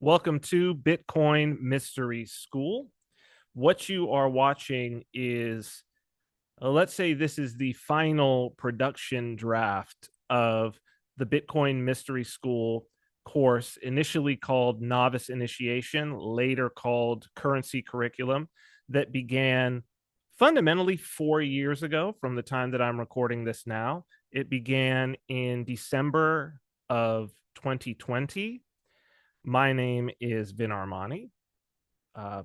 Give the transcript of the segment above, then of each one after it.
Welcome to Bitcoin Mystery School. What you are watching is, let's say this is the final production draft of the Bitcoin Mystery School course, initially called Novice Initiation, later called Currency Curriculum, that began fundamentally 4 years ago from the time that I'm recording this now. It began in December of 2020. My name is Vin Armani.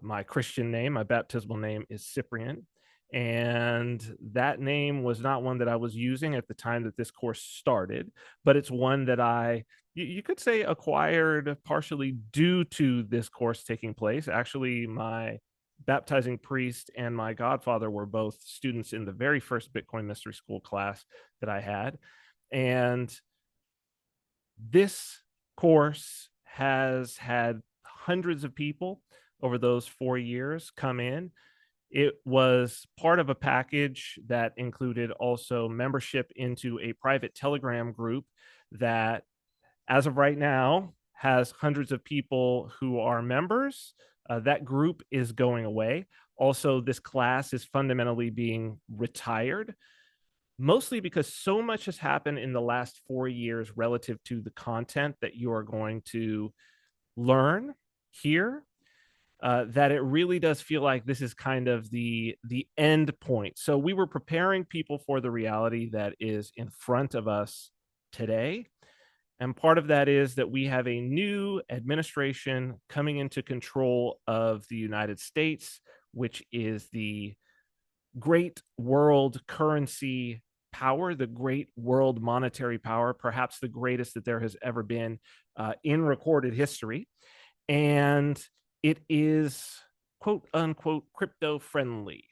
My Christian name, my baptismal name is Cyprian. And that name was not one that I was using at the time that this course started, but it's one that you could say, acquired partially due to this course taking place. Actually, my baptizing priest and my godfather were both students in the very first Bitcoin Mystery School class that I had. And this course has had hundreds of people over those 4 years come in. It was part of a package that included also membership into a private Telegram group that, as of right now, has hundreds of people who are members. That group is going away. Also, this class is fundamentally being retired, mostly because so much has happened in the last 4 years relative to the content that you are going to learn here, that it really does feel like this is kind of the end point. So we were preparing people for the reality that is in front of us today. And part of that is that we have a new administration coming into control of the United States, which is the great world currency power, the great world monetary power, perhaps the greatest that there has ever been in recorded history. And it is quote unquote crypto friendly.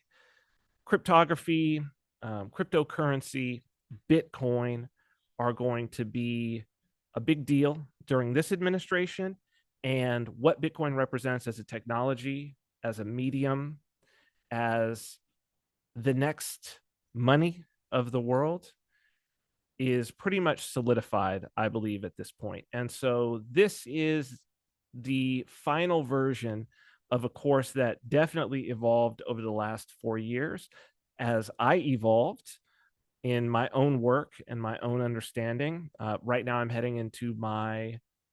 Cryptography, cryptocurrency, Bitcoin are going to be a big deal during this administration. And what Bitcoin represents as a technology, as a medium, as the next money of the world is pretty much solidified, I believe, at this point. And so this is the final version of a course that definitely evolved over the last 4 years as I evolved in my own work and my own understanding. Right now, I'm heading into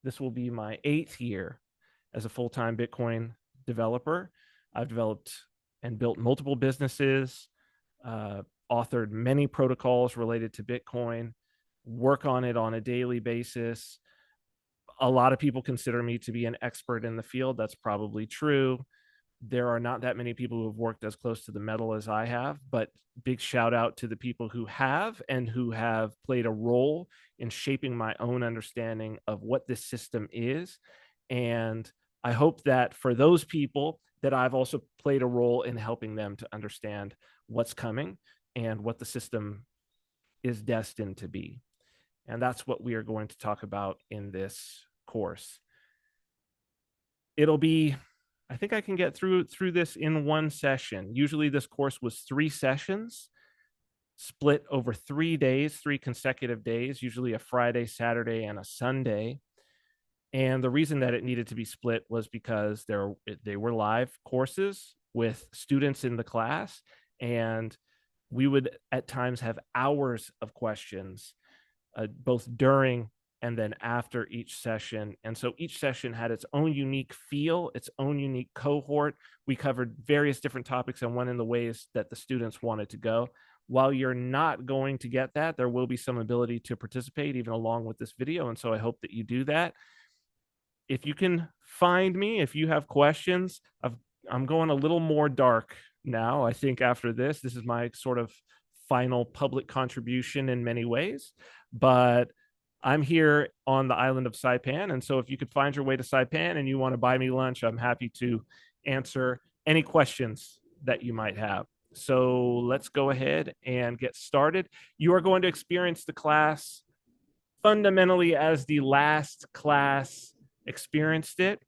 this will be my 8th year as a full-time Bitcoin developer. I've developed and built multiple businesses, authored many protocols related to Bitcoin, work on it on a daily basis. A lot of people consider me to be an expert in the field. That's probably true. There are not that many people who have worked as close to the metal as I have, but big shout out to the people who have and who have played a role in shaping my own understanding of what this system is. And I hope that for those people that I've also played a role in helping them to understand what's coming and what the system is destined to be. And that's what we are going to talk about in this course. It'll be, I think I can get through this in one session. Usually this course was 3 sessions split over 3 days, 3 consecutive days, usually a Friday, Saturday, and a Sunday. And the reason that it needed to be split was because they were live courses with students in the class, and we would at times have hours of questions, both during and then after each session. And so each session had its own unique feel, its own unique cohort. We covered various different topics and went in the ways that the students wanted to go. While you're not going to get that, there will be some ability to participate even along with this video. And so I hope that you do that. If you can find me, if you have questions, I'm going a little more dark now. I think after this is my sort of final public contribution in many ways, but I'm here on the island of Saipan. And so if you could find your way to Saipan and you want to buy me lunch, I'm happy to answer any questions that you might have. So let's go ahead and get started. You are going to experience the class fundamentally as the last class experienced it.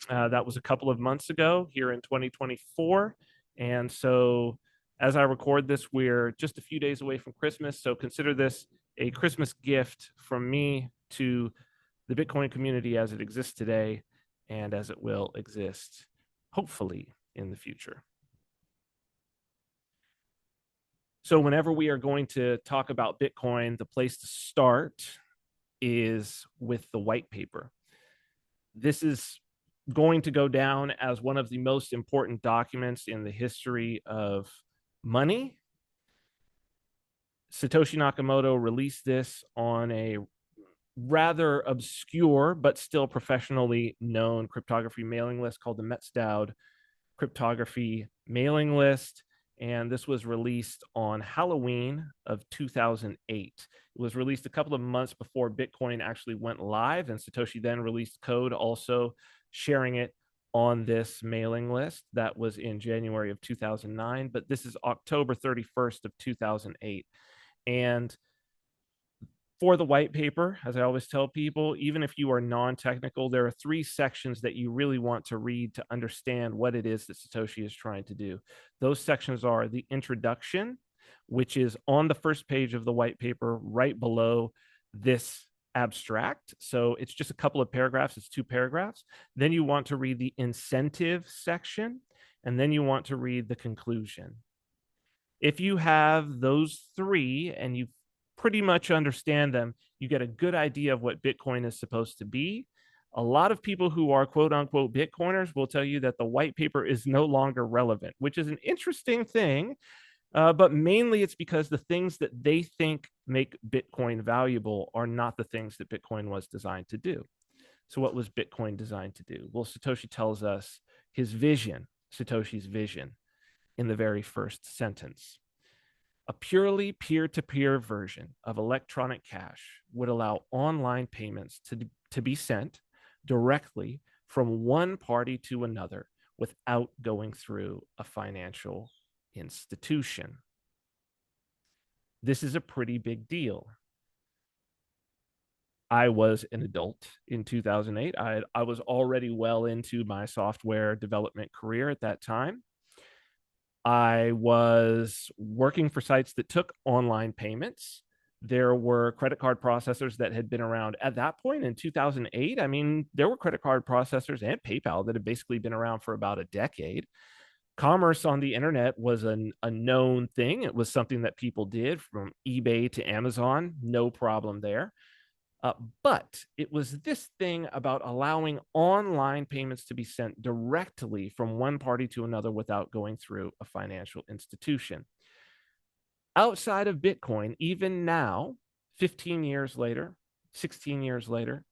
That was a couple of months ago here in 2024. And so as I record this, we're just a few days away from Christmas. So consider this a Christmas gift from me to the Bitcoin community as it exists today. and as it will exist, hopefully, in the future. So whenever we are going to talk about Bitcoin, the place to start is with the white paper. This is going to go down as one of the most important documents in the history of money. Satoshi Nakamoto released this on a rather obscure but still professionally known cryptography mailing list called the Metzdowd Cryptography Mailing List. And this was released on Halloween of 2008. It was released a couple of months before Bitcoin actually went live, and Satoshi then released code also sharing it on this mailing list. That was in January of 2009, but this is October 31st of 2008. And for the white paper, as I always tell people, even if you are non-technical, there are 3 sections that you really want to read to understand what it is that Satoshi is trying to do. Those sections are the introduction, which is on the first page of the white paper, right below this abstract. So it's just a couple of paragraphs. It's 2 paragraphs. Then you want to read the incentive section, and then you want to read the conclusion. If you have those 3 and you pretty much understand them, you get a good idea of what Bitcoin is supposed to be. A lot of people who are quote unquote Bitcoiners will tell you that the white paper is no longer relevant, which is an interesting thing. But mainly it's because the things that they think make Bitcoin valuable are not the things that Bitcoin was designed to do. So what was Bitcoin designed to do? Well, Satoshi tells us his vision, Satoshi's vision, in the very first sentence. A purely peer-to-peer version of electronic cash would allow online payments to be sent directly from one party to another without going through a financial institution. This is a pretty big deal. I was an adult in 2008. I was already well into my software development career at that time. I was working for sites that took online payments. There were credit card processors that had been around at that point in 2008. I mean, there were credit card processors and PayPal that had basically been around for about a decade. Commerce on the internet was a known thing. It was something that people did from eBay to Amazon, no problem there. But it was this thing about allowing online payments to be sent directly from one party to another without going through a financial institution. Outside of Bitcoin, even now, 15 years later, 16 years later,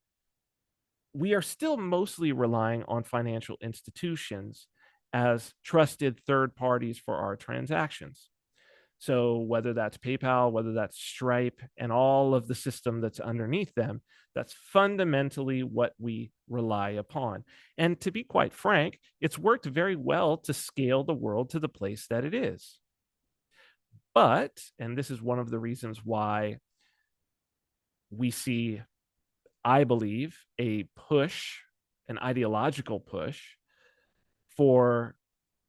we are still mostly relying on financial institutions as trusted third parties for our transactions. So whether that's PayPal, whether that's Stripe, and all of the system that's underneath them, that's fundamentally what we rely upon. And to be quite frank, it's worked very well to scale the world to the place that it is. But, and this is one of the reasons why we see, I believe, a push, an ideological push for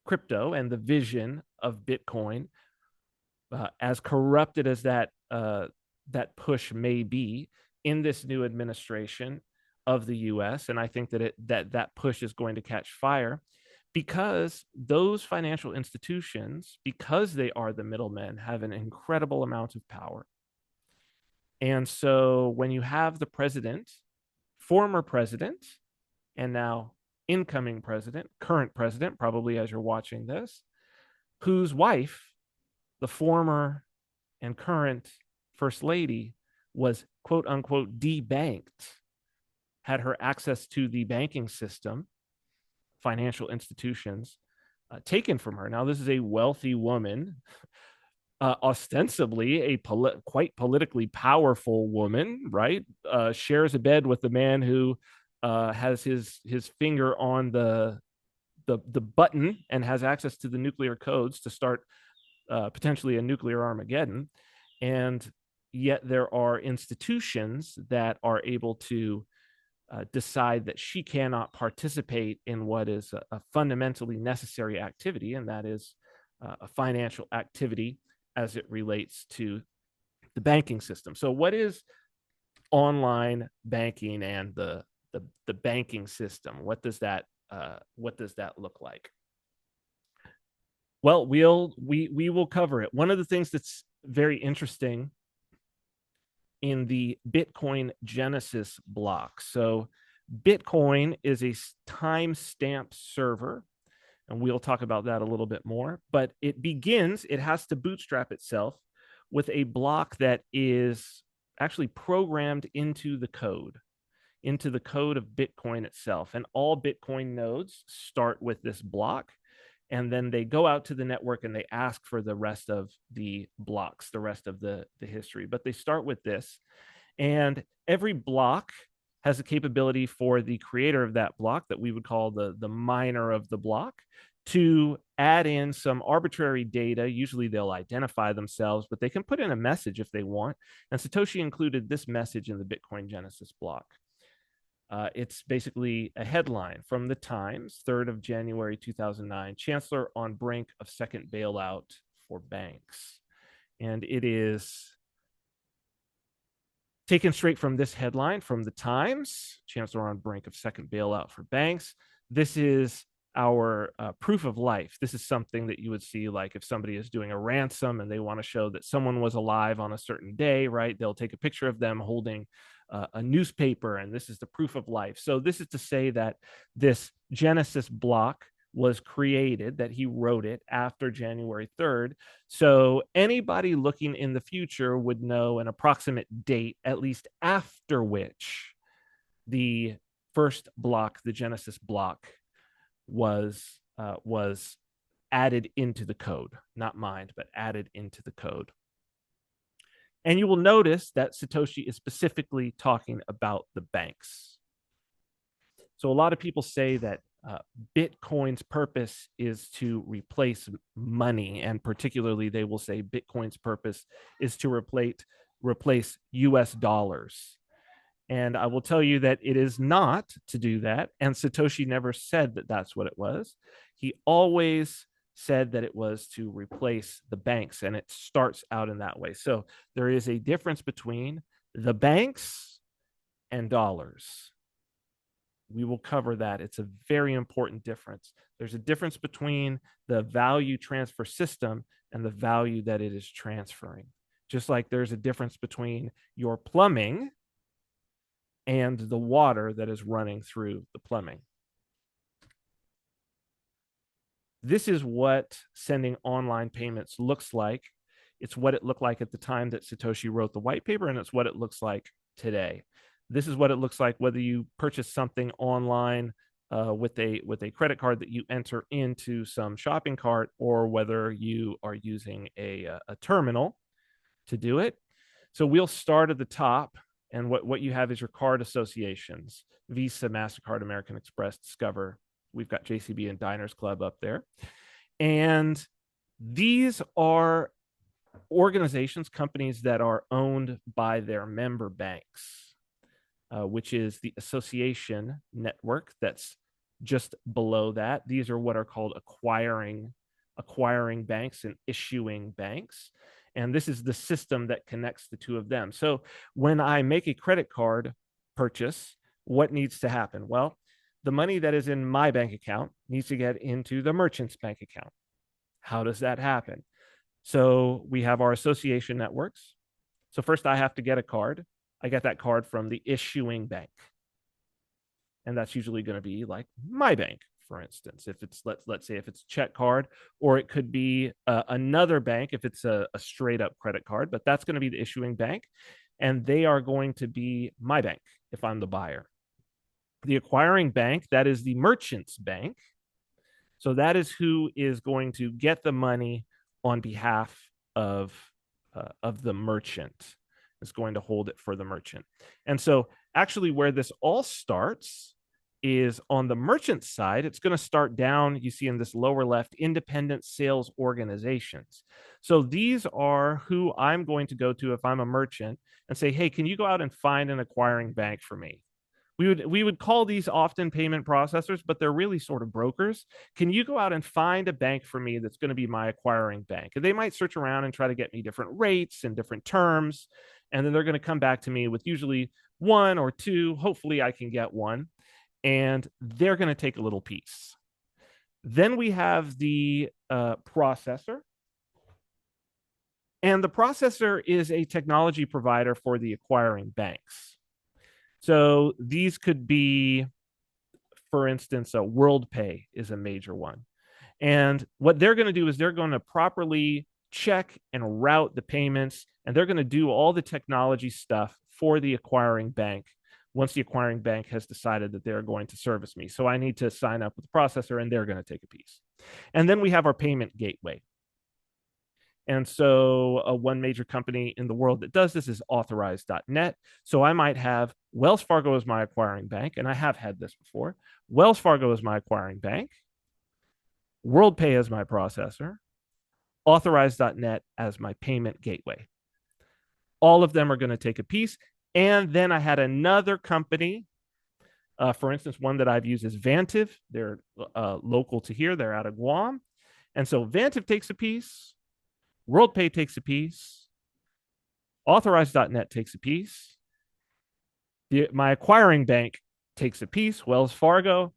crypto and the vision of Bitcoin, as corrupted as that push may be in this new administration of the U.S., and I think that that push is going to catch fire because those financial institutions, because they are the middlemen, have an incredible amount of power. And so when you have the president, former president, and now incoming president, current president, probably as you're watching this, whose wife, the former and current first lady, was quote unquote debanked, had her access to the banking system, financial institutions, taken from her. Now, this is a wealthy woman, ostensibly a quite politically powerful woman, right? Shares a bed with the man who has his finger on the button and has access to the nuclear codes to start potentially a nuclear Armageddon. And yet there are institutions that are able to decide that she cannot participate in what is a fundamentally necessary activity, and that is a financial activity as it relates to the banking system. So what is online banking and the the banking system. What does that look like? Well, we will cover it. One of the things that's very interesting in the Bitcoin Genesis block. So Bitcoin is a timestamp server, and we'll talk about that a little bit more, but it has to bootstrap itself with a block that is actually programmed into the code of Bitcoin itself. And all Bitcoin nodes start with this block, and then they go out to the network and they ask for the rest of the blocks, the rest of the history. But they start with this, and every block has a capability for the creator of that block, that we would call the miner of the block, to add in some arbitrary data. Usually they'll identify themselves, but they can put in a message if they want. And Satoshi included this message in the Bitcoin Genesis block. It's basically a headline from the Times, 3rd of January 2009, Chancellor on brink of second bailout for banks. And it is taken straight from this headline from the Times, Chancellor on brink of second bailout for banks. This is our proof of life. This is something that you would see, like if somebody is doing a ransom and they want to show that someone was alive on a certain day, right? They'll take a picture of them holding a newspaper, and this is the proof of life. So this is to say that this Genesis block was created, that he wrote it after January 3rd. So anybody looking in the future would know an approximate date, at least after which the first block, the Genesis block, was added into the code, not mined, but added into the code. And you will notice that Satoshi is specifically talking about the banks. So a lot of people say that Bitcoin's purpose is to replace money, and particularly they will say Bitcoin's purpose is to replace US dollars. And I will tell you that it is not to do that. And Satoshi never said that that's what it was. He always said that it was to replace the banks, and it starts out in that way. So there is a difference between the banks and dollars. We will cover that. It's a very important difference. There's a difference between the value transfer system and the value that it is transferring. Just like there's a difference between your plumbing and the water that is running through the plumbing. This is what sending online payments looks like. It's what it looked like at the time that Satoshi wrote the white paper, and it's what it looks like today. This is what it looks like whether you purchase something online with a credit card that you enter into some shopping cart, or whether you are using a terminal to do it. So we'll start at the top, and what you have is your card associations: Visa, MasterCard, American Express, Discover. We've got JCB and Diners Club up there. And these are organizations, companies that are owned by their member banks, which is the association network that's just below that. These are what are called acquiring banks and issuing banks. And this is the system that connects the two of them. So when I make a credit card purchase, what needs to happen? Well, the money that is in my bank account needs to get into the merchant's bank account. How does that happen? So we have our association networks. So first I have to get a card. I get that card from the issuing bank. And that's usually going to be like my bank, for instance, if it's, let's say if it's a check card, or it could be another bank if it's a straight up credit card, but that's going to be the issuing bank. And they are going to be my bank if I'm the buyer. The acquiring bank, that is the merchant's bank. So that is who is going to get the money on behalf of the merchant. Is going to hold it for the merchant. And so actually where this all starts is on the merchant side. It's going to start down, you see in this lower left, independent sales organizations. So these are who I'm going to go to if I'm a merchant and say, hey, can you go out and find an acquiring bank for me? We would call these often payment processors, but they're really sort of brokers. Can you go out and find a bank for me that's going to be my acquiring bank? And they might search around and try to get me different rates and different terms. And then they're going to come back to me with usually one or two. Hopefully I can get one. And they're going to take a little piece. Then we have the processor. And the processor is a technology provider for the acquiring banks. So these could be, for instance, a WorldPay is a major one. And what they're going to do is they're going to properly check and route the payments, and they're going to do all the technology stuff for the acquiring bank once the acquiring bank has decided that they're going to service me. So I need to sign up with the processor, and they're going to take a piece. And then we have our payment gateway. And so one major company in the world that does this is authorized.net. So I might have Wells Fargo as my acquiring bank, and I have had this before. Wells Fargo is my acquiring bank, WorldPay as my processor, authorized.net as my payment gateway. All of them are going to take a piece. And then I had another company, for instance, one that I've used is Vantiv. They're local to here. They're out of Guam. And so Vantiv takes a piece. WorldPay takes a piece. Authorized.net takes a piece. My acquiring bank takes a piece, Wells Fargo.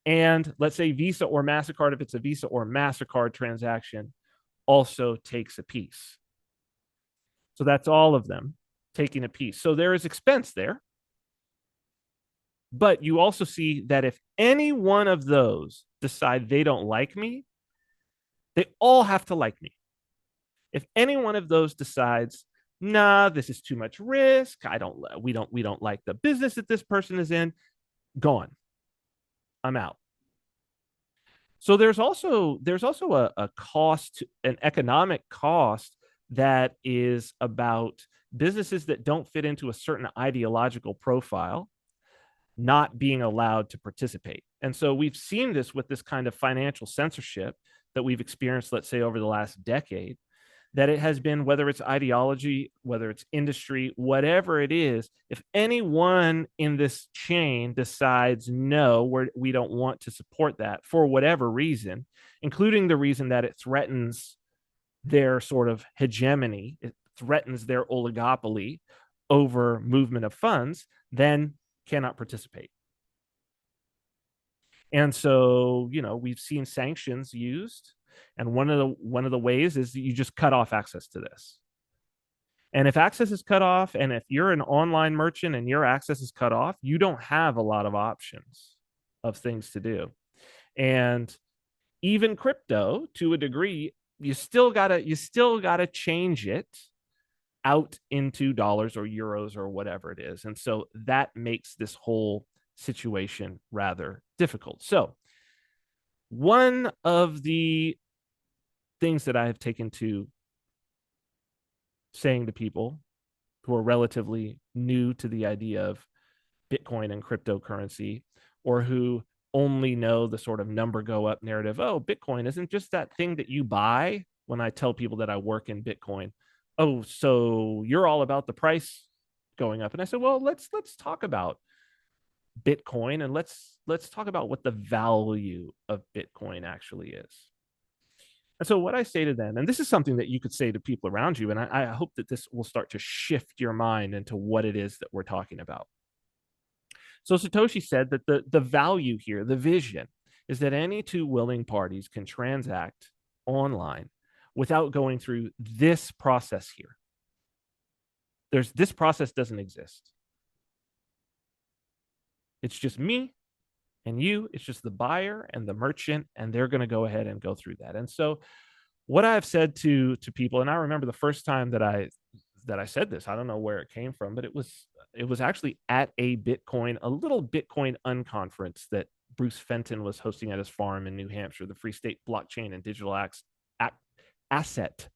And let's say Visa or MasterCard, if it's a Visa or MasterCard transaction, also takes a piece. So that's all of them taking a piece. So there is expense there. But you also see that if any one of those decide they don't like me, they all have to like me. If any one of those decides, nah, this is too much risk, we don't like the business that this person is in, gone. I'm out. So there's also a cost, an economic cost that is about businesses that don't fit into a certain ideological profile not being allowed to participate. And so we've seen this with this kind of financial censorship that we've experienced, let's say, over the last decade, that it has been, whether it's ideology, whether it's industry, whatever it is, if anyone in this chain decides, no, we don't want to support that for whatever reason, including the reason that it threatens their sort of hegemony, it threatens their oligopoly over movement of funds, then cannot participate. And so, we've seen sanctions used. And one of the ways is that you just cut off access to this. And if access is cut off, and if you're an online merchant and your access is cut off, you don't have a lot of options of things to do. And even crypto, to a degree, you still gotta change it out into dollars or euros or whatever it is. And so that makes this whole situation rather difficult. So one of the things that I have taken to saying to people who are relatively new to the idea of Bitcoin and cryptocurrency, or who only know the sort of number go up narrative, oh, Bitcoin isn't just that thing that you buy. When I tell people that I work in Bitcoin, oh, so you're all about the price going up. And I said, well, let's talk about Bitcoin, and let's talk about what the value of Bitcoin actually is. And so what I say to them, and this is something that you could say to people around you, and I hope that this will start to shift your mind into what it is that we're talking about. So Satoshi said that the value here, the vision, is that any two willing parties can transact online without going through this process here. This process doesn't exist. It's just me and you. It's just the buyer and the merchant, and they're going to go ahead and go through that. And so what I've said to people, and I remember the first time that I said this, I don't know where it came from, but it was actually at a little Bitcoin unconference that Bruce Fenton was hosting at his farm in New Hampshire, the Free State Blockchain and Digital Asset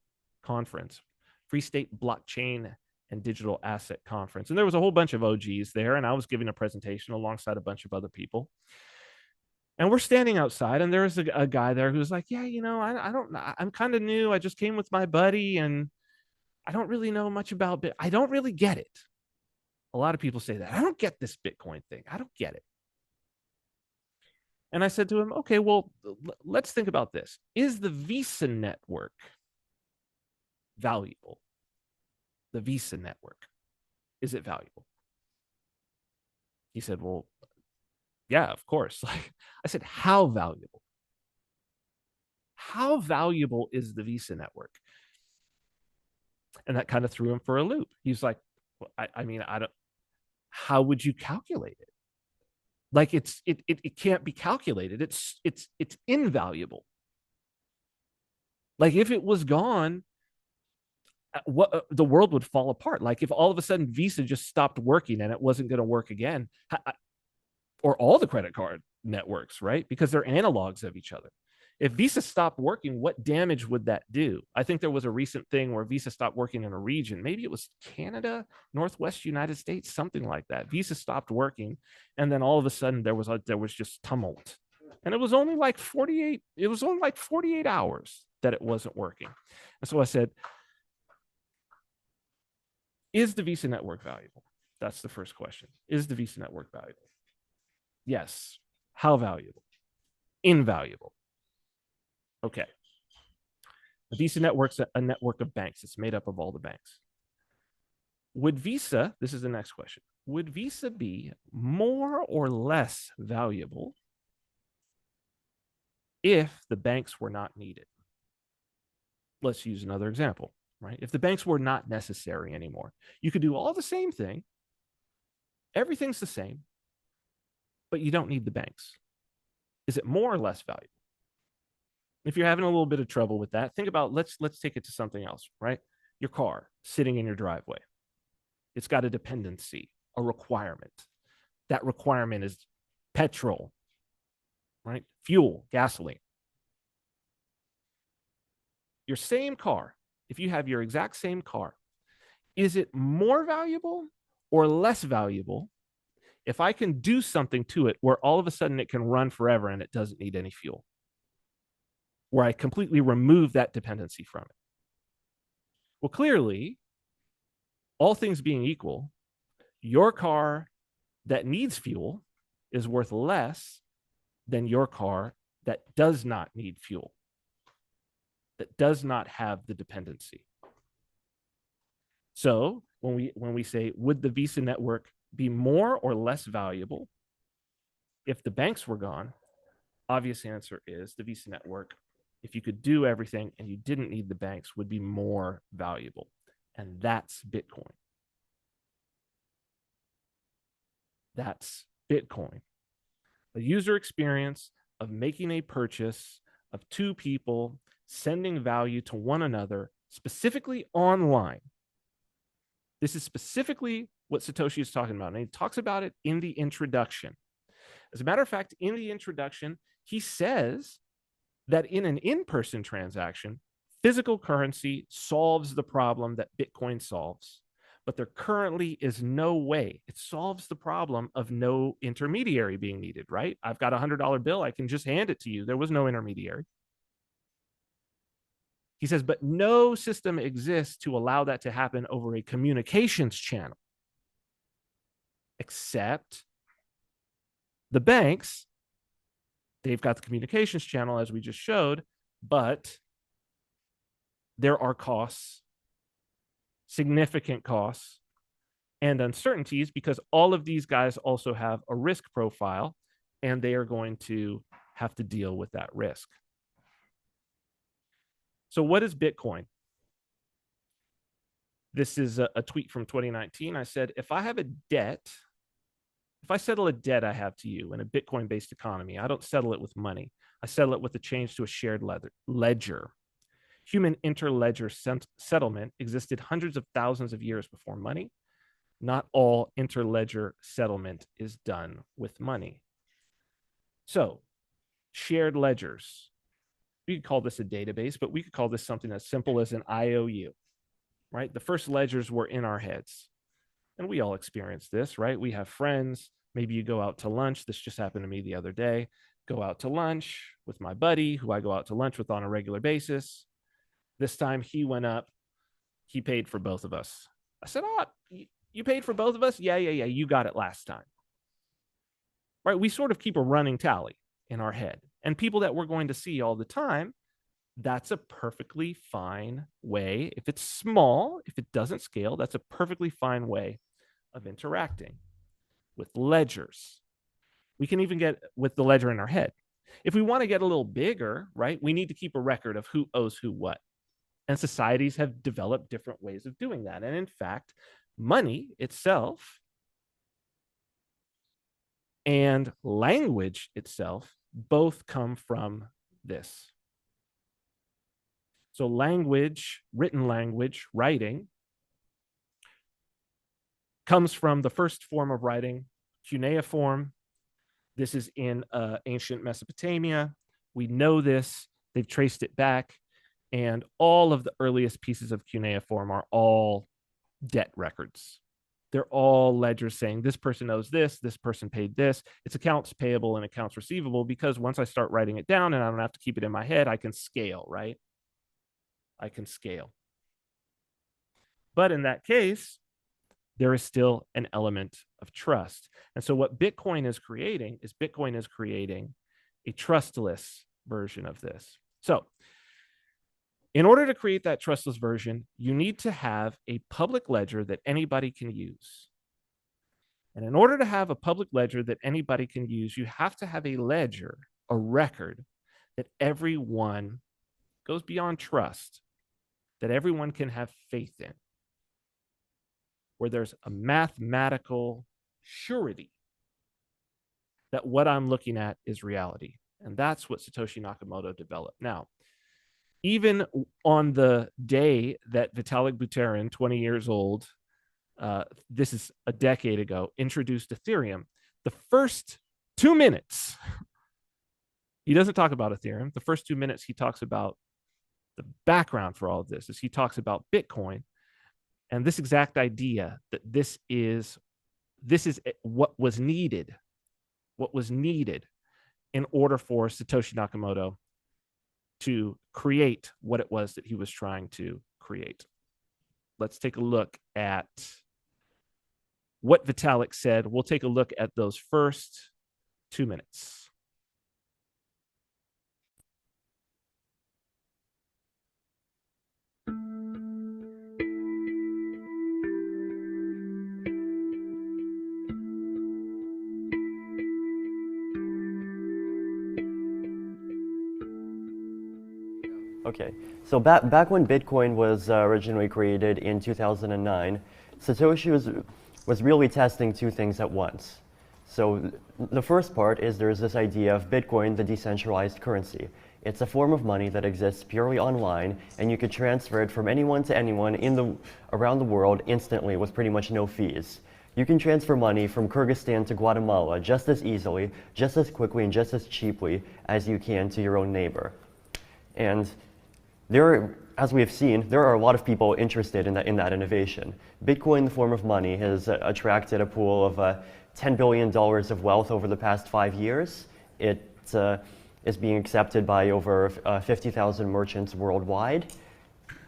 Conference, Free State Blockchain and Digital Asset Conference. And there was a whole bunch of OGs there, and I was giving a presentation alongside a bunch of other people. And we're standing outside, and there's a guy there who's like, yeah, I'm kind of new. I just came with my buddy, and I don't really know much about Bitcoin. I don't really get it. A lot of people say that. I don't get this Bitcoin thing. I don't get it. And I said to him, okay, well, let's think about this. Is the Visa network valuable? The Visa network, is it valuable? He said, well, yeah, of course. Like I said, how valuable? How valuable is the Visa network? And that kind of threw him for a loop. He's like, well, I mean, I don't, how would you calculate it? Like it can't be calculated. It's invaluable. Like if it was gone, what the world would fall apart. Like if all of a sudden Visa just stopped working and it wasn't going to work again, or all the credit card networks, right? Because they're analogs of each other. If Visa stopped working, what damage would that do? I think there was a recent thing where Visa stopped working in a region. Maybe it was Canada, Northwest United States, something like that. Visa stopped working, and then all of a sudden there was just tumult. And it was only like 48 hours that it wasn't working. And so I said, is the Visa network valuable? That's the first question. Is the Visa network valuable? Yes. How valuable? Invaluable. Okay. The Visa network's a network of banks. It's made up of all the banks. Would Visa, this is the next question, would Visa be more or less valuable if the banks were not needed? Let's use another example, right? If the banks were not necessary anymore, you could do all the same thing. Everything's the same, but you don't need the banks. Is it more or less valuable? If you're having a little bit of trouble with that, think about let's take it to something else, right? Your car sitting in your driveway. It's got a dependency, a requirement. That requirement is petrol, right? Fuel, gasoline. Your same car, if you have your exact same car, is it more valuable or less valuable if I can do something to it where all of a sudden it can run forever and it doesn't need any fuel? Where I completely remove that dependency from it? Well, clearly, all things being equal, your car that needs fuel is worth less than your car that does not need fuel, that does not have the dependency. So when we say, would the Visa network be more or less valuable if the banks were gone? Obvious answer is the Visa network, if you could do everything and you didn't need the banks, would be more valuable. And that's Bitcoin. That's Bitcoin. A user experience of making a purchase of two people sending value to one another, specifically online. This is specifically what Satoshi is talking about. And he talks about it in the introduction. As a matter of fact, in the introduction, he says that in an in-person transaction, physical currency solves the problem that Bitcoin solves. But there currently is no way. It solves the problem of no intermediary being needed, right? I've got a $100 bill. I can just hand it to you. There was no intermediary. He says, but no system exists to allow that to happen over a communications channel, except the banks. They've got the communications channel, as we just showed, but there are costs, significant costs, and uncertainties because all of these guys also have a risk profile and they are going to have to deal with that risk. So what is Bitcoin? This is a tweet from 2019. I said, if I have a debt, if I settle a debt I have to you in a Bitcoin-based economy, I don't settle it with money. I settle it with a change to a shared ledger. Human interledger settlement existed hundreds of thousands of years before money. Not all interledger settlement is done with money. So, shared ledgers. We could call this a database, but we could call this something as simple as an IOU, right? The first ledgers were in our heads. And we all experience this, right? We have friends. Maybe you go out to lunch. This just happened to me the other day. Go out to lunch with my buddy, who I go out to lunch with on a regular basis. This time he went up. He paid for both of us. I said, oh, you paid for both of us? Yeah. You got it last time. Right? We sort of keep a running tally in our head. And people that we're going to see all the time, that's a perfectly fine way. If it's small, if it doesn't scale, that's a perfectly fine way of interacting. with ledgers. We can even get with the ledger in our head. If we want to get a little bigger, right, we need to keep a record of who owes who what. And societies have developed different ways of doing that. And in fact, money itself and language itself both come from this. So language, written language, writing, comes from the first form of writing, cuneiform. This is in ancient Mesopotamia. We know this. They've traced it back. And all of the earliest pieces of cuneiform are all debt records. They're all ledgers saying this person owes this person paid this. It's accounts payable and accounts receivable, because once I start writing it down and I don't have to keep it in my head, I can scale, right? I can scale. But in that case, there is still an element of trust. And so what Bitcoin is creating a trustless version of this. So in order to create that trustless version, you need to have a public ledger that anybody can use. And in order to have a public ledger that anybody can use, you have to have a ledger, a record that everyone goes beyond trust, that everyone can have faith in, where there's a mathematical surety that what I'm looking at is reality. And that's what Satoshi Nakamoto developed. Now, even on the day that Vitalik Buterin, 20 years old, this is a decade ago, introduced Ethereum, the first 2 minutes, he doesn't talk about Ethereum. The first 2 minutes, he talks about the background for all of this, is he talks about Bitcoin and this exact idea that this is what was needed in order for Satoshi Nakamoto to create what it was that he was trying to create. Let's take a look at what Vitalik said. We'll take a look at those first 2 minutes. Okay, so back when Bitcoin was originally created in 2009, Satoshi was really testing two things at once. So the first part is there's this idea of Bitcoin, the decentralized currency. It's a form of money that exists purely online, and you could transfer it from anyone to anyone around the world instantly with pretty much no fees. You can transfer money from Kyrgyzstan to Guatemala just as easily, just as quickly, and just as cheaply as you can to your own neighbor. And as we have seen, there are a lot of people interested in that innovation. Bitcoin, the form of money, has attracted a pool of $10 billion of wealth over the past 5 years. It is being accepted by over 50,000 merchants worldwide.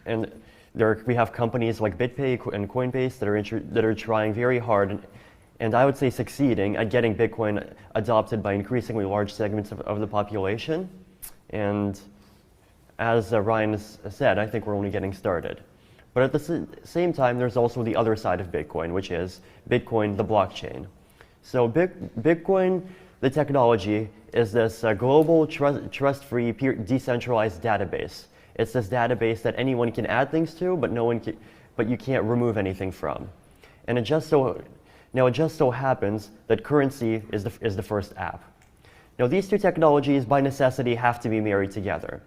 And we have companies like BitPay and Coinbase that are trying very hard and I would say succeeding at getting Bitcoin adopted by increasingly large segments of the population. And as Ryan said, I think we're only getting started. But at the same time, there's also the other side of Bitcoin, which is Bitcoin, the blockchain. So Bitcoin, the technology, is this global trust-free, decentralized database. It's this database that anyone can add things to, but you can't remove anything from. And it just so happens that currency is the first app. Now, these two technologies, by necessity, have to be married together.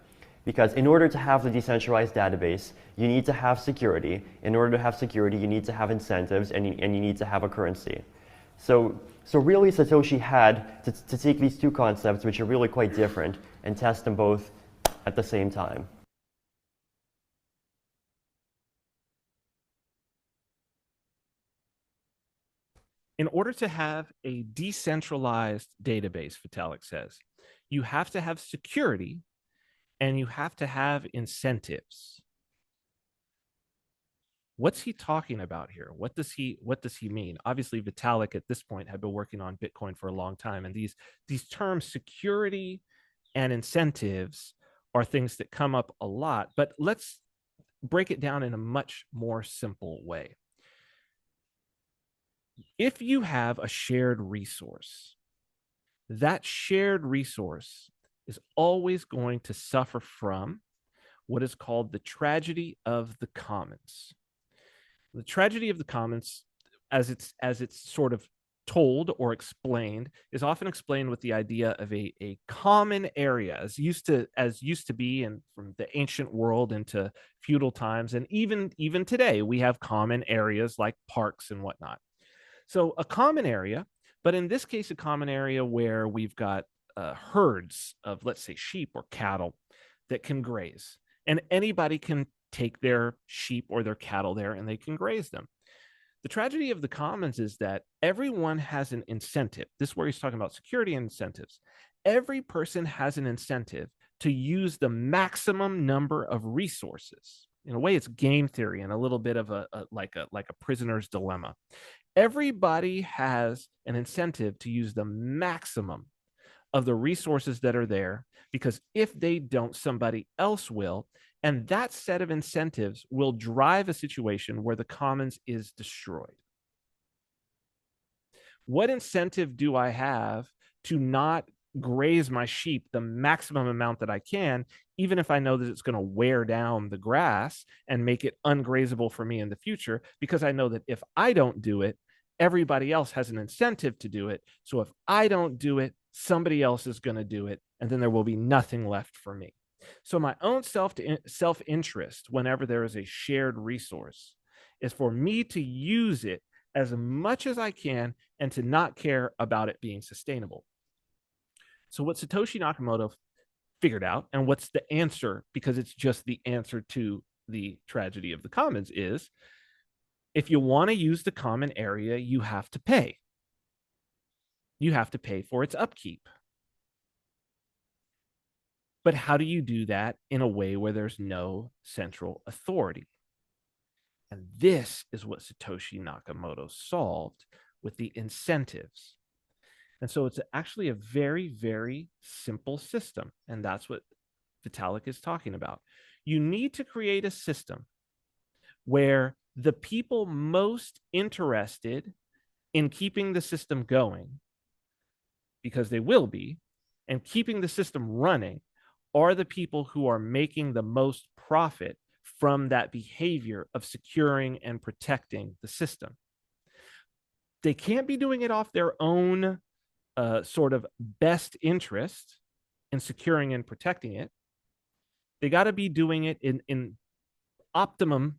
Because in order to have the decentralized database, you need to have security. In order to have security, you need to have incentives, and you need to have a currency. So really, Satoshi had to take these two concepts, which are really quite different, and test them both at the same time. In order to have a decentralized database, Vitalik says, you have to have security and you have to have incentives. What's he talking about here? What does he mean? Obviously, Vitalik at this point had been working on Bitcoin for a long time, and these terms, security and incentives, are things that come up a lot. But let's break it down in a much more simple way. If you have a shared resource, that shared resource is always going to suffer from what is called the tragedy of the commons. The tragedy of the commons, as it's sort of told or explained, is often explained with the idea of a common area, as used to be in from the ancient world into feudal times, and even today we have common areas like parks and whatnot. So a common area, but in this case, a common area where we've got herds of, let's say, sheep or cattle that can graze, and anybody can take their sheep or their cattle there and they can graze them. The tragedy of the commons is that everyone has an incentive. This is where he's talking about security and incentives. Every person has an incentive to use the maximum number of resources. In a way, it's game theory and a little bit of a prisoner's dilemma. Everybody has an incentive to use the maximum of the resources that are there, because if they don't, somebody else will. And that set of incentives will drive a situation where the commons is destroyed. What incentive do I have to not graze my sheep the maximum amount that I can, even if I know that it's going to wear down the grass and make it ungrazable for me in the future? Because I know that if I don't do it, everybody else has an incentive to do it. So if I don't do it, somebody else is going to do it, and then there will be nothing left for me. So my own self-interest, whenever there is a shared resource, is for me to use it as much as I can and to not care about it being sustainable. So what Satoshi Nakamoto figured out, and what's the answer, because it's just the answer to the tragedy of the commons, is if you want to use the common area, you have to pay. You have to pay for its upkeep. But how do you do that in a way where there's no central authority? And this is what Satoshi Nakamoto solved with the incentives. And so it's actually a very, very simple system. And that's what Vitalik is talking about. You need to create a system where the people most interested in keeping the system going, because they will be, and keeping the system running, are the people who are making the most profit from that behavior of securing and protecting the system. They can't be doing it off their own sort of best interest in securing and protecting it. They got to be doing it in an optimum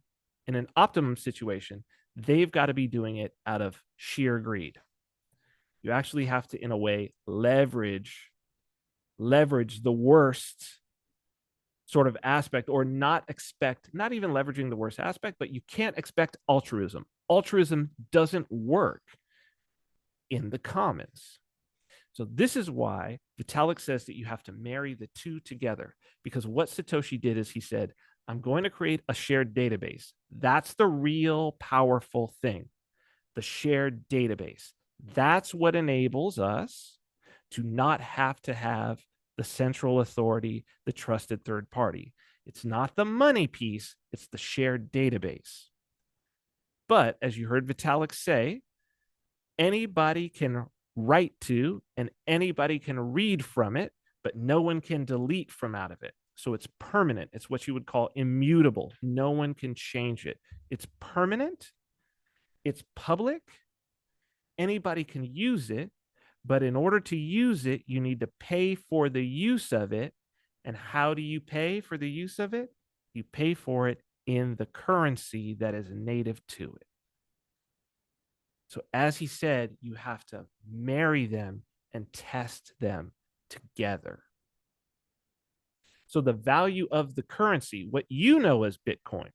situation. They've got to be doing it out of sheer greed. You actually have to, in a way, leverage the worst sort of aspect, or not even leveraging the worst aspect, but you can't expect altruism. Altruism doesn't work in the commons. So this is why Vitalik says that you have to marry the two together, because what Satoshi did is he said, I'm going to create a shared database. That's the real powerful thing, the shared database. That's what enables us to not have to have the central authority, the trusted third party. It's not the money piece, it's the shared database. But as you heard Vitalik say, anybody can write to and anybody can read from it, but no one can delete from out of it. So it's permanent. It's what you would call immutable. No one can change it. It's permanent. It's public. Anybody can use it. But in order to use it, you need to pay for the use of it. And how do you pay for the use of it? You pay for it in the currency that is native to it. So as he said, you have to marry them and test them together. So the value of the currency, what you know as Bitcoin,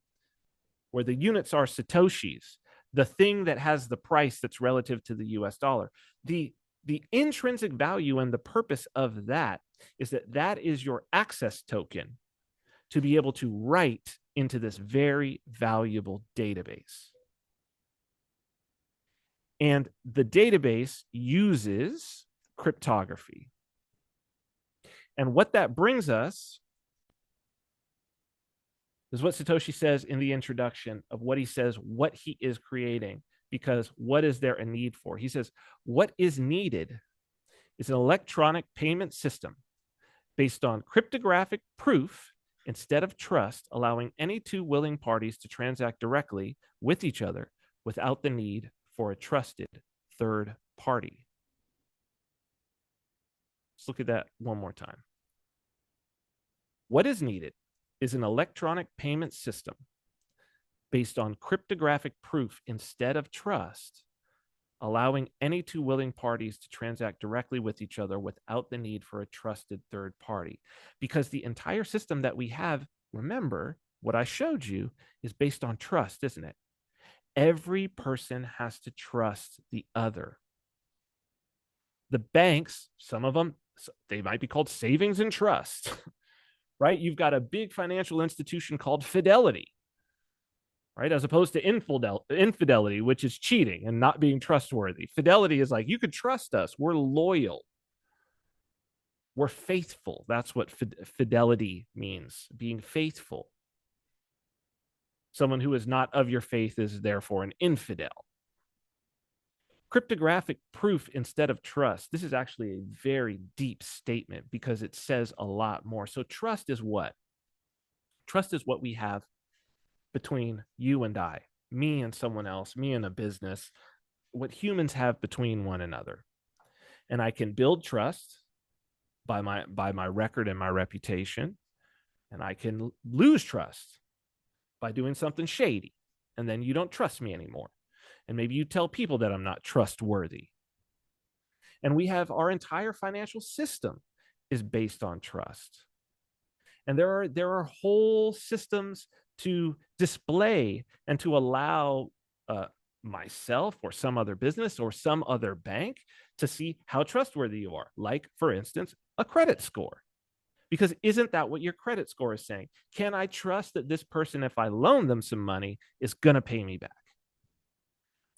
where the units are Satoshis, the thing that has the price that's relative to the US dollar, the intrinsic value and the purpose of that is that is your access token to be able to write into this very valuable database. And the database uses cryptography. And what that brings us is what Satoshi says in the introduction of what he says, what he is creating. because what is there a need for? He says, what is needed is an electronic payment system based on cryptographic proof instead of trust, allowing any two willing parties to transact directly with each other without the need for a trusted third party. Let's look at that one more time. What is needed is an electronic payment system based on cryptographic proof instead of trust, allowing any two willing parties to transact directly with each other without the need for a trusted third party. Because the entire system that we have, remember, what I showed you, is based on trust, isn't it? Every person has to trust the other. The banks, some of them, they might be called savings and trust, right? You've got a big financial institution called Fidelity, right? As opposed to infidelity, which is cheating and not being trustworthy. Fidelity is like, you could trust us. We're loyal. We're faithful. That's what fidelity means, being faithful. Someone who is not of your faith is therefore an infidel. Cryptographic proof instead of trust. This is actually a very deep statement because it says a lot more. So trust is what? Trust is what we have between you and I, me and someone else, me and a business, what humans have between one another. And I can build trust by my record and my reputation, and I can lose trust by doing something shady, and then you don't trust me anymore. And maybe you tell people that I'm not trustworthy. And we have our entire financial system is based on trust. And there are whole systems to display and to allow myself or some other business or some other bank to see how trustworthy you are. Like, for instance, a credit score. Because isn't that what your credit score is saying? Can I trust that this person, if I loan them some money, is going to pay me back?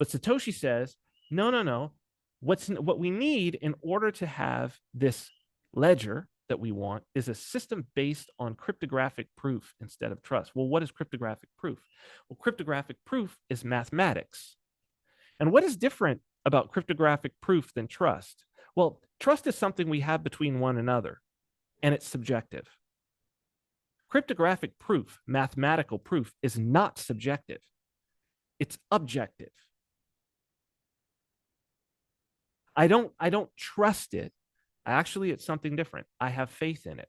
But Satoshi says, no. What we need in order to have this ledger that we want is a system based on cryptographic proof instead of trust. Well, what is cryptographic proof? Well, cryptographic proof is mathematics. And what is different about cryptographic proof than trust? Well, trust is something we have between one another, and it's subjective. Cryptographic proof, mathematical proof, is not subjective. It's objective. I don't trust it. Actually, it's something different. I have faith in it.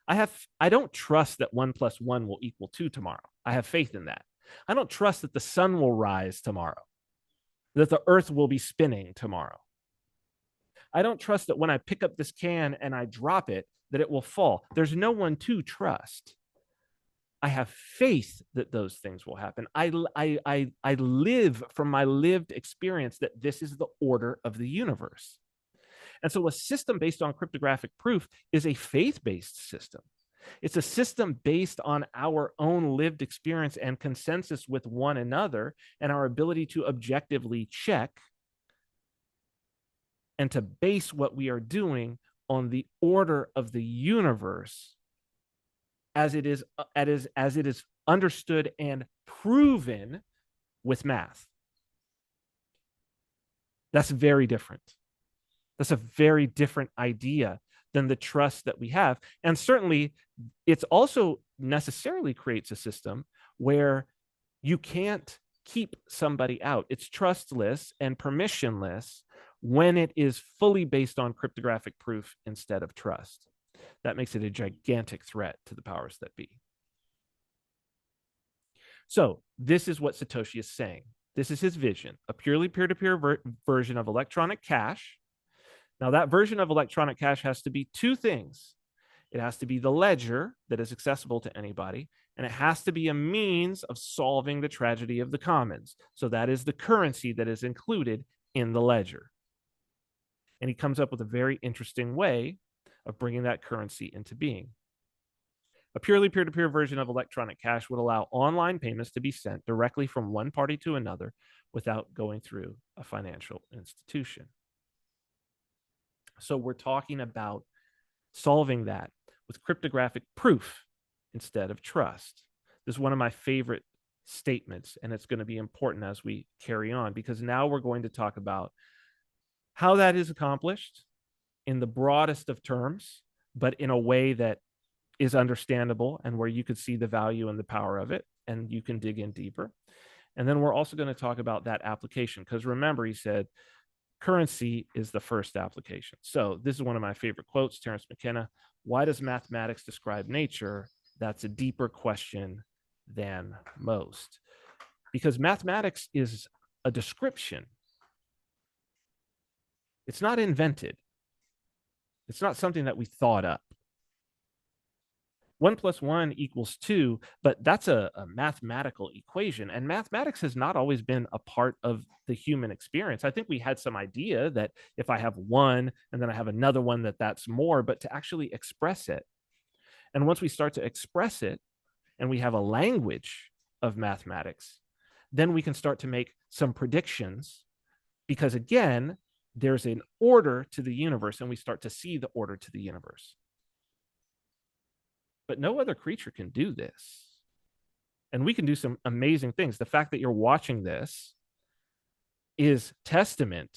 I don't trust that 1 + 1 will equal 2 tomorrow. I have faith in that. I don't trust that the sun will rise tomorrow, that the earth will be spinning tomorrow. I don't trust that when I pick up this can and I drop it, that it will fall. There's no one to trust. I have faith that those things will happen. I live from my lived experience that this is the order of the universe. And so a system based on cryptographic proof is a faith-based system. It's a system based on our own lived experience and consensus with one another and our ability to objectively check and to base what we are doing on the order of the universe as it is understood and proven with math. That's very different. That's a very different idea than the trust that we have. And certainly, it's also necessarily creates a system where you can't keep somebody out. It's trustless and permissionless when it is fully based on cryptographic proof instead of trust. That makes it a gigantic threat to the powers that be. So this is what Satoshi is saying. This is his vision, a purely peer-to-peer version of electronic cash. Now, that version of electronic cash has to be two things. It has to be the ledger that is accessible to anybody, and it has to be a means of solving the tragedy of the commons. So that is the currency that is included in the ledger. And he comes up with a very interesting way of bringing that currency into being. A purely peer-to-peer version of electronic cash would allow online payments to be sent directly from one party to another without going through a financial institution. So we're talking about solving that with cryptographic proof instead of trust. This is one of my favorite statements, and it's going to be important as we carry on, because now we're going to talk about how that is accomplished in the broadest of terms, but in a way that is understandable and where you could see the value and the power of it, and you can dig in deeper. And then we're also going to talk about that application, because remember, he said currency is the first application. So this is one of my favorite quotes, Terence McKenna: why does mathematics describe nature? That's a deeper question than most, because mathematics is a description. It's not invented. It's not something that we thought up. 1 + 1 = 2, but that's a mathematical equation. And mathematics has not always been a part of the human experience. I think we had some idea that if I have one and then I have another one, that's more, but to actually express it. And once we start to express it and we have a language of mathematics, then we can start to make some predictions, because again, there's an order to the universe and we start to see the order to the universe. But no other creature can do this. And we can do some amazing things. The fact that you're watching this is testament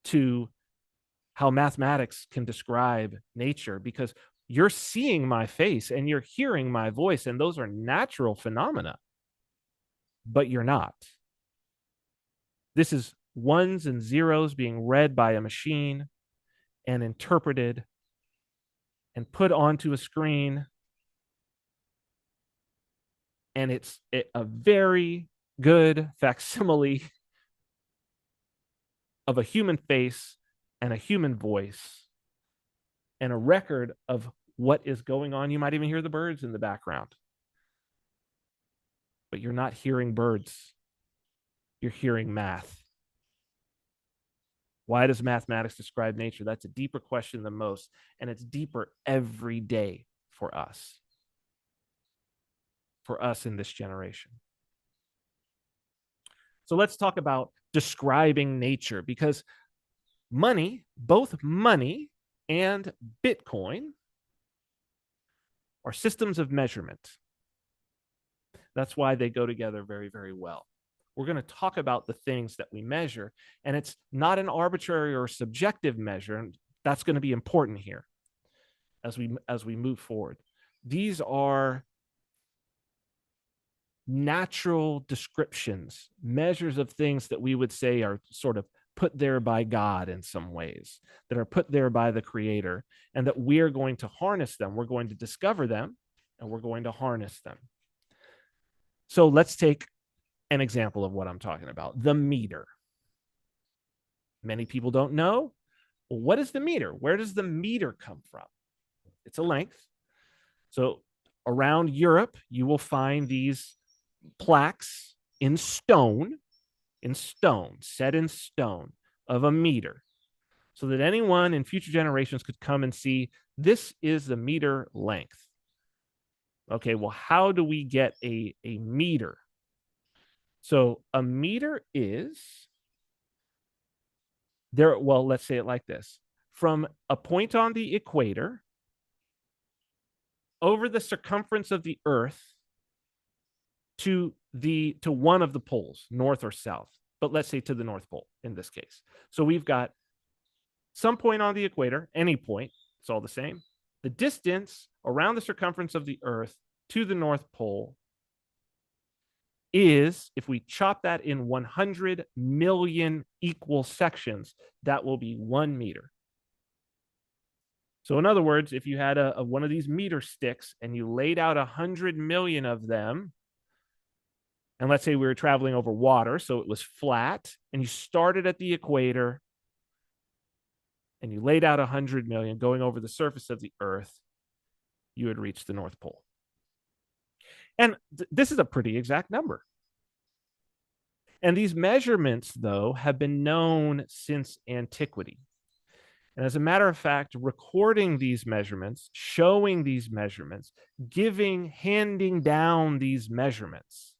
to how mathematics can describe nature, because you're seeing my face and you're hearing my voice, and those are natural phenomena, but you're not. This is ones and zeros being read by a machine and interpreted and put onto a screen. And it's a very good facsimile of a human face and a human voice and a record of what is going on. You might even hear the birds in the background, but you're not hearing birds. You're hearing math. Why does mathematics describe nature? That's a deeper question than most, and it's deeper every day for us in this generation. So let's talk about describing nature, because money, both money and Bitcoin, are systems of measurement. That's why they go together very, very well. We're going to talk about the things that we measure, and it's not an arbitrary or subjective measure, and that's going to be important here as we move forward. These are natural descriptions, measures of things that we would say are sort of put there by God in some ways, that are put there by the Creator, and that we're going to harness them. We're going to discover them, and we're going to harness them. So let's take an example of what I'm talking about: the meter. Many people don't know, well, what is the meter? Where does the meter come from? It's a length. So around Europe, you will find these plaques in stone, set in stone, of a meter, so that anyone in future generations could come and see, this is the meter length. Okay, well, how do we get a meter? So a meter is there, well, let's say it like this: from a point on the equator over the circumference of the Earth to one of the poles, north or south, but let's say to the North Pole in this case. So we've got some point on the equator, any point, it's all the same. The distance around the circumference of the Earth to the North Pole is, if we chop that in 100 million equal sections, that will be 1 meter. So in other words, if you had one of these meter sticks and you laid out 100 million of them, and let's say we were traveling over water, so it was flat, and you started at the equator and you laid out 100 million going over the surface of the Earth, you would reach the North Pole. And this is a pretty exact number. And these measurements, though, have been known since antiquity. And as a matter of fact, recording these measurements, showing these measurements, handing down these measurements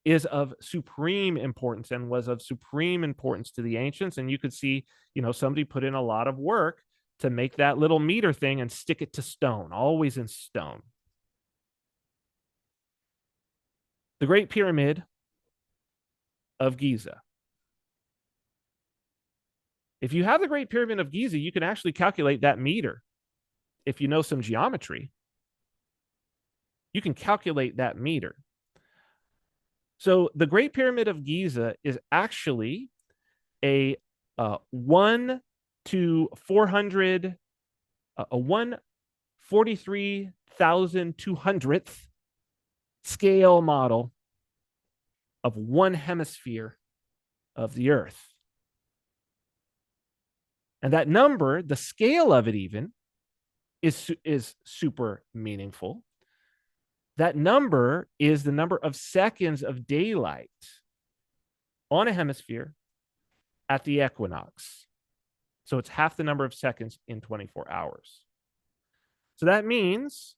is of supreme importance, and was of supreme importance to the ancients. And you could see, somebody put in a lot of work to make that little meter thing and stick it to stone, always in stone. The Great Pyramid of Giza. If you have the Great Pyramid of Giza, you can actually calculate that meter. If you know some geometry, you can calculate that meter. So the Great Pyramid of Giza is actually a 1 to 400, a 1/43,200th scale model of one hemisphere of the Earth. And that number, the scale of it even, is super meaningful. That number is the number of seconds of daylight on a hemisphere at the equinox. So it's half the number of seconds in 24 hours. So that means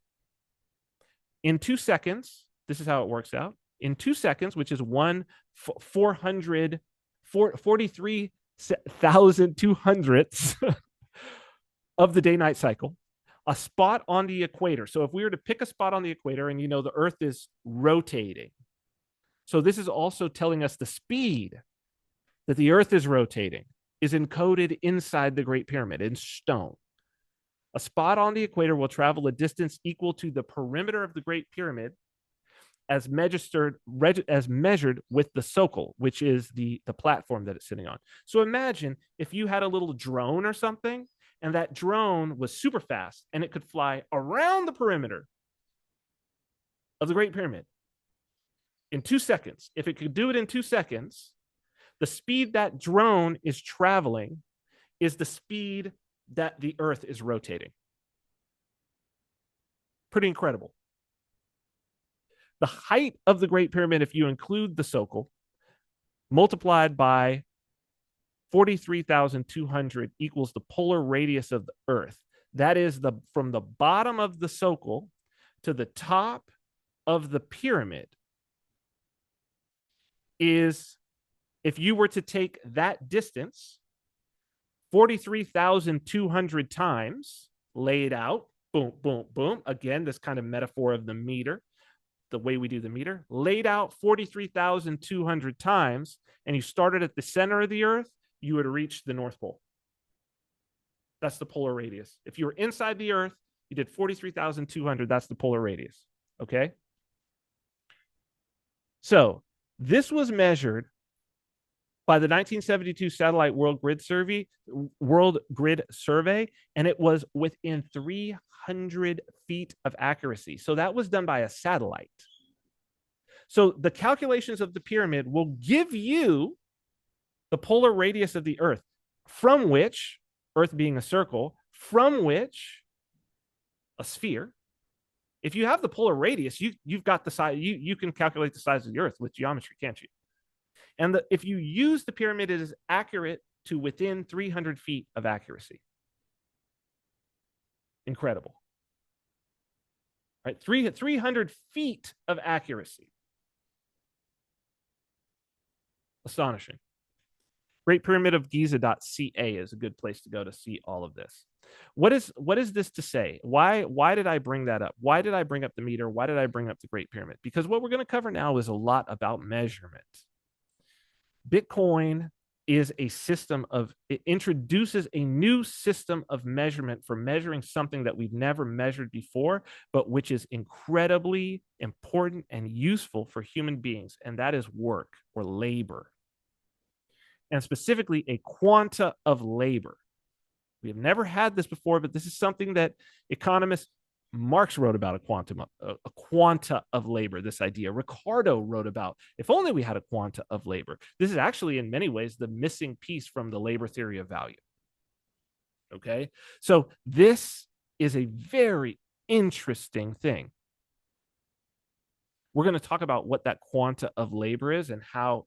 in 2 seconds, this is how it works out. In 2 seconds, which is 43,200ths of the day-night cycle, a spot on the equator. So if we were to pick a spot on the equator, and the Earth is rotating. So this is also telling us the speed that the Earth is rotating is encoded inside the Great Pyramid in stone. A spot on the equator will travel a distance equal to the perimeter of the Great Pyramid as measured with the Sokol, which is the platform that it's sitting on. So imagine if you had a little drone or something, and that drone was super fast and it could fly around the perimeter of the Great Pyramid in 2 seconds. If it could do it in 2 seconds, the speed that drone is traveling is the speed that the Earth is rotating. Pretty incredible. The height of the Great Pyramid, if you include the Sokol, multiplied by 43,200 equals the polar radius of the Earth. That is from the bottom of the Sokol to the top of the pyramid. Is, if you were to take that distance 43,200 times, laid out, boom, boom, boom. Again, this kind of metaphor of the meter, the way we do the meter, laid out 43,200 times, and you started at the center of the Earth, you would reach the North Pole. That's the polar radius. If you were inside the Earth, you did 43,200. That's the polar radius. Okay. So this was measured by the 1972 Satellite World Grid Survey, and it was within 300 feet of accuracy. So that was done by a satellite. So the calculations of the pyramid will give you the polar radius of the Earth, from which, Earth being a circle, from which a sphere. If you have the polar radius, you've got the size. You can calculate the size of the Earth with geometry, can't you? And if you use the pyramid, it is accurate to within 300 feet of accuracy. Incredible. Right? 300 feet of accuracy. Astonishing. Great Pyramid of Giza.ca is a good place to go to see all of this. What is this to say? Why did I bring that up? Why did I bring up the meter? Why did I bring up the Great Pyramid? Because what we're going to cover now is a lot about measurement. Bitcoin is a system of, it introduces a new system of measurement for measuring something that we've never measured before, but which is incredibly important and useful for human beings, and that is work or labor. And specifically a quanta of labor. We have never had this before, but this is something that economist Marx wrote about, a quanta of labor, this idea. Ricardo wrote about, if only we had a quanta of labor. This is actually in many ways the missing piece from the labor theory of value. Okay, so this is a very interesting thing. We're going to talk about what that quanta of labor is and how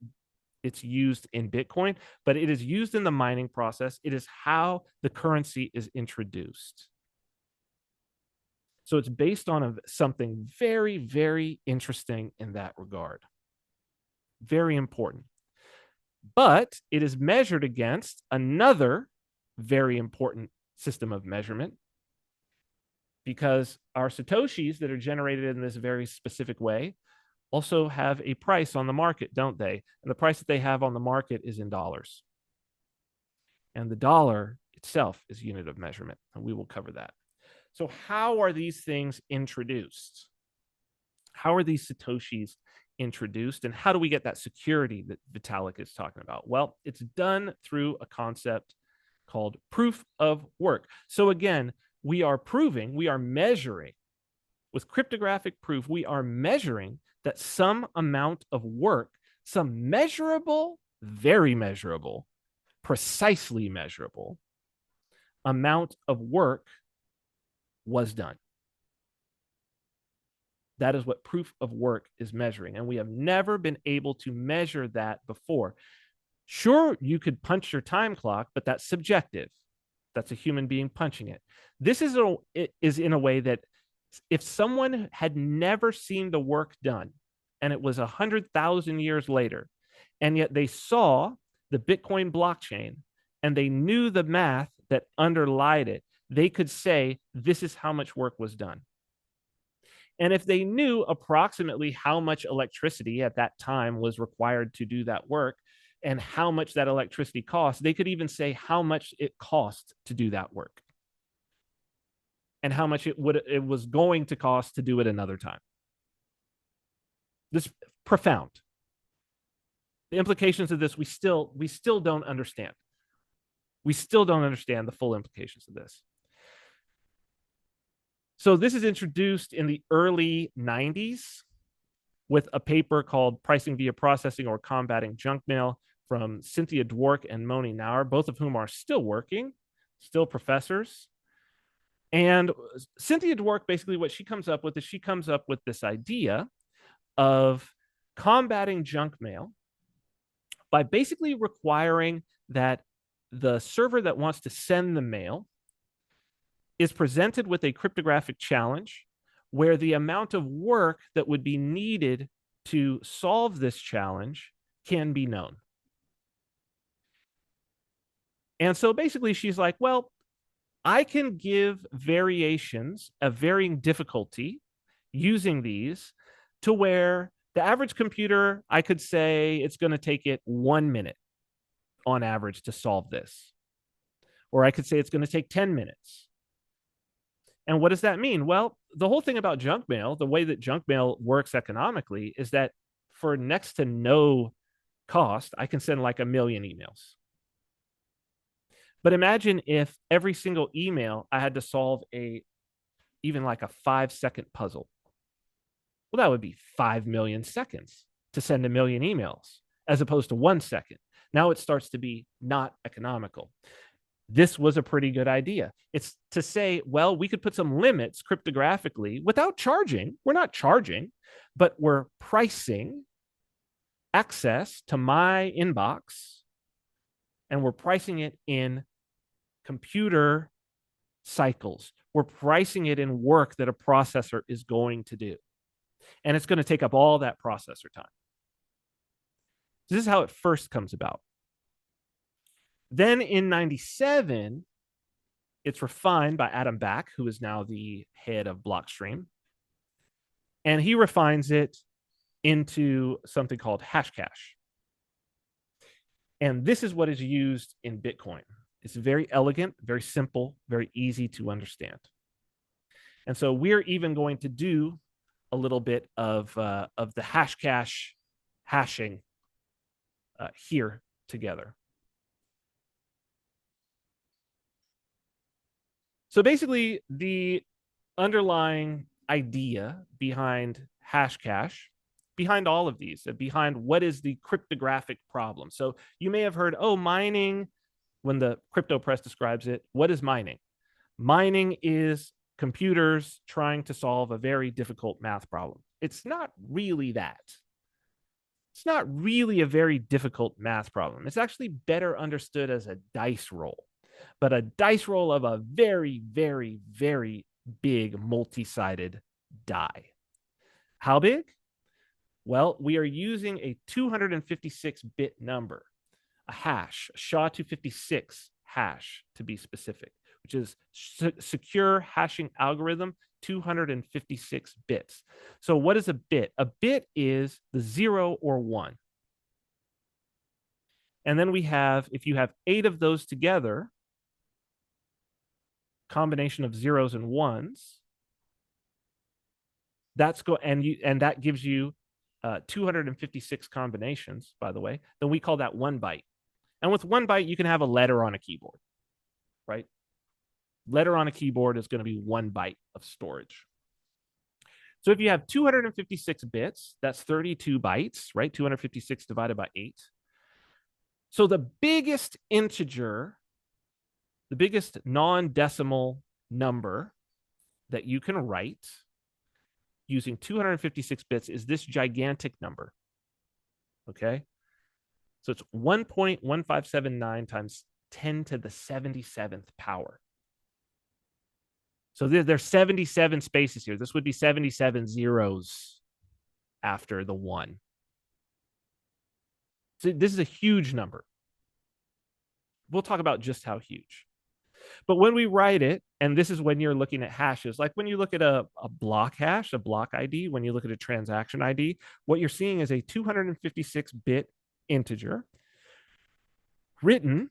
it's used in Bitcoin, but it is used in the mining process. It is how the currency is introduced. So it's based on something very, very interesting in that regard. Very important. But it is measured against another very important system of measurement, because our Satoshis that are generated in this very specific way also have a price on the market, don't they? And the price that they have on the market is in dollars. And the dollar itself is a unit of measurement, and we will cover that. So how are these things introduced? How are these Satoshis introduced, and how do we get that security that Vitalik is talking about? Well, it's done through a concept called proof of work. So again, we are proving, we are measuring with cryptographic proof, we are measuring that some amount of work, some measurable, very measurable, precisely measurable amount of work was done. That is what proof of work is measuring. And we have never been able to measure that before. Sure, you could punch your time clock, but that's subjective. That's a human being punching it. This is in a way that if someone had never seen the work done and it was 100,000 years later, and yet they saw the Bitcoin blockchain and they knew the math that underlied it, they could say, this is how much work was done. And if they knew approximately how much electricity at that time was required to do that work and how much that electricity cost, they could even say how much it cost to do that work and how much it was going to cost to do it another time. This is profound. The implications of this, we still don't understand. We still don't understand the full implications of this. So this is introduced in the early 90s with a paper called Pricing via Processing or Combating Junk Mail from Cynthia Dwork and Moni Nauer, both of whom are still working, still professors. And Cynthia Dwork, basically what she comes up with is she comes up with this idea of combating junk mail by basically requiring that the server that wants to send the mail is presented with a cryptographic challenge where the amount of work that would be needed to solve this challenge can be known. And so basically she's like, well, I can give variations of varying difficulty using these to where the average computer, I could say it's going to take it 1 minute on average to solve this. Or I could say it's going to take 10 minutes. And what does that mean? Well, the whole thing about junk mail, the way that junk mail works economically is that for next to no cost, I can send like 1 million emails. But imagine if every single email I had to solve even like a 5-second puzzle. Well, that would be 5 million seconds to send 1 million emails as opposed to 1 second. Now it starts to be not economical. This was a pretty good idea. It's to say, well, we could put some limits cryptographically without charging. We're not charging, but we're pricing access to my inbox, and we're pricing it in computer cycles. We're pricing it in work that a processor is going to do. And it's going to take up all that processor time. This is how it first comes about. Then in 97, it's refined by Adam Back, who is now the head of Blockstream. And he refines it into something called Hashcash. And this is what is used in Bitcoin. It's very elegant, very simple, very easy to understand. And so we're even going to do a little bit of the Hashcash hashing here together. So basically, the underlying idea behind Hashcash, behind all of these, behind what is the cryptographic problem. So you may have heard, oh, mining, when the crypto press describes it, what is mining? Mining is computers trying to solve a very difficult math problem. It's not really that. It's not really a very difficult math problem. It's actually better understood as a dice roll, but a dice roll of a very, very, very big multi-sided die. How big? Well, we are using a 256-bit number, a hash, a SHA-256 hash to be specific. which is secure hashing algorithm, 256 bits. So what is a bit? A bit is the 0 or 1. And then we have, if you have 8 of those together, combination of zeros and ones, and that gives you 256 combinations, by the way, then we call that 1 byte. And with 1 byte, you can have a letter on a keyboard, right? Letter on a keyboard is going to be 1 byte of storage. So if you have 256 bits, that's 32 bytes, right? 256 divided by 8. So the biggest integer, the biggest non-decimal number that you can write using 256 bits is this gigantic number, okay? So it's 1.1579 times 10 to the 77th power. So there's 77 spaces here. This would be 77 zeros after the 1. So this is a huge number. We'll talk about just how huge. But when we write it, and this is when you're looking at hashes, like when you look at a block hash, a block ID, when you look at a transaction ID, what you're seeing is a 256-bit integer written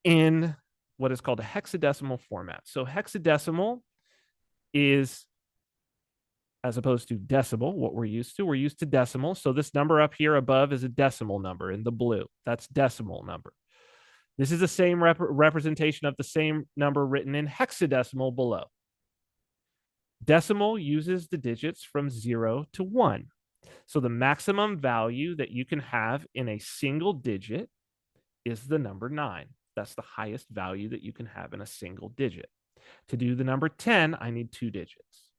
in what is called a hexadecimal format. So hexadecimal is, as opposed to decimal, what we're used to decimal. So this number up here above is a decimal number in the blue. That's decimal number. This is the same representation of the same number written in hexadecimal below. Decimal uses the digits from 0 to 1. So the maximum value that you can have in a single digit is the number 9. That's the highest value that you can have in a single digit. To do the number 10, I need 2 digits.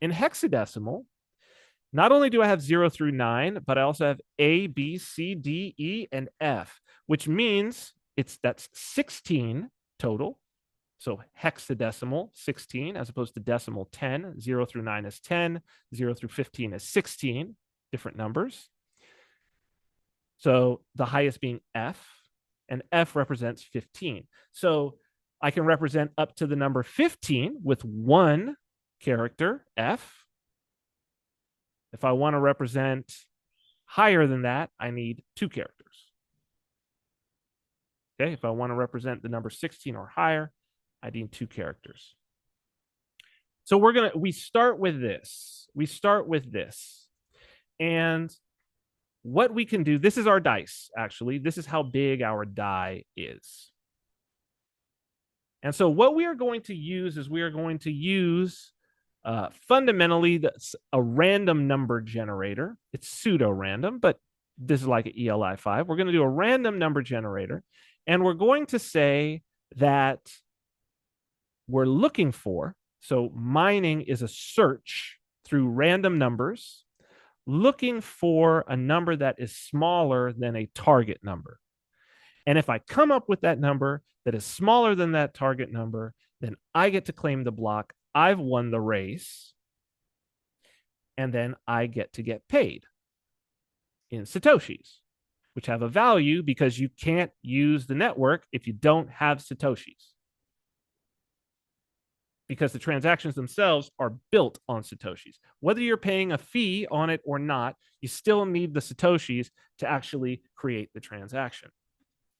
In hexadecimal, not only do I have 0 through 9, but I also have A, B, C, D, E, and F, which means that's 16 total. So hexadecimal, 16, as opposed to decimal, 10. 0 through 9 is 10. 0 through 15 is 16, different numbers. So the highest being F, and F represents 15. So I can represent up to the number 15 with 1 character, F. If I want to represent higher than that, I need 2 characters. Okay, if I want to represent the number 16 or higher, I need 2 characters. So we start with this. And what we can do, this is our dice, actually. This is how big our die is. And so what we are going to use is fundamentally a random number generator. It's pseudo-random, but this is like an ELI 5. We're going to do a random number generator, and we're going to say that we're looking for, so mining is a search through random numbers, looking for a number that is smaller than a target number. And if I come up with that number that is smaller than that target number, then I get to claim the block. I've won the race. And then I get to get paid in Satoshis, which have a value because you can't use the network if you don't have Satoshis. Because the transactions themselves are built on Satoshis. Whether you're paying a fee on it or not, you still need the Satoshis to actually create the transaction.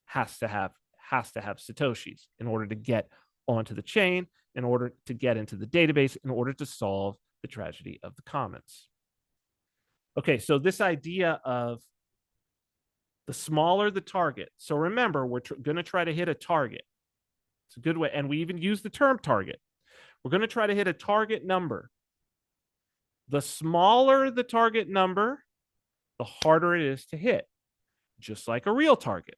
Has to have Satoshis in order to get onto the chain, in order to get into the database, in order to solve the tragedy of the commons. Okay, so this idea of the smaller the target. So remember, we're going to try to hit a target. It's a good way, and we even use the term target. We're going to try to hit a target number. The smaller the target number, the harder it is to hit, just like a real target.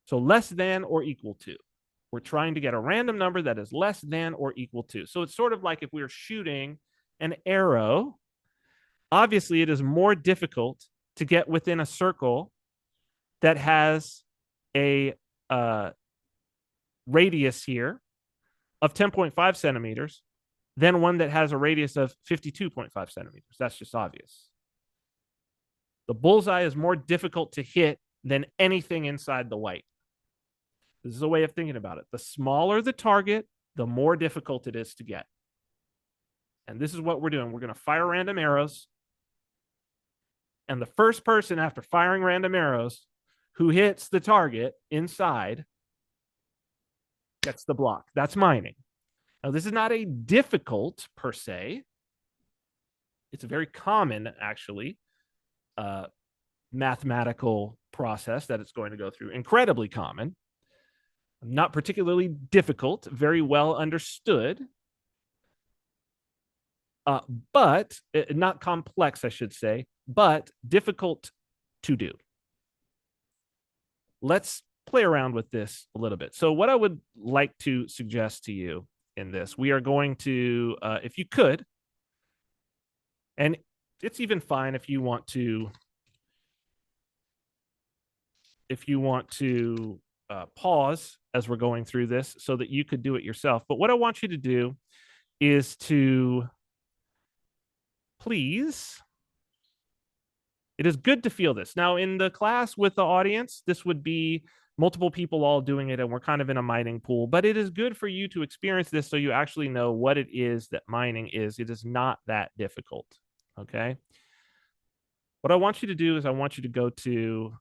So less than or equal to. We're trying to get a random number that is less than or equal to. So it's sort of like if we were shooting an arrow, obviously it is more difficult to get within a circle that has a radius here of 10.5 centimeters than one that has a radius of 52.5 centimeters. That's just obvious. The bullseye is more difficult to hit than anything inside the white. This is a way of thinking about it. The smaller the target, the more difficult it is to get. And this is what we're doing. We're going to fire random arrows. And the first person after firing random arrows who hits the target inside gets the block. That's mining. Now, this is not a difficult per se. It's a very common, actually, mathematical process that it's going to go through. Incredibly common. Not particularly difficult, very well understood, but not complex, I should say, but difficult to do. Let's play around with this a little bit. So what I would like to suggest to you in this, we are going to, if you could, and it's even fine if you want to pause as we're going through this so that you could do it yourself. But what I want you to do is to please, it is good to feel this. Now, in the class with the audience, this would be multiple people all doing it, and we're kind of in a mining pool. But it is good for you to experience this so you actually know what it is that mining is. It is not that difficult, okay? What I want you to do is I want you to go to,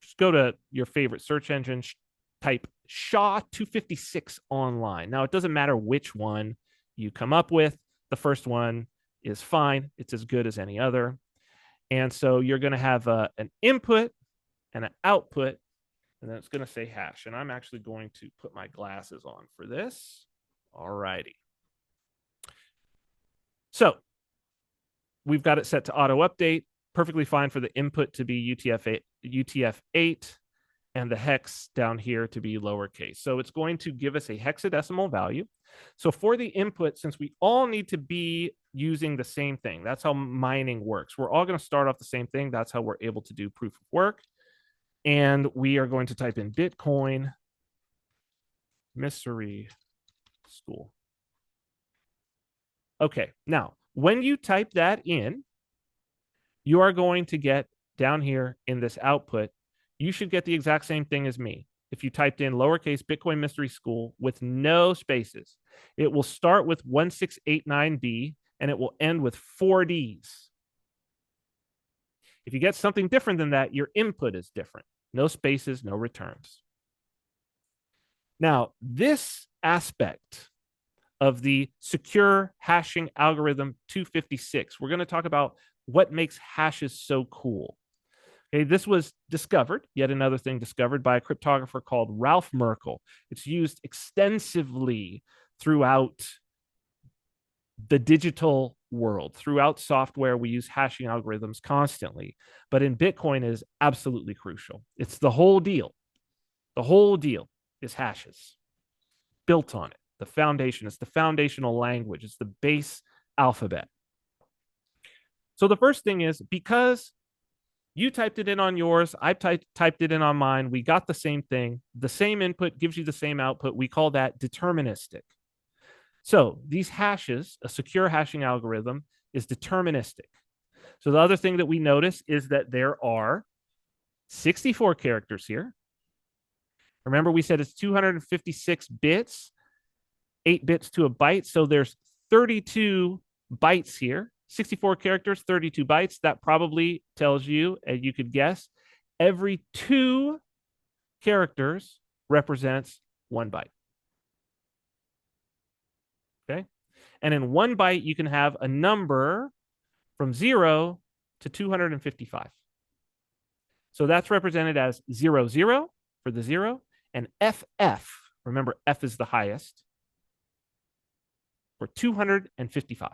just go to your favorite search engine, type SHA-256 online. Now, it doesn't matter which one you come up with. The first one is fine. It's as good as any other. And so you're going to have an input and an output, and then it's going to say hash. And I'm actually going to put my glasses on for this. All righty. So we've got it set to auto update. Perfectly fine for the input to be UTF-8 and the hex down here to be lowercase. So it's going to give us a hexadecimal value. So for the input, since we all need to be using the same thing, that's how mining works. We're all going to start off the same thing. That's how we're able to do proof of work. And we are going to type in Bitcoin mystery school. Okay, now when you type that in, you are going to get down here in this output, you should get the exact same thing as me. If you typed in lowercase Bitcoin mystery school with no spaces, it will start with 1689B and it will end with 4 Ds. If you get something different than that, your input is different. No spaces, no returns. Now, this aspect of the secure hashing algorithm 256, we're going to talk about what makes hashes so cool. Okay, this was discovered, yet another thing discovered by a cryptographer called Ralph Merkle. It's used extensively throughout the digital world. Throughout software, we use hashing algorithms constantly. But in Bitcoin, it is absolutely crucial. It's the whole deal. The whole deal is hashes built on it. The foundation. It's the foundational language. It's the base alphabet. So the first thing is, because you typed it in on yours, I typed it in on mine, we got the same thing. The same input gives you the same output. We call that deterministic. So these hashes, a secure hashing algorithm, is deterministic. So the other thing that we notice is that there are 64 characters here. Remember, we said it's 256 bits, 8 bits to a byte. So there's 32 bytes here. 64 characters, 32 bytes. That probably tells you, and you could guess, every 2 characters represents 1 byte. Okay. And in 1 byte, you can have a number from 0 to 255. So that's represented as 00 for the 0 and FF. Remember, F is the highest for 255.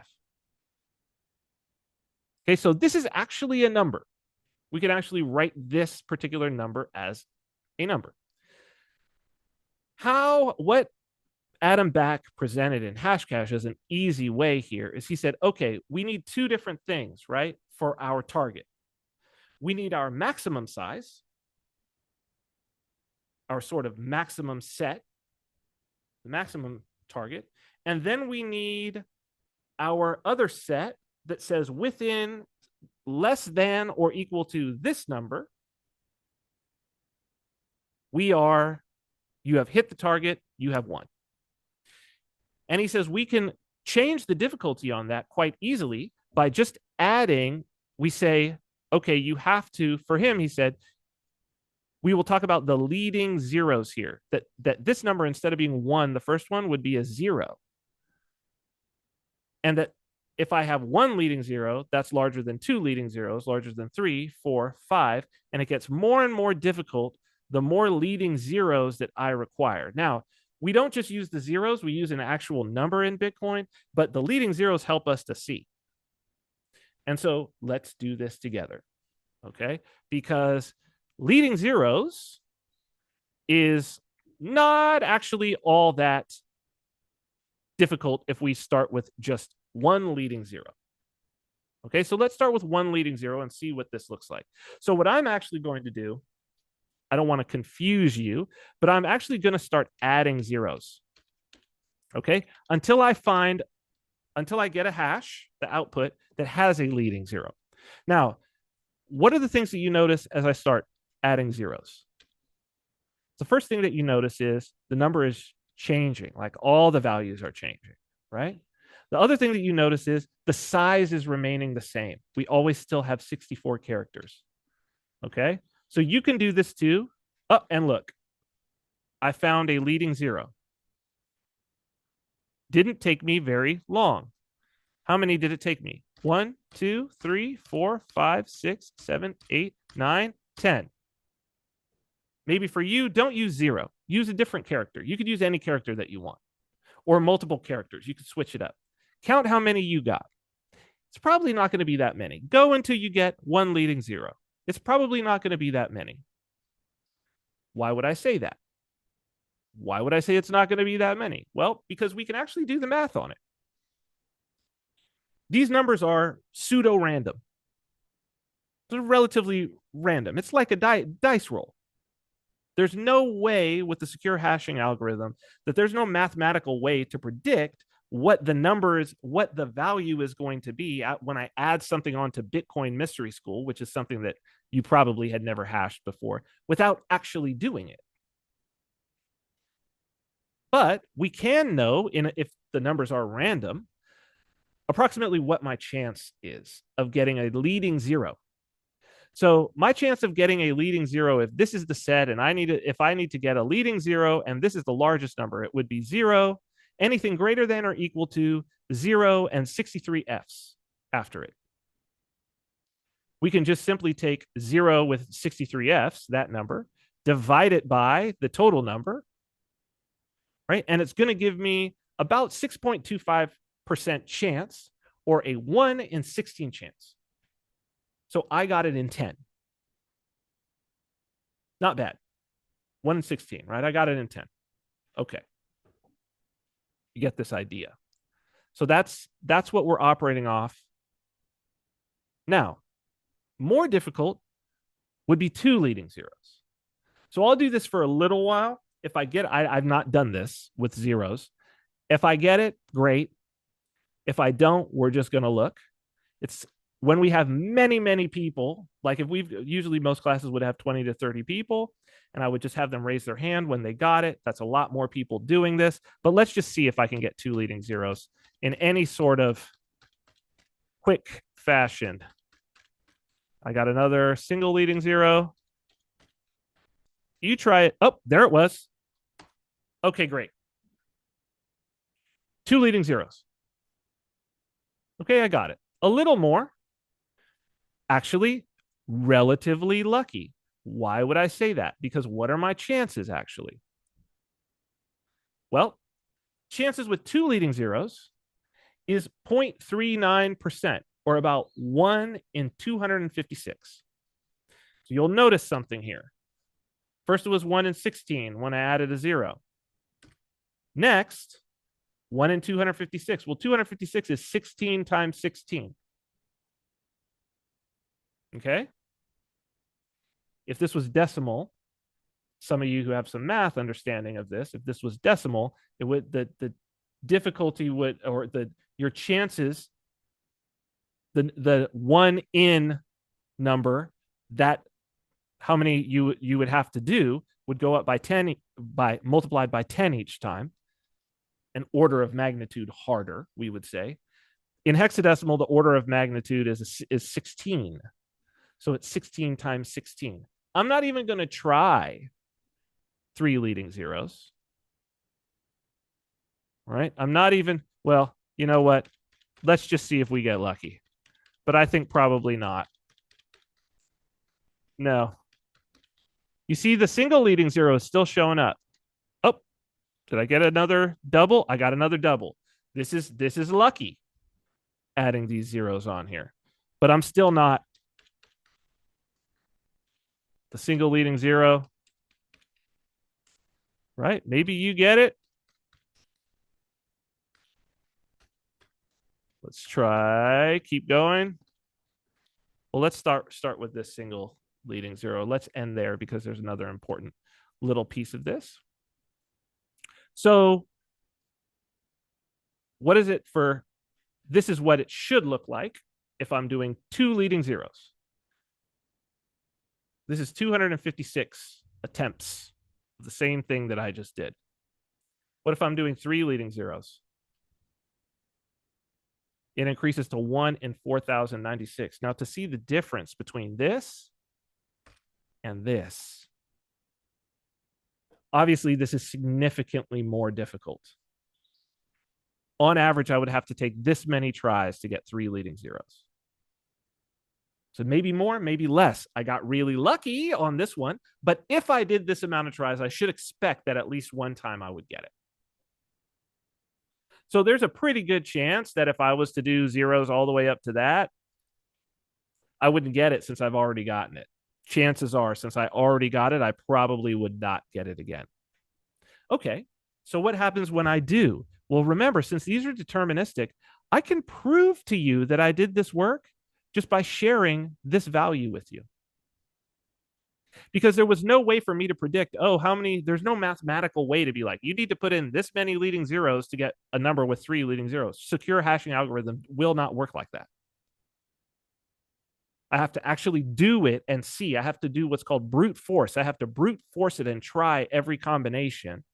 Okay, so this is actually a number. We can actually write this particular number as a number. What Adam Back presented in Hashcash as an easy way here is he said, okay, we need 2 different things, right, for our target. We need our maximum size, our sort of maximum set, the maximum target, and then we need our other set that says within less than or equal to this number, you have hit the target, you have won. And he says we can change the difficulty on that quite easily by just adding, we say, okay, you have to, for him, he said, we will talk about the leading zeros here, that this number, instead of being 1, the first one would be a 0. And that if I have 1 leading 0, that's larger than 2 leading zeros, larger than 3, 4, 5, and it gets more and more difficult the more leading zeros that I require. Now, we don't just use the zeros, we use an actual number in Bitcoin, but the leading zeros help us to see. And so let's do this together, okay? Because leading zeros is not actually all that difficult if we start with just 1 leading 0. Okay, so let's start with 1 leading 0 and see what this looks like. So what I'm actually going to do, I don't want to confuse you, but I'm actually going to start adding zeros. Okay, until I get a hash, the output, that has a leading 0. Now, what are the things that you notice as I start adding zeros? The first thing that you notice is the number is changing, like all the values are changing, right? The other thing that you notice is the size is remaining the same. We always still have 64 characters, okay? So you can do this too. Oh, and look, I found a leading 0. Didn't take me very long. How many did it take me? 1, 2, 3, 4, 5, 6, 7, 8, 9, 10. Maybe for you, don't use 0. Use a different character. You could use any character that you want, or multiple characters. You could switch it up. Count how many you got. It's probably not going to be that many. Go until you get 1 leading 0. It's probably not going to be that many. Why would I say that? Why would I say it's not going to be that many? Well, because we can actually do the math on it. These numbers are pseudo-random. They're relatively random. It's like a dice roll. There's no way with the secure hashing algorithm that there's no mathematical way to predict what the numbers, what the value is going to be when I add something onto Bitcoin Mystery School, which is something that you probably had never hashed before, without actually doing it. But we can know, if the numbers are random, approximately what my chance is of getting a leading 0. So my chance of getting a leading 0, if this is the set and if I need to get a leading 0 and this is the largest number, it would be 0, anything greater than or equal to 0 and 63 Fs after it. We can just simply take 0 with 63 Fs, that number, divide it by the total number, right? And it's going to give me about 6.25% chance, or a 1 in 16 chance. So I got it in 10. Not bad. 1 in 16, right? I got it in 10. Okay. You get this idea. So that's what we're operating off. Now, more difficult would be 2 leading zeros. So I'll do this for a little while. If I get, I've not done this with zeros. If I get it, great. If I don't, we're just going to look. It's when we have many, many people, like if usually most classes would have 20 to 30 people, and I would just have them raise their hand when they got it. That's a lot more people doing this, but let's just see if I can get 2 leading zeros in any sort of quick fashion. I got another single leading 0. You try it. Oh, there it was. Okay, great. 2 leading zeros. Okay, I got it. A little more. Actually, relatively lucky. Why would I say that? Because what are my chances actually? Well, chances with 2 leading zeros is 0.39%, or about 1 in 256. So you'll notice something here. First, it was 1 in 16 when I added a 0. Next, 1 in 256. Well, 256 is 16 times 16. Okay? If this was decimal, some of you who have some math understanding of this, if this was decimal, it would the difficulty would, or your chances, the 1 in number, that how many you would have to do would go up by 10 by multiplied by 10 each time, an order of magnitude harder, we would say. In hexadecimal, the order of magnitude is 16. So it's 16 times 16. I'm not even going to try 3 leading zeros. All right. I'm not even, well, you know what? Let's just see if we get lucky. But I think probably not. No. You see, the single leading zero is still showing up. Oh, did I get another double? I got another double. This is lucky adding these zeros on here. But I'm still not the single leading zero. Right? Maybe you get it. Let's try. Keep going. Well, let's start with this single leading zero. Let's end there because there's another important little piece of this. So what is it for? This is what it should look like if I'm doing 2 leading zeros. This is 256 attempts of the same thing that I just did. What if I'm doing 3 leading zeros? It increases to 1 in 4,096. Now, to see the difference between this and this, obviously, this is significantly more difficult. On average, I would have to take this many tries to get 3 leading zeros. So maybe more, maybe less. I got really lucky on this one. But if I did this amount of tries, I should expect that at least one time I would get it. So there's a pretty good chance that if I was to do zeros all the way up to that, I wouldn't get it since I've already gotten it. Chances are, since I already got it, I probably would not get it again. Okay, so what happens when I do? Well, remember, since these are deterministic, I can prove to you that I did this work just by sharing this value with you. Because there was no way for me to predict, oh, how many, there's no mathematical way to be like, you need to put in this many leading zeros to get a number with 3 leading zeros. Secure hashing algorithm will not work like that. I have to actually do it and see. I have to do what's called brute force. I have to brute force it and try every combination,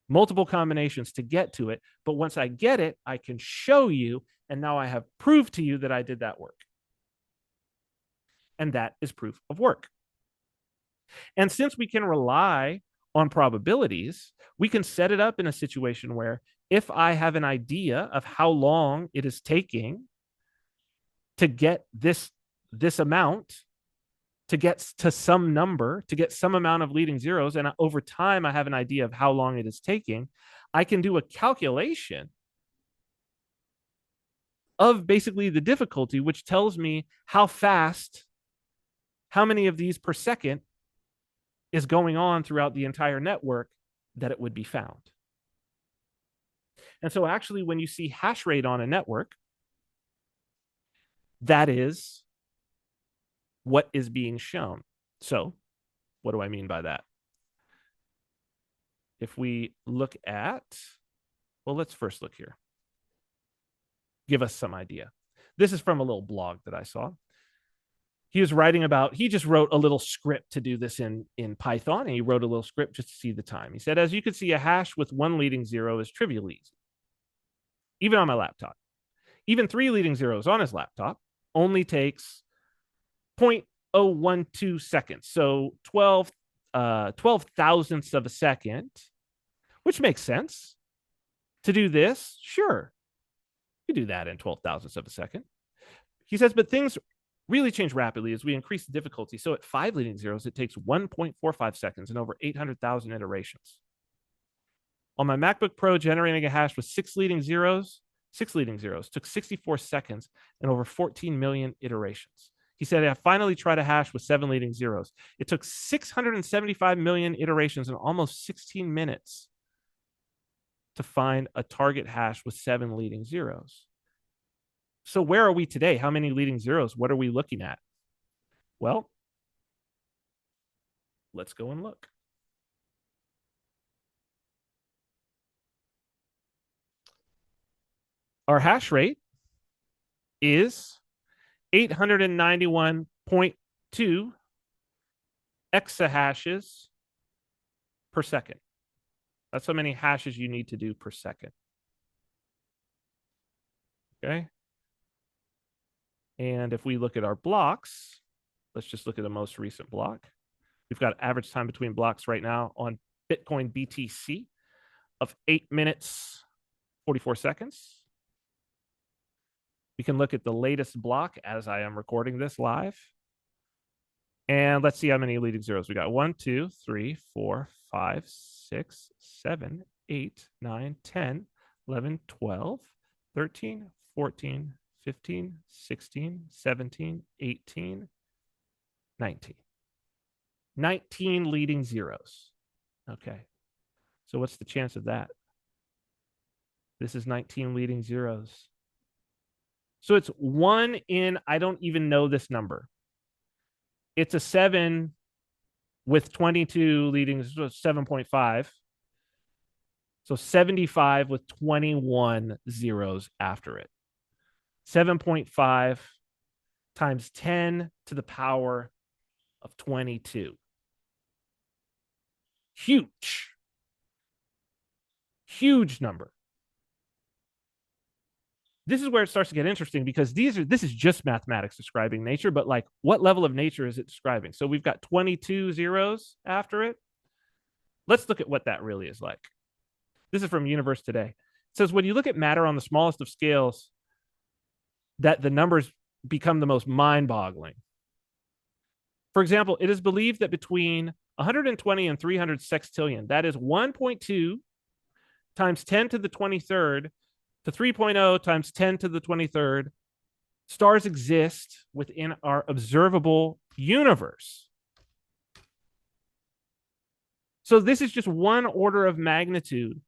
multiple combinations to get to it. But once I get it, I can show you, and now I have proved to you that I did that work. And that is proof of work. And since we can rely on probabilities, we can set it up in a situation where if I have an idea of how long it is taking to get this amount, to get to some number, to get some amount of leading zeros, and over time I have an idea of how long it is taking, I can do a calculation of basically the difficulty, which tells me how fast, how many of these per second is going on throughout the entire network that it would be found. And so actually, when you see hash rate on a network, that is what is being shown. So what do I mean by that? If we look at, well, let's first look here. Give us some idea. This is from a little blog that I saw. He was writing about, he just wrote a little script to do this in Python, and he wrote a little script just to see the time. He said, as you can see, a hash with 1 leading zero is trivially easy, even on my laptop. Even 3 leading zeros on his laptop only takes 0.012 seconds. So 12 thousandths of a second, which makes sense. To do this, sure, you do that in 12 thousandths of a second. He says, but things really change rapidly as we increase the difficulty. So at 5 leading zeros, it takes 1.45 seconds and over 800,000 iterations. On my MacBook Pro, generating a hash with 6 leading zeros took 64 seconds and over 14 million iterations. He said, I finally tried a hash with 7 leading zeros. It took 675 million iterations and almost 16 minutes to find a target hash with 7 leading zeros. So where are we today? How many leading zeros? What are we looking at? Well, let's go and look. Our hash rate is 891.2 exahashes per second. That's how many hashes you need to do per second. Okay. And if we look at our blocks, let's just look at the most recent block. We've got average time between blocks right now on Bitcoin BTC of 8 minutes, 44 seconds. We can look at the latest block as I am recording this live. And let's see how many leading zeros we got. 1, 2, 3, 4, 5, 6, 7, 8, 9, 10, 11, 12, 13, 14, 15, 16, 17, 18, 19. 19 leading zeros. Okay. So what's the chance of that? This is 19 leading zeros. So it's 1 in, I don't even know this number. It's a 7 with 22 leading, so 7.5. So 75 with 21 zeros after it. 7.5 times 10 to the power of 22. Huge. Huge number. This is where it starts to get interesting because this is just mathematics describing nature, but like what level of nature is it describing? So we've got 22 zeros after it. Let's look at what that really is like. This is from Universe Today. It says when you look at matter on the smallest of scales, that the numbers become the most mind-boggling. For example, it is believed that between 120 and 300 sextillion, that is 1.2 times 10 to the 23rd to 3.0 times 10 to the 23rd, stars exist within our observable universe. So this is just one order of magnitude.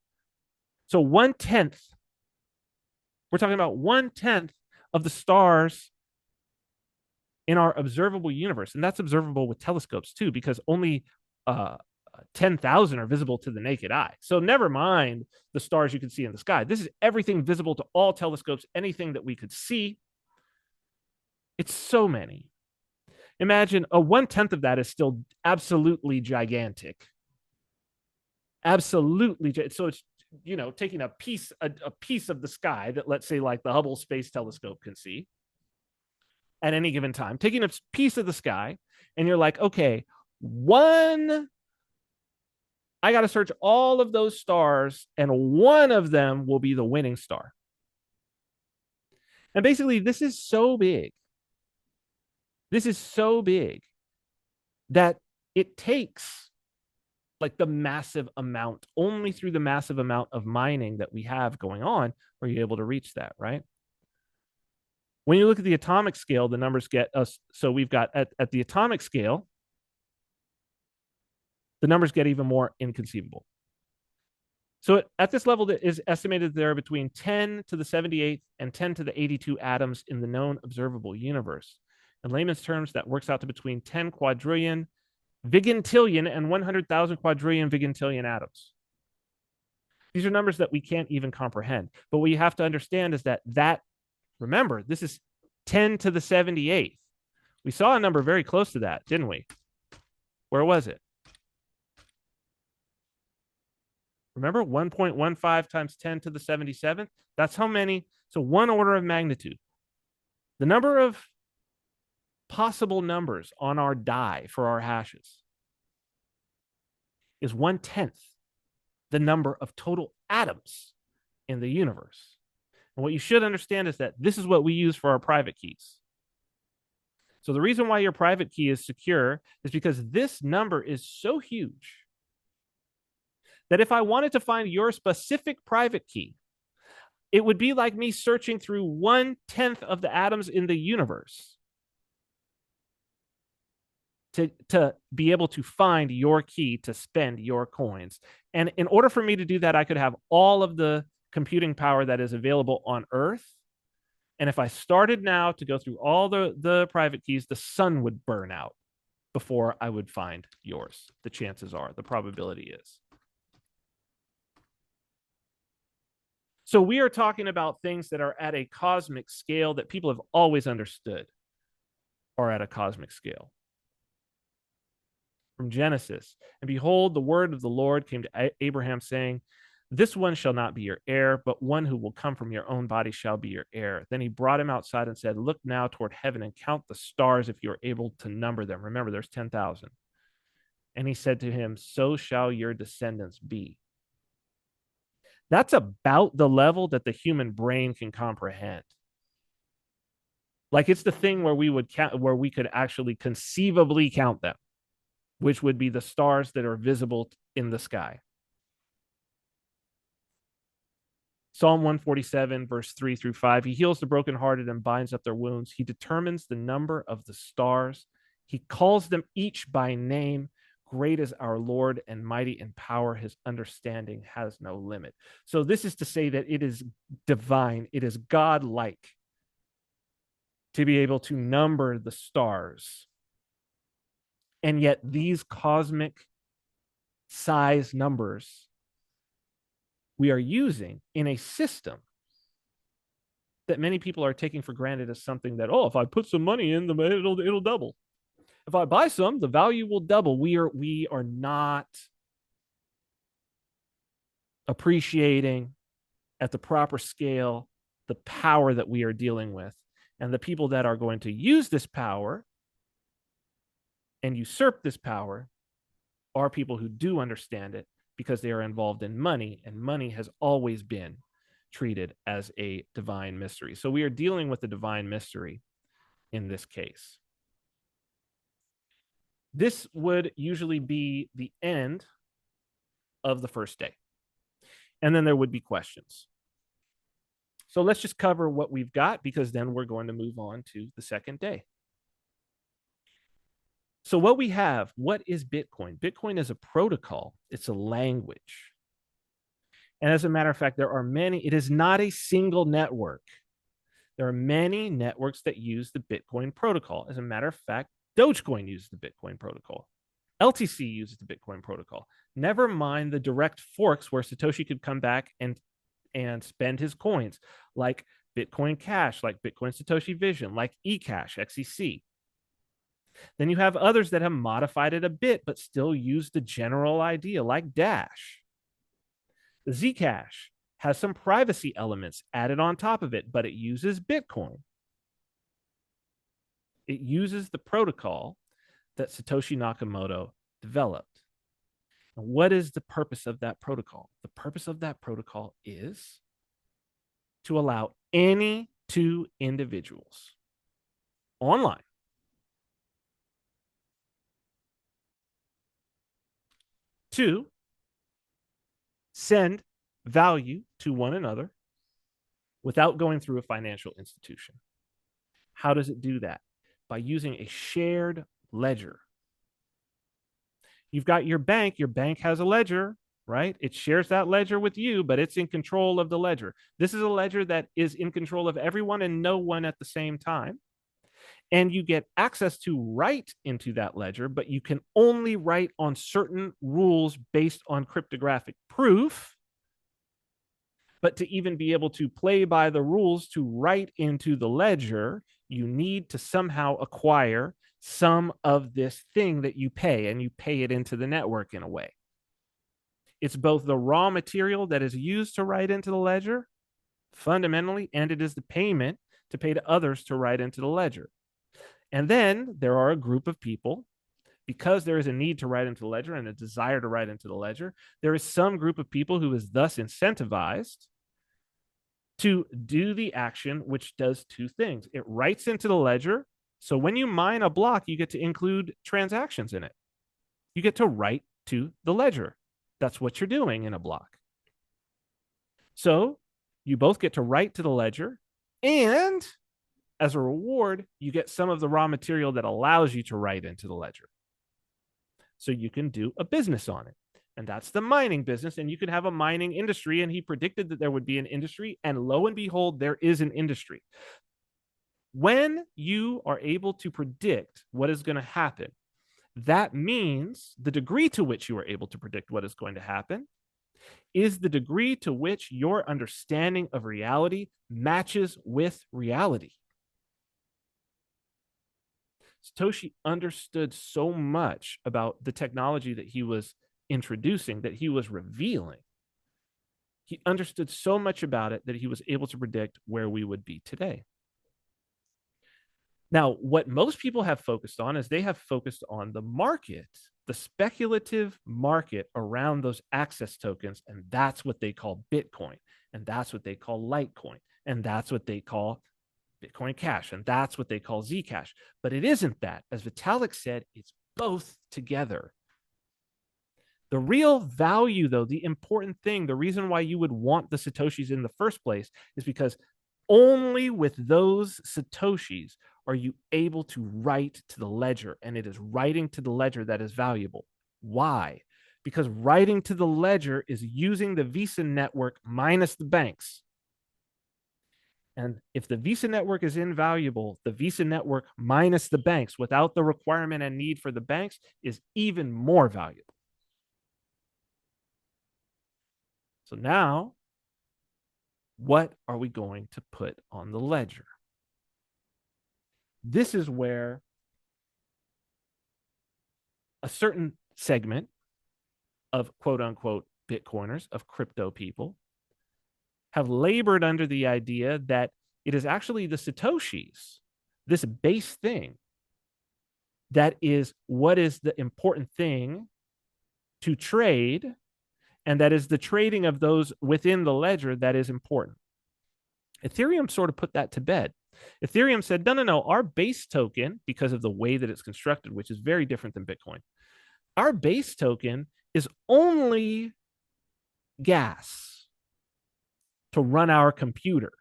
So 1/10, we're talking about 1/10 of the stars in our observable universe. And that's observable with telescopes too, because only 10,000 are visible to the naked eye. So never mind the stars you can see in the sky. This is everything visible to all telescopes, anything that we could see. It's so many. Imagine a 1/10 of that is still absolutely gigantic. Absolutely. So it's, taking a piece of the sky that, let's say, like the Hubble Space Telescope can see at any given time, taking a piece of the sky, and you're like, okay, I got to search all of those stars, and one of them will be the winning star. And basically, this is so big. This is so big that it takes like the massive amount, only through the massive amount of mining that we have going on, are you able to reach that, right? When you look at the atomic scale, the numbers get us. So we've got at the atomic scale, the numbers get even more inconceivable. So at this level, it is estimated there are between 10 to the 78th and 10 to the 82 atoms in the known observable universe. In layman's terms, that works out to between 10 quadrillion vigintillion and 100,000 quadrillion vigintillion atoms. These are numbers that we can't even comprehend. But what you have to understand is that remember, this is 10 to the 78th. We saw a number very close to that, didn't we? Where was it? Remember 1.15 times 10 to the 77th? That's how many. So one order of magnitude. The number of possible numbers on our die for our hashes is 1/10 the number of total atoms in the universe. And what you should understand is that this is what we use for our private keys. So the reason why your private key is secure is because this number is so huge that if I wanted to find your specific private key, it would be like me searching through 1/10 of the atoms in the universe to be able to find your key to spend your coins. And in order for me to do that, I could have all of the computing power that is available on Earth. And if I started now to go through all the private keys, the sun would burn out before I would find yours. The chances are, the probability is. So we are talking about things that are at a cosmic scale that people have always understood are at a cosmic scale. from Genesis. And behold, the word of the Lord came to Abraham, saying, this one shall not be your heir, but one who will come from your own body shall be your heir. Then he brought him outside and said, look now toward heaven and count the stars if you are able to number them. Remember, there's 10,000. And he said to him, so shall your descendants be. That's about the level that the human brain can comprehend. Like, it's the thing where we would count, where we could actually conceivably count them, which would be the stars that are visible in the sky. Psalm 147, verse 3 through 5. He heals the brokenhearted and binds up their wounds. He determines the number of the stars. He calls them each by name. Great is our Lord and mighty in power. His understanding has no limit. So this is to say that it is divine. It is God-like to be able to number the stars. And yet these cosmic size numbers we are using in a system that many people are taking for granted as something that, oh, if I put some money in, it'll double. If I buy some, the value will double. We are not appreciating at the proper scale the power that we are dealing with. And the people that are going to use this power and usurp this power are people who do understand it, because they are involved in money, and money has always been treated as a divine mystery. So we are dealing with the divine mystery in this case. This would usually be the end of the first day. And then there would be questions. So let's just cover what we've got, because then we're going to move on to the second day. So what we have, what is Bitcoin? Bitcoin is a protocol. It's a language. And as a matter of fact, there are many, it is not a single network. There are many networks that use the Bitcoin protocol. As a matter of fact, Dogecoin uses the Bitcoin protocol. LTC uses the Bitcoin protocol. Never mind the direct forks where Satoshi could come back and spend his coins, like Bitcoin Cash, like Bitcoin Satoshi Vision, like eCash, XEC. Then you have others that have modified it a bit, but still use the general idea, like Dash. The Zcash has some privacy elements added on top of it, but it uses Bitcoin. It uses the protocol that Satoshi Nakamoto developed. And what is the purpose of that protocol? The purpose of that protocol is to allow any two individuals online to send value to one another without going through a financial institution. How does it do that? By using a shared ledger. You've got your bank has a ledger, right? It shares that ledger with you, but it's in control of the ledger. This is a ledger that is in control of everyone and no one at the same time. And you get access to write into that ledger, but you can only write on certain rules based on cryptographic proof. But to even be able to play by the rules to write into the ledger, you need to somehow acquire some of this thing that you pay, and you pay it into the network in a way. It's both the raw material that is used to write into the ledger, fundamentally, and it is the payment to pay to others to write into the ledger. And then there are a group of people, because there is a need to write into the ledger and a desire to write into the ledger, there is some group of people who is thus incentivized to do the action, which does two things. It writes into the ledger. So when you mine a block, you get to include transactions in it. You get to write to the ledger. That's what you're doing in a block. So you both get to write to the ledger, and as a reward, you get some of the raw material that allows you to write into the ledger. So you can do a business on it. And that's the mining business. And you can have a mining industry. And he predicted that there would be an industry. And lo and behold, there is an industry. When you are able to predict what is going to happen, that means the degree to which you are able to predict what is going to happen is the degree to which your understanding of reality matches with reality. Satoshi understood so much about the technology that he was introducing, that he was revealing. He understood so much about it that he was able to predict where we would be today. Now, what most people have focused on is they have focused on the market, the speculative market around those access tokens, and that's what they call Bitcoin, and that's what they call Litecoin, and that's what they call Bitcoin Cash, and that's what they call Zcash. But it isn't that. As Vitalik said, it's both together. The real value, though, the important thing, the reason why you would want the Satoshis in the first place is because only with those Satoshis are you able to write to the ledger, and it is writing to the ledger that is valuable. Why? Because writing to the ledger is using the Visa network minus the banks. And if the Visa network is invaluable, the Visa network minus the banks without the requirement and need for the banks is even more valuable. So now, what are we going to put on the ledger? This is where a certain segment of quote unquote Bitcoiners, of crypto people, have labored under the idea that it is actually the Satoshis, this base thing, that is what is the important thing to trade, and that is the trading of those within the ledger that is important. Ethereum sort of put that to bed. Ethereum said, no, our base token, because of the way that it's constructed, which is very different than Bitcoin, our base token is only gas to run our computer.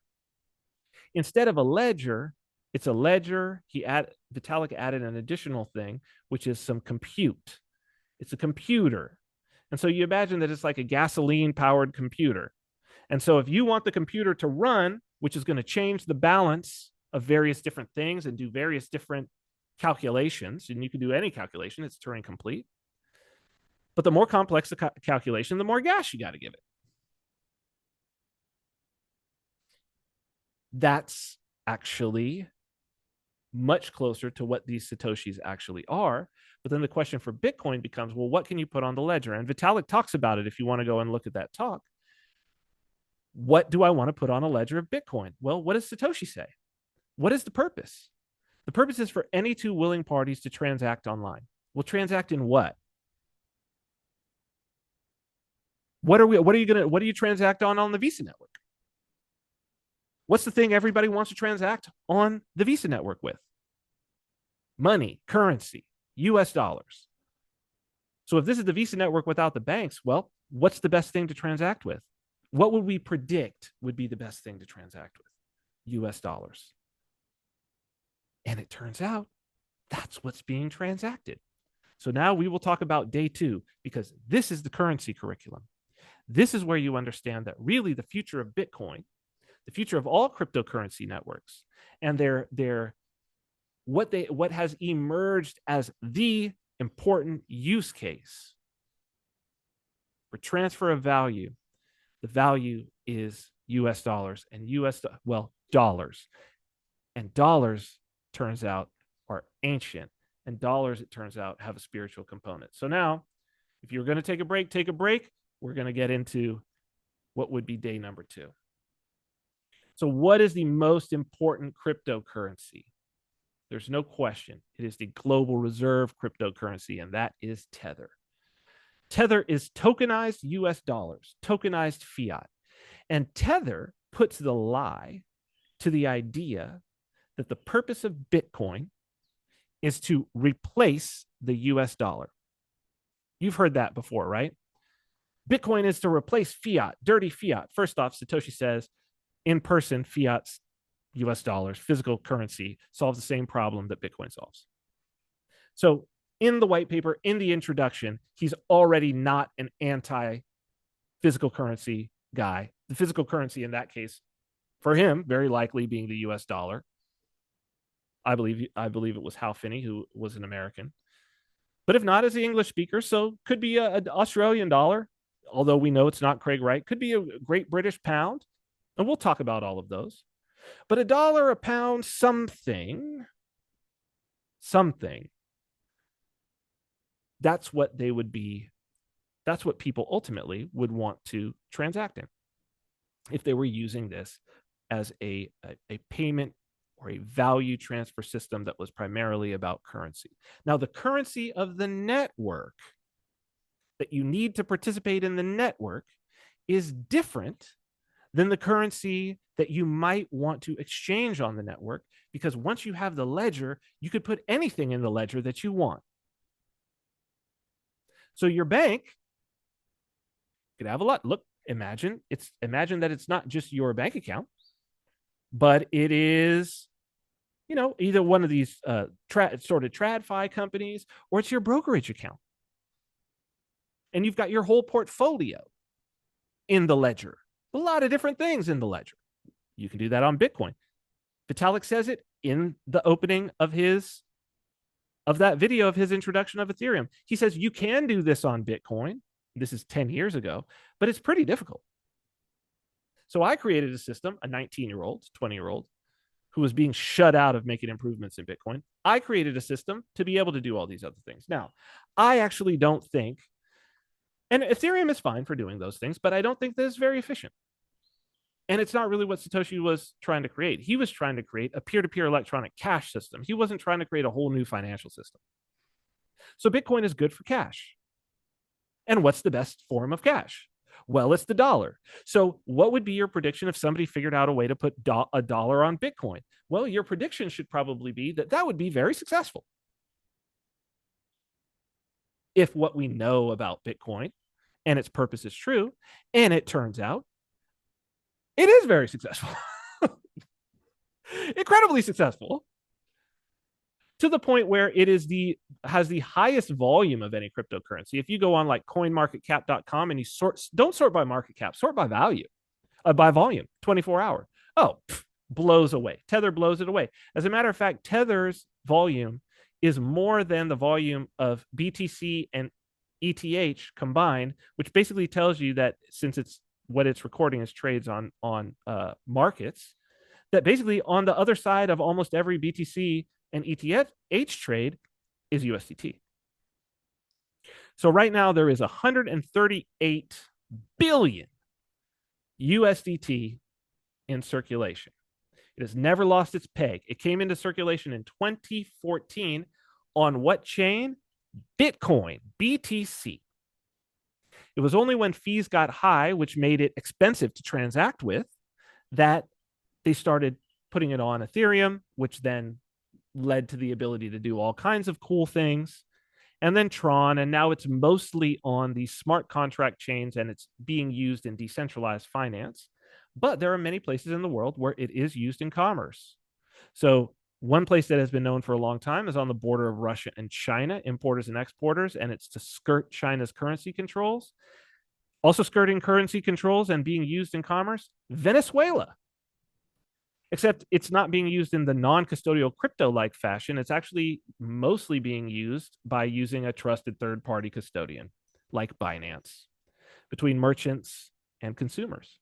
Instead of a ledger, it's a ledger. Vitalik added an additional thing, which is some compute. It's a computer. And so you imagine that it's like a gasoline-powered computer. And so if you want the computer to run, which is going to change the balance of various different things and do various different calculations, and you can do any calculation, it's Turing complete. But the more complex the calculation, the more gas you got to give it. That's actually much closer to what these Satoshis actually are. But then the question for Bitcoin becomes, well, what can you put on the ledger? And Vitalik talks about it if you want to go and look at that talk. What do I want to put on a ledger of Bitcoin? Well, what does Satoshi say? What is the purpose? The purpose is for any two willing parties to transact online. We'll transact in what? What do you transact on the Visa network? What's the thing everybody wants to transact on the Visa network with? Money, currency, US dollars. So if this is the Visa network without the banks, well, what's the best thing to transact with? What would we predict would be the best thing to transact with? US dollars. And it turns out that's what's being transacted. So now we will talk about day 2, because this is the currency curriculum. This is where you understand that really the future of Bitcoin, the future of all cryptocurrency networks, and what has emerged as the important use case for transfer of value. The value is US dollars, and dollars. And dollars, turns out, are ancient, and dollars, it turns out, have a spiritual component. So now, if you're going to take a break. We're going to get into what would be day number 2. So what is the most important cryptocurrency? There's no question. It is the global reserve cryptocurrency, and that is Tether. Tether is tokenized US dollars, tokenized fiat. And Tether puts the lie to the idea that the purpose of Bitcoin is to replace the US dollar. You've heard that before, right? Bitcoin is to replace fiat, dirty fiat. First off, Satoshi says, in person, fiat's US dollars, physical currency, solves the same problem that Bitcoin solves. So in the white paper, in the introduction, he's already not an anti-physical currency guy. The physical currency in that case, for him, very likely being the US dollar. I believe it was Hal Finney, who was an American. But if not, as the English speaker, so could be an Australian dollar, although we know it's not Craig Wright. Could be a Great British pound, and we'll talk about all of those. But $1, a pound, something something, that's what people ultimately would want to transact in if they were using this as a payment or a value transfer system that was primarily about currency. Now, the currency of the network that you need to participate in the network is different than the currency that you might want to exchange on the network, because once you have the ledger, you could put anything in the ledger that you want. So your bank could have a lot. Look, imagine that it's not just your bank account, but it is, either one of these sort of TradFi companies, or it's your brokerage account. And you've got your whole portfolio in the ledger. A lot of different things in the ledger. You can do that on Bitcoin. Vitalik says it in the opening of that video of his introduction of Ethereum. He says you can do this on Bitcoin. This is 10 years ago, but it's pretty difficult. So I created a system, a 19-year-old, 20-year-old, who was being shut out of making improvements in Bitcoin. I created a system to be able to do all these other things. Now, I actually don't think, and Ethereum is fine for doing those things, but I don't think that it's very efficient. And it's not really what Satoshi was trying to create. He was trying to create a peer-to-peer electronic cash system. He wasn't trying to create a whole new financial system. So Bitcoin is good for cash. And what's the best form of cash? Well, it's the dollar. So what would be your prediction if somebody figured out a way to put a dollar on Bitcoin? Well, your prediction should probably be that would be very successful. If what we know about Bitcoin and its purpose is true, and it turns out it is very successful. Incredibly successful. To the point where it has the highest volume of any cryptocurrency. If you go on like coinmarketcap.com and you don't sort by market cap, sort by value, by volume, 24 hour. Blows away. Tether blows it away. As a matter of fact, Tether's volume is more than the volume of BTC and ETH combined, which basically tells you that since what it's recording as trades on markets, that basically on the other side of almost every BTC and ETH trade is USDT. So right now there is 138 billion USDT in circulation. It has never lost its peg. It came into circulation in 2014 on what chain? Bitcoin, BTC. It was only when fees got high, which made it expensive to transact with, that they started putting it on Ethereum, which then led to the ability to do all kinds of cool things. And then Tron, and now it's mostly on the smart contract chains, and it's being used in decentralized finance. But there are many places in the world where it is used in commerce. So one place that has been known for a long time is on the border of Russia and China, importers and exporters, and it's to skirt China's currency controls. Also skirting currency controls and being used in commerce, Venezuela. Except it's not being used in the non-custodial crypto-like fashion. It's actually mostly being used by using a trusted third-party custodian, like Binance, between merchants and consumers.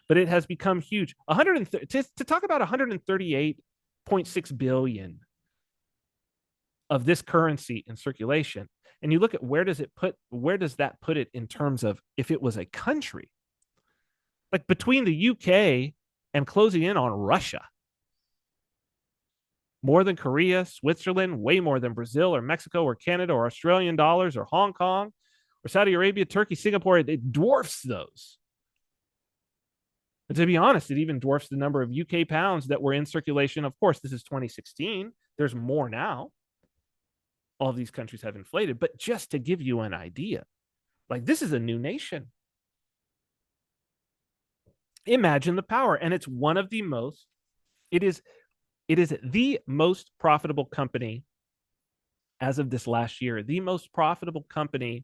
But it has become huge. To talk about 138.6 billion of this currency in circulation, and you look at where does that put it in terms of if it was a country, like between the UK and closing in on Russia, more than Korea, Switzerland, way more than Brazil or Mexico or Canada or Australian dollars or Hong Kong or Saudi Arabia, Turkey, Singapore. It dwarfs those. And to be honest, it even dwarfs the number of UK pounds that were in circulation. Of course, this is 2016. There's more now. All of these countries have inflated. But just to give you an idea, like this is a new nation. Imagine the power. And it's one of the most, it is the most profitable company as of this last year, the most profitable company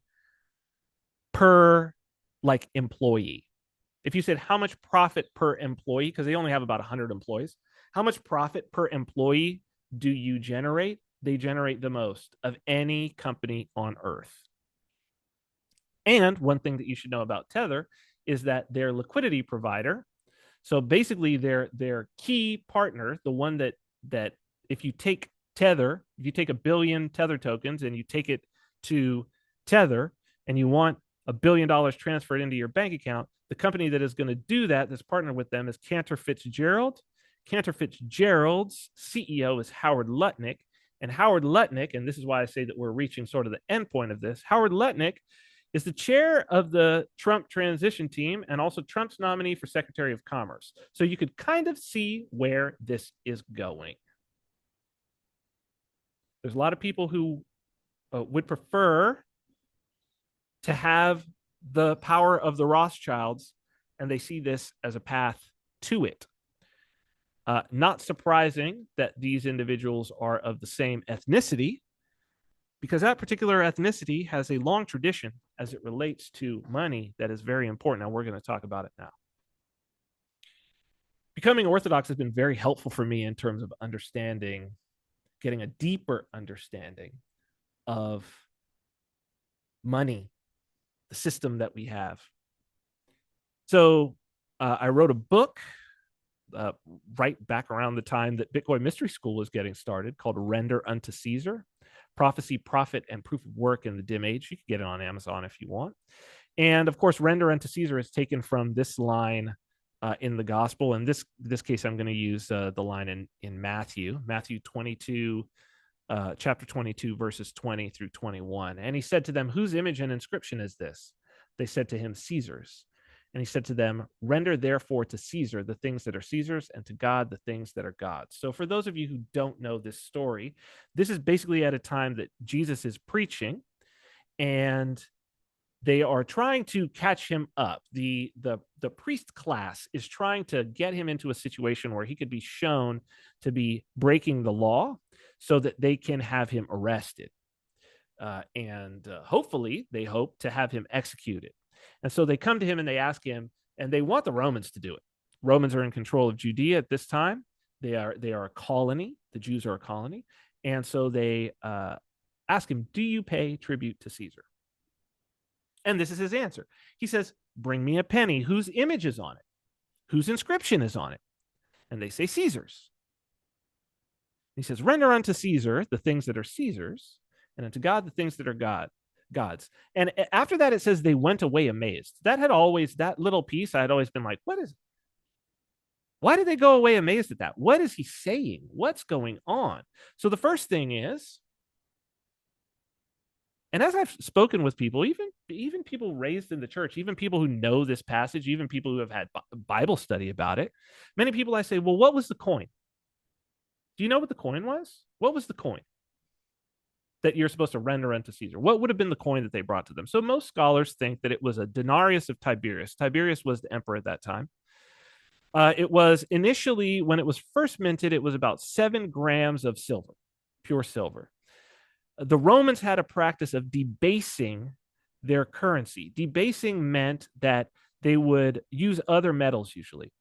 per like employee. If you said how much profit per employee, because they only have about 100 employees, how much profit per employee do you generate? They generate the most of any company on earth. And one thing that you should know about Tether is that their liquidity provider, so basically their key partner, the one that if you take Tether, if you take 1 billion Tether tokens and you take it to Tether and you want $1 billion transferred into your bank account, the company that is going to do that, that's partnered with them, is Cantor Fitzgerald. Cantor Fitzgerald's CEO is Howard Lutnick. And Howard Lutnick, and this is why I say that we're reaching sort of the end point of this, Howard Lutnick is the chair of the Trump transition team and also Trump's nominee for Secretary of Commerce. So you could kind of see where this is going. There's a lot of people who would prefer to have the power of the Rothschilds, and they see this as a path to it. Not surprising that these individuals are of the same ethnicity, because that particular ethnicity has a long tradition as it relates to money that is very important. Now, we're going to talk about it now. Becoming Orthodox has been very helpful for me in terms of understanding, getting a deeper understanding of money, the system that we have. So I wrote a book right back around the time that Bitcoin Mystery School was getting started, called Render Unto Caesar: Prophecy, Profit, and Proof of Work in the Dim Age. You can get it on Amazon if you want. And of course, Render Unto Caesar is taken from this line in the Gospel. In this case, I'm going to use the line in Matthew 22, chapter 22, verses 20 through 21. And he said to them, "Whose image and inscription is this?" They said to him, "Caesar's." And he said to them, "Render therefore to Caesar the things that are Caesar's, and to God the things that are God's." So for those of you who don't know this story, this is basically at a time that Jesus is preaching, and they are trying to catch him up. The priest class is trying to get him into a situation where he could be shown to be breaking the law so that they can have him arrested. And hopefully they hope to have him executed. And so they come to him and they ask him, and they want the Romans to do it. Romans are in control of Judea at this time. They are a colony. The Jews are a colony. And so they ask him, "Do you pay tribute to Caesar?" And this is his answer. He says, "Bring me a penny. Whose image is on it? Whose inscription is on it?" And they say, "Caesar's." He says, "Render unto Caesar the things that are Caesar's, and unto God the things that are God's." And after that, it says they went away amazed. That little piece, I had always been like, why did they go away amazed at that? What is he saying? What's going on? So the first thing is, and as I've spoken with people, even people raised in the church, even people who know this passage, even people who have had Bible study about it, many people I say, "Well, what was the coin? Do you know what the coin was? What was the coin that you're supposed to render unto Caesar? What would have been the coin that they brought to them?" So most scholars think that it was a denarius of Tiberius. Tiberius was the emperor at that time. It was initially, when it was first minted, it was about 7 grams of silver, pure silver. The Romans had a practice of debasing their currency. Debasing meant that they would use other metals usually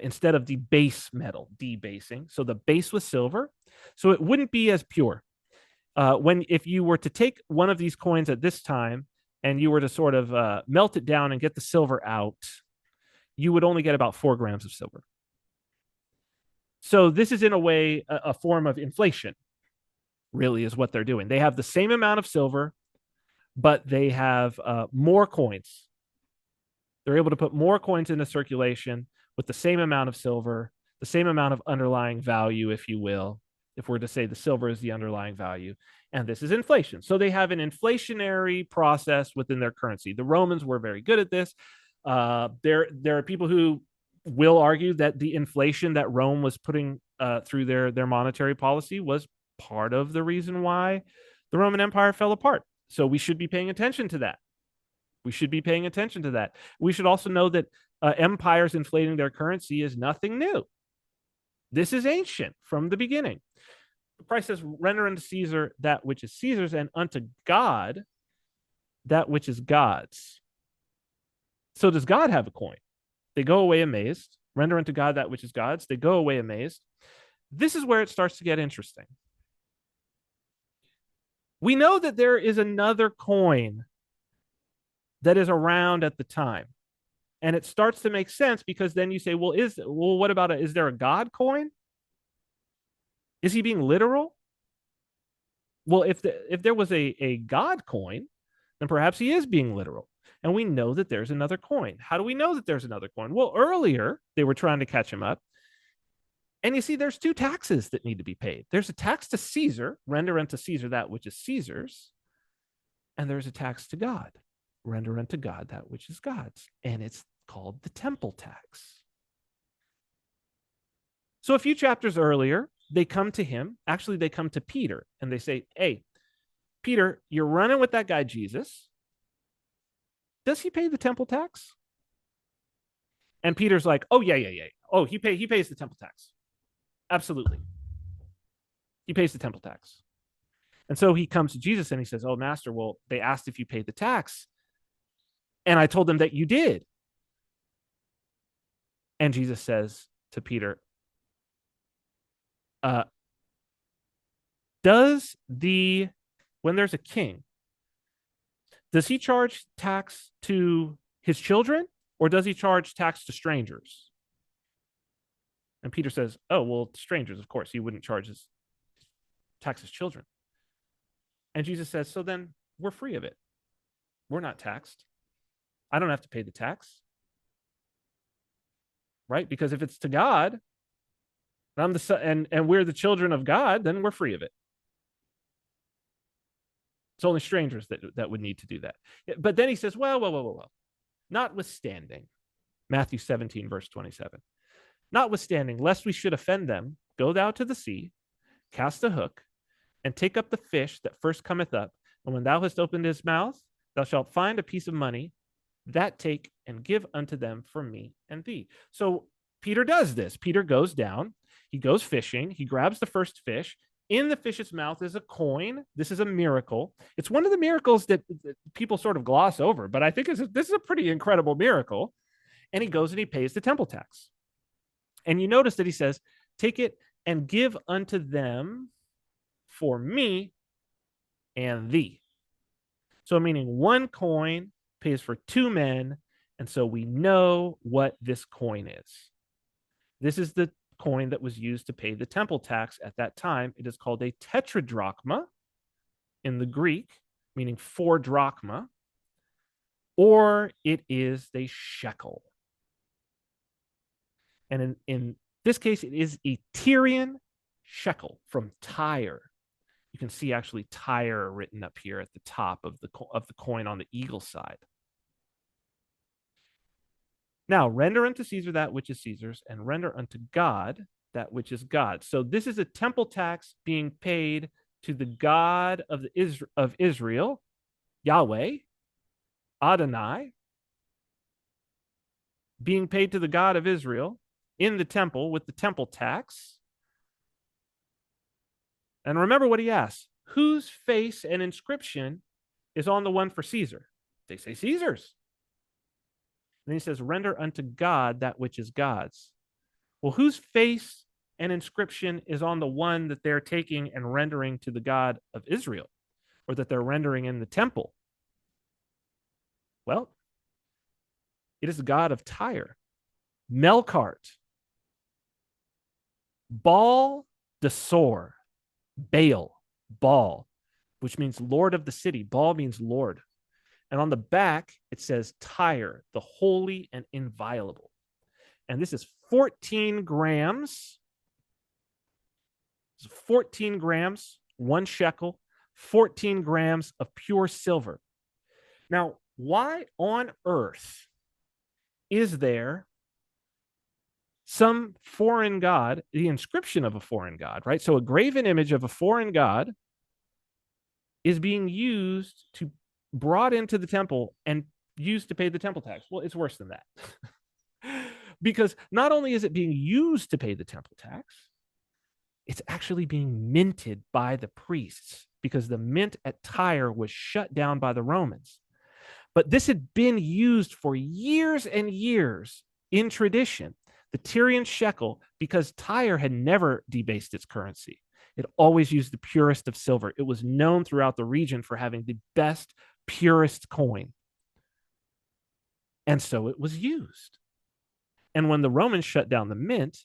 instead of the base metal, debasing. So the base was silver, so it wouldn't be as pure. If you were to take one of these coins at this time and you were to sort of melt it down and get the silver out, you would only get about 4 grams of silver. So this is in a way a form of inflation, really, is what they're doing. They have the same amount of silver, but they have more coins. They're able to put more coins into circulation with the same amount of silver, the same amount of underlying value, if you will, if we're to say the silver is the underlying value. And this is inflation. So they have an inflationary process within their currency. The Romans were very good at this. There are people who will argue that the inflation that Rome was putting through their monetary policy was part of the reason why the Roman Empire fell apart. So we should be paying attention to that. We should be paying attention to that. We should also know that empires inflating their currency is nothing new. This is ancient from the beginning. Christ says, "Render unto Caesar that which is Caesar's, and unto God that which is God's." So does God have a coin? They go away amazed. Render unto God that which is God's. They go away amazed. This is where it starts to get interesting. We know that there is another coin that is around at the time. And it starts to make sense, because then you say, well, what about is there a God coin? Is he being literal? Well, if there was a God coin, then perhaps he is being literal. And we know that there's another coin. How do we know that there's another coin? Well, earlier they were trying to catch him up. And you see, there's two taxes that need to be paid. There's a tax to Caesar, render unto Caesar that which is Caesar's. And there's a tax to God, render unto God that which is God's. And it's called the temple tax. So a few chapters earlier, they come to him. Actually, they come to Peter and they say, hey, Peter, you're running with that guy, Jesus. Does he pay the temple tax? And Peter's like, oh, yeah. Oh, he pays the temple tax. Absolutely. He pays the temple tax. And so he comes to Jesus and he says, oh, master, well, they asked if you paid the tax. And I told them that you did. And Jesus says to Peter, when there's a king, does he charge tax to his children or does he charge tax to strangers? And Peter says, oh, well, strangers, of course. He wouldn't charge his tax his children. And Jesus says, so then we're free of it. We're not taxed. I don't have to pay the tax. Right? Because if it's to God, and I'm the son, and we're the children of God, then we're free of it. It's only strangers that would need to do that. But then he says, well. Notwithstanding, Matthew 17, verse 27. Notwithstanding, lest we should offend them, go thou to the sea, cast a hook, and take up the fish that first cometh up. And when thou hast opened his mouth, thou shalt find a piece of money. That take and give unto them for me and thee. So Peter does this. Peter goes down. He goes fishing. He grabs the first fish. In the fish's mouth is a coin. This is a miracle. It's one of the miracles that people sort of gloss over, but I think this is a pretty incredible miracle. And he goes and he pays the temple tax. And you notice that he says, take it and give unto them for me and thee. So meaning one coin pays for two men. And so we know what this coin is. This is the coin that was used to pay the temple tax at that time. It is called a tetradrachma in the Greek, meaning 4 drachma, or it is the shekel. And in this case, it is a Tyrian shekel from Tyre. You can see actually Tyre written up here at the top of the coin on the eagle side. Now, render unto Caesar that which is Caesar's, and render unto God that which is God's. So this is a temple tax being paid to the God of Israel, Yahweh, Adonai, being paid to the God of Israel in the temple with the temple tax. And remember what he asks, whose face and inscription is on the one for Caesar? They say Caesar's. And he says, render unto God that which is God's. Well, whose face and inscription is on the one that they're taking and rendering to the God of Israel, or that they're rendering in the temple? Well, it is the God of Tyre, Melkart, Baal Desor, Baal, which means Lord of the city. Baal means Lord. And on the back, it says Tyre, the holy and inviolable. And this is 14 grams. 14 grams, 1 shekel, 14 grams of pure silver. Now, why on earth is there some foreign god, the inscription of a foreign god, right? So a graven image of a foreign god is being used to brought into the temple and used to pay the temple tax. Well, it's worse than that. Because not only is it being used to pay the temple tax, it's actually being minted by the priests, because the mint at Tyre was shut down by the Romans. But this had been used for years and years in tradition, the Tyrian shekel, because Tyre had never debased its currency. It always used the purest of silver. It was known throughout the region for having the best, purest coin. And so it was used. And when the Romans shut down the mint,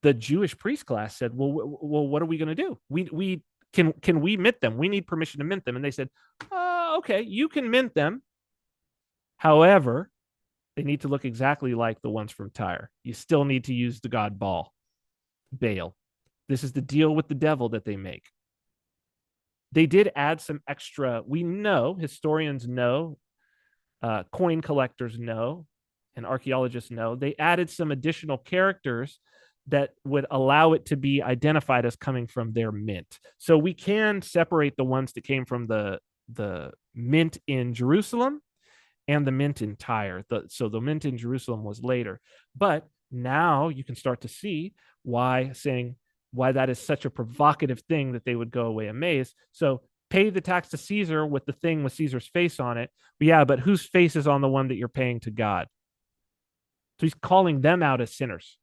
the Jewish priest class said, well, what are we going to do? We can we mint them? We need permission to mint them. And they said, okay, you can mint them. However, they need to look exactly like the ones from Tyre. You still need to use the god Baal. This is the deal with the devil that they make. They did add some extra, we know, historians know, coin collectors know, and archaeologists know, they added some additional characters that would allow it to be identified as coming from their mint. So we can separate the ones that came from the mint in Jerusalem and the mint in Tyre. So the mint in Jerusalem was later. But now you can start to see why that is such a provocative thing that they would go away amazed. So pay the tax to Caesar with the thing with Caesar's face on it. But yeah, but whose face is on the one that you're paying to God? So he's calling them out as sinners.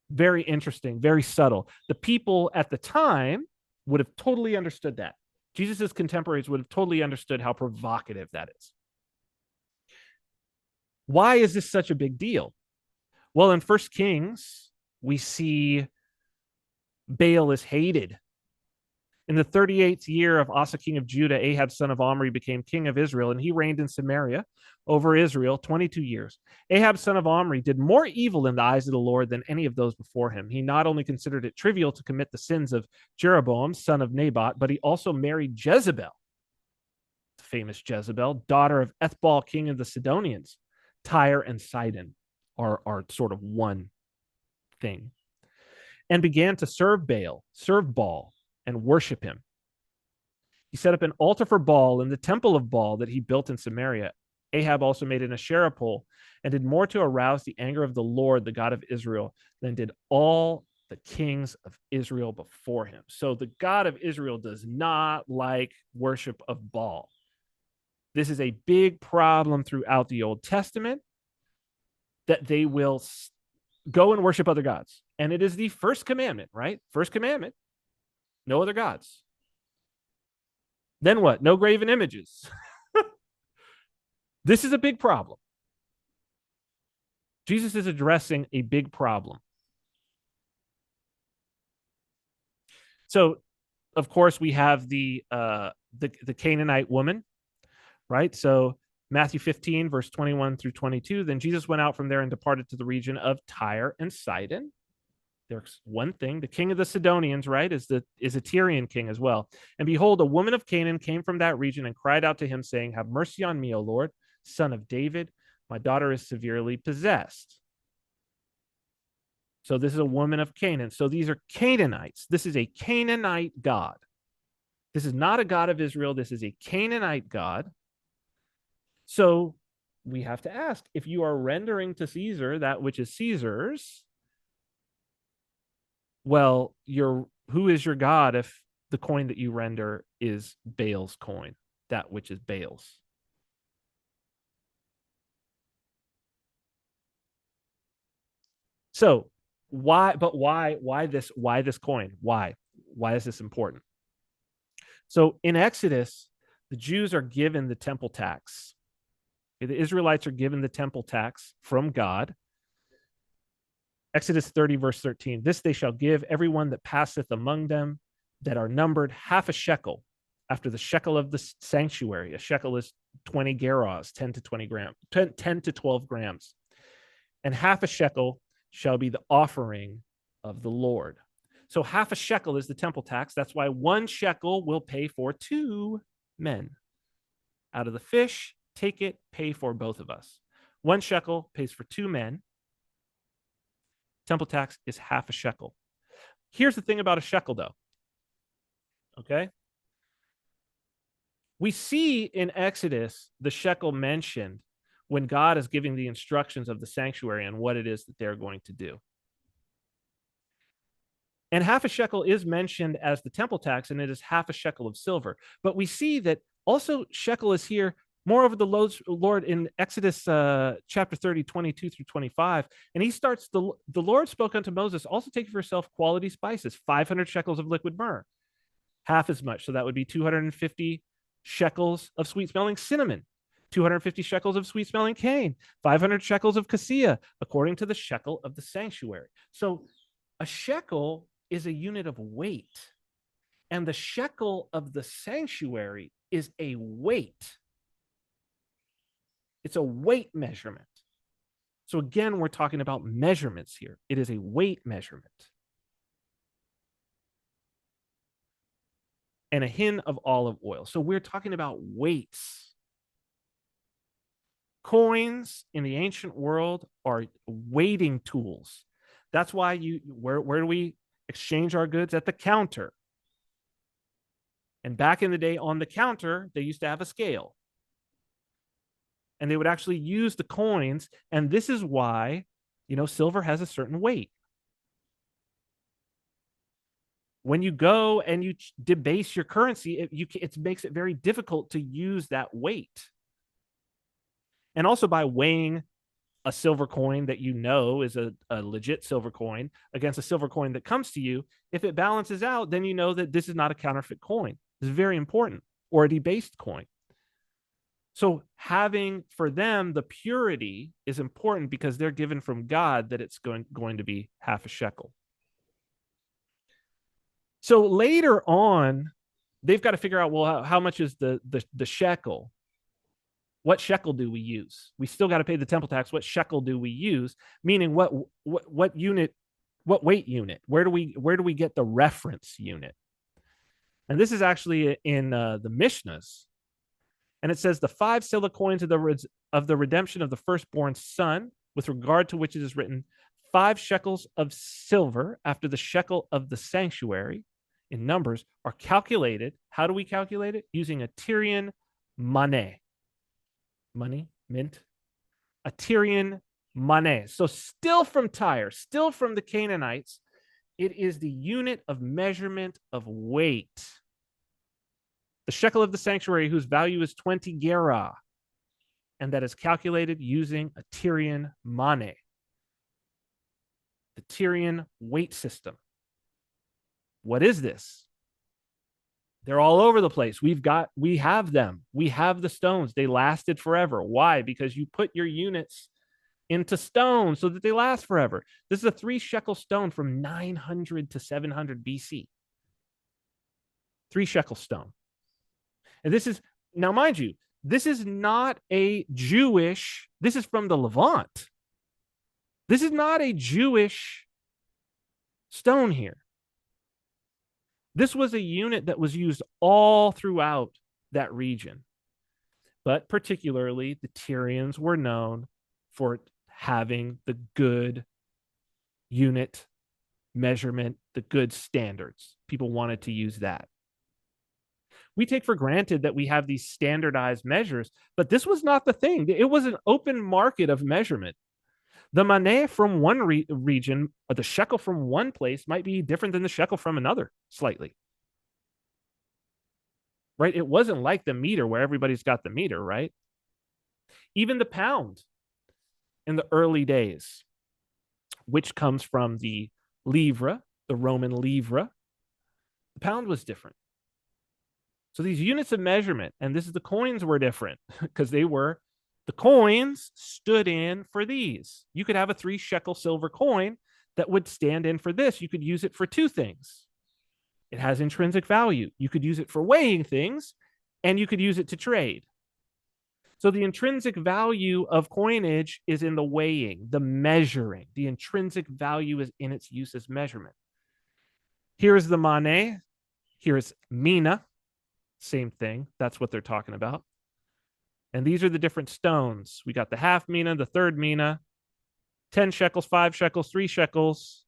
Very interesting, very subtle. The people at the time would have totally understood that. Jesus's contemporaries would have totally understood how provocative that is. Why is this such a big deal? Well, in 1 Kings, we see Baal is hated. In the 38th year of Asa, king of Judah, Ahab, son of Omri, became king of Israel, and he reigned in Samaria over Israel 22 years. Ahab, son of Omri, did more evil in the eyes of the Lord than any of those before him. He not only considered it trivial to commit the sins of Jeroboam, son of Naboth, but he also married Jezebel, the famous Jezebel, daughter of Ethbaal, king of the Sidonians. Tyre and Sidon are sort of one thing. And began to serve Baal, and worship him. He set up an altar for Baal in the temple of Baal that he built in Samaria. Ahab also made an Asherah pole and did more to arouse the anger of the Lord, the God of Israel, than did all the kings of Israel before him. So the God of Israel does not like worship of Baal. This is a big problem throughout the Old Testament, that they will go and worship other gods. And it is the first commandment, right? First commandment, no other gods. Then what? No graven images. This is a big problem. Jesus is addressing a big problem. So, of course, we have the Canaanite woman, right? So Matthew 15, verse 21 through 22. Then Jesus went out from there and departed to the region of Tyre and Sidon. There's one thing. The king of the Sidonians, right, is a Tyrian king as well. And behold, a woman of Canaan came from that region and cried out to him, saying, have mercy on me, O Lord, son of David. My daughter is severely possessed. So this is a woman of Canaan. So these are Canaanites. This is a Canaanite god. This is not a god of Israel. This is a Canaanite god. So we have to ask, if you are rendering to Caesar that which is Caesar's, well, who is your god if the coin that you render is Baal's coin, that which is Baal's? So why this coin? Why is this important? So in Exodus, the Jews are given the temple tax. The Israelites are given the temple tax from God. Exodus 30, verse 13. This they shall give everyone that passeth among them that are numbered half a shekel after the shekel of the sanctuary. A shekel is 20 gerahs, 10 to 12 grams. And half a shekel shall be the offering of the Lord. So half a shekel is the temple tax. That's why 1 shekel will pay for 2 men. Out of the fish, take it, pay for both of us. 1 shekel pays for 2 men. Temple tax is half a shekel. Here's the thing about a shekel, though. Okay? We see in Exodus the shekel mentioned when God is giving the instructions of the sanctuary and what it is that they're going to do. And half a shekel is mentioned as the temple tax, and it is half a shekel of silver. But we see that also shekel is here. Moreover, the Lord in Exodus chapter 30, 22 through 25, and he starts, the Lord spoke unto Moses, also take for yourself quality spices, 500 shekels of liquid myrrh, half as much. So that would be 250 shekels of sweet-smelling cinnamon, 250 shekels of sweet-smelling cane, 500 shekels of cassia, according to the shekel of the sanctuary. So A shekel is a unit of weight, and the shekel of the sanctuary is a weight. It's a weight measurement. So again, we're talking about measurements here. It is a weight measurement. And a hin of olive oil. So we're talking about weights. Coins in the ancient world are weighting tools. That's why where do we exchange our goods? At the counter. And back in the day on the counter, they used to have a scale. And they would actually use the coins. And this is why, silver has a certain weight. When you go and you debase your currency, it makes it very difficult to use that weight. And also by weighing a silver coin that is a legit silver coin against a silver coin that comes to you, if it balances out, then you know that this is not a counterfeit coin. This is very important, or a debased coin. So having for them the purity is important because they're given from God that it's going to be half a shekel. So later on, they've got to figure out, well, how much is the shekel? What shekel do we use? We still got to pay the temple tax. What shekel do we use? Meaning what unit, what weight unit? Where do we get the reference unit? And this is actually in the Mishnahs. And it says the 5 silver coins of the redemption of the firstborn son, with regard to which it is written, 5 shekels of silver after the shekel of the sanctuary in numbers are calculated. How do we calculate it? Using a Tyrian money. Money, mint. A Tyrian money. So still from Tyre, still from the Canaanites, it is the unit of measurement of weight. The shekel of the sanctuary, whose value is 20 gerah, and that is calculated using a Tyrian money. The Tyrian weight system. What is this? They're all over the place. We have them. We have the stones. They lasted forever. Why? Because you put your units into stone so that they last forever. This is a 3 shekel stone from 900 to 700 BC. 3 shekel stone. And this is, now mind you, this is not a Jewish, this is from the Levant. This is not a Jewish stone here. This was a unit that was used all throughout that region. But particularly, the Tyrians were known for having the good unit measurement, the good standards. People wanted to use that. We take for granted that we have these standardized measures, but this was not the thing. It was an open market of measurement. The maneh from one region, or the shekel from one place, might be different than the shekel from another slightly. Right? It wasn't like the meter where everybody's got the meter, right? Even the pound in the early days, which comes from the livre, the Roman livre, the pound was different. So these units of measurement, and the coins were different because the coins stood in for these. You could have a 3 shekel silver coin that would stand in for this. You could use it for 2 things. It has intrinsic value. You could use it for weighing things, and you could use it to trade. So the intrinsic value of coinage is in the weighing, the measuring. The intrinsic value is in its use as measurement. Here's the money. Here's mina. Same thing. That's what they're talking about. And these are the different stones. We got the half mina, the third mina, 10 shekels, 5 shekels, 3 shekels.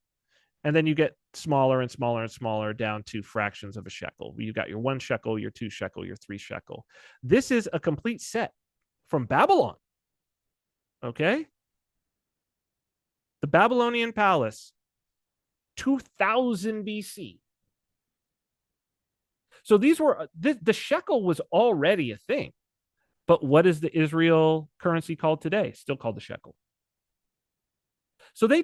And then you get smaller and smaller and smaller down to fractions of a shekel. You got your 1 shekel, your 2 shekel, your 3 shekel. This is a complete set from Babylon. Okay? The Babylonian palace, 2000 BC. So the shekel was already a thing. But what is the Israel currency called today? Still called the shekel. So they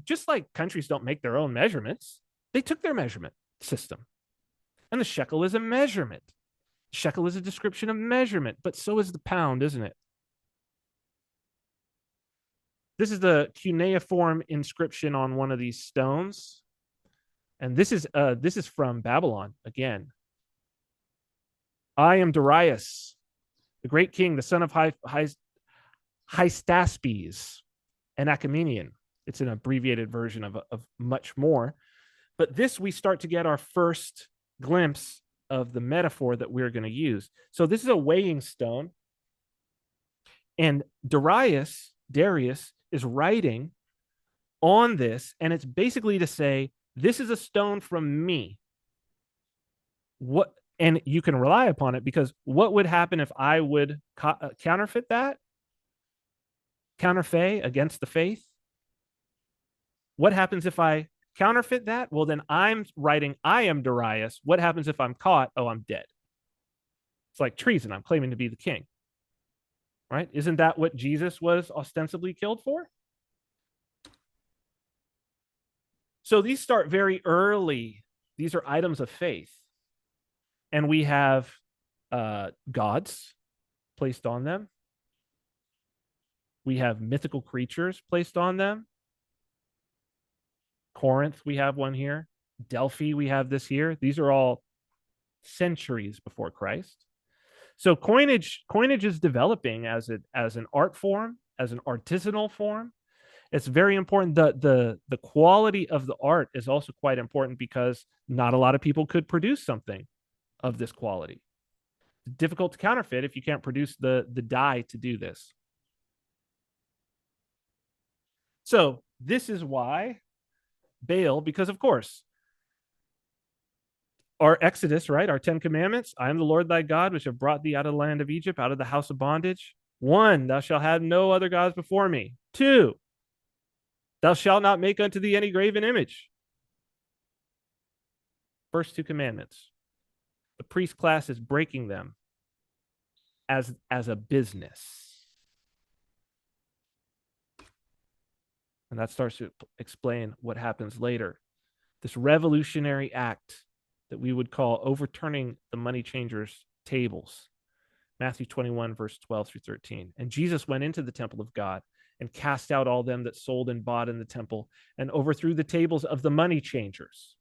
just like countries don't make their own measurements, they took their measurement system. And the shekel is a measurement. Shekel is a description of measurement, but so is the pound, isn't it? This is the cuneiform inscription on one of these stones. And this is from Babylon again. I am Darius, the great king, the son of Hystaspes, an Achaemenian. It's an abbreviated version of much more. But this, we start to get our first glimpse of the metaphor that we're going to use. So this is a weighing stone. And Darius is writing on this, and it's basically to say, this is a stone from me. What, and you can rely upon it, because what would happen if I would counterfeit that? Counterfeit against the faith? What happens if I counterfeit that? Well, then I'm writing, I am Darius. What happens if I'm caught? Oh, I'm dead. It's like treason. I'm claiming to be the king. Right? Isn't that what Jesus was ostensibly killed for? So these start very early. These are items of faith. And we have gods placed on them. We have mythical creatures placed on them. Corinth, we have one here. Delphi, we have this here. These are all centuries before Christ. So coinage is developing as an art form, as an artisanal form. It's very important. The quality of the art is also quite important, because not a lot of people could produce something of this quality. It's difficult to counterfeit if you can't produce the dye to do this. So this is why Baal, because of course, our Exodus, right? Our 10 Commandments. I am the Lord thy God, which have brought thee out of the land of Egypt, out of the house of bondage. 1, thou shalt have no other gods before me. 2, thou shalt not make unto thee any graven image. First 2 commandments. The priest class is breaking them as a business. And that starts to explain what happens later. This revolutionary act that we would call overturning the money changers' tables. Matthew 21, verse 12 through 13. And Jesus went into the temple of God and cast out all them that sold and bought in the temple, and overthrew the tables of the money changers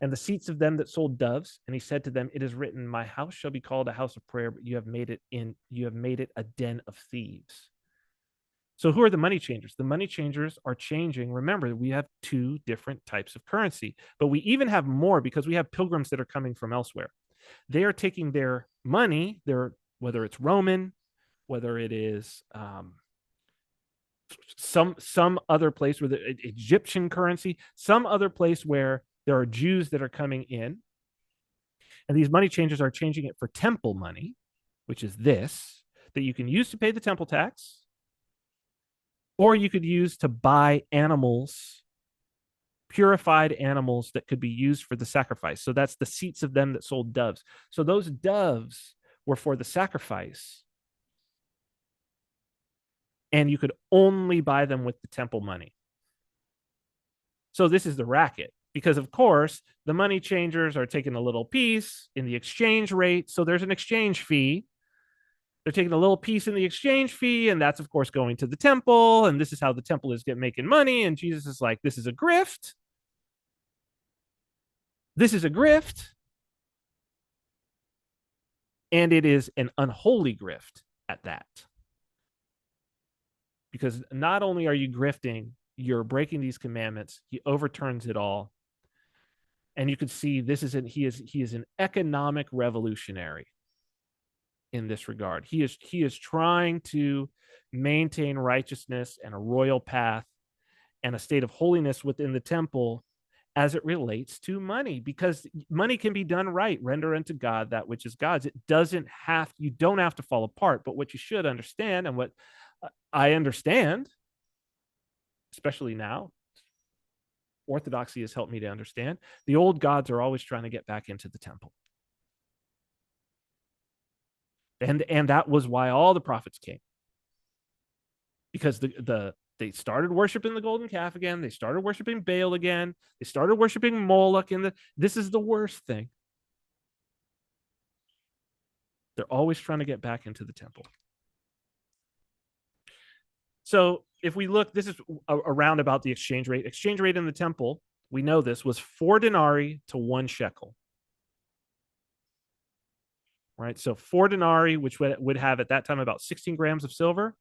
and the seats of them that sold doves. And he said to them, it is written, my house shall be called a house of prayer, but you have made it a den of thieves. So who are the money changers? The money changers are changing. Remember, we have 2 different types of currency, but we even have more, because we have pilgrims that are coming from elsewhere. They are taking their money, whether it's Roman, whether it is some other place, where the Egyptian currency, some other place where there are Jews that are coming in. And these money changers are changing it for temple money, which is this, that you can use to pay the temple tax, or you could use to buy animals, purified animals that could be used for the sacrifice. So that's the seats of them that sold doves. So those doves were for the sacrifice. And you could only buy them with the temple money. So this is the racket, because of course the money changers are taking a little piece in the exchange rate. So there's an exchange fee. They're taking a little piece in the exchange fee, and that's of course going to the temple. And this is how the temple is making money. And Jesus is like, this is a grift. This is a grift. And it is an unholy grift at that. Because not only are you grifting, you're breaking these commandments. He overturns it all. And you can see he is an economic revolutionary in this regard. He is trying to maintain righteousness and a royal path and a state of holiness within the temple as it relates to money, because money can be done right. Render unto God that which is God's. You don't have to fall apart. But what you should understand, and what I understand, especially now, Orthodoxy has helped me to understand, the old gods are always trying to get back into the temple. And that was why all the prophets came, because they started worshiping the golden calf again. They started worshiping Baal again. They started worshiping Moloch. This is the worst thing. They're always trying to get back into the temple. So if we look, this is around about the exchange rate. Exchange rate in the temple, we know this, was 4 denarii to 1 shekel. Right? So 4 denarii, which would have at that time about 16 grams of silver,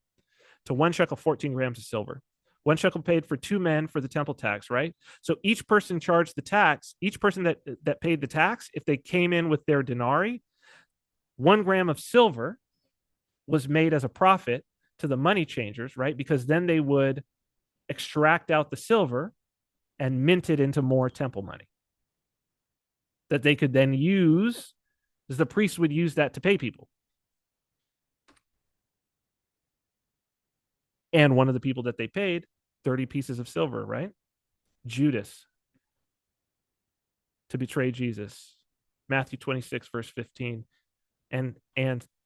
to 1 shekel, 14 grams of silver. 1 shekel paid for 2 men for the temple tax, right? So each person charged the tax, each person that paid the tax, if they came in with their denarii, 1 gram of silver was made as a profit to the money changers, right? Because then they would extract out the silver and mint it into more temple money that they could then use, as the priests would use that to pay people. And one of the people that they paid 30 pieces of silver, right? Judas, to betray Jesus. Matthew 26, verse 15. And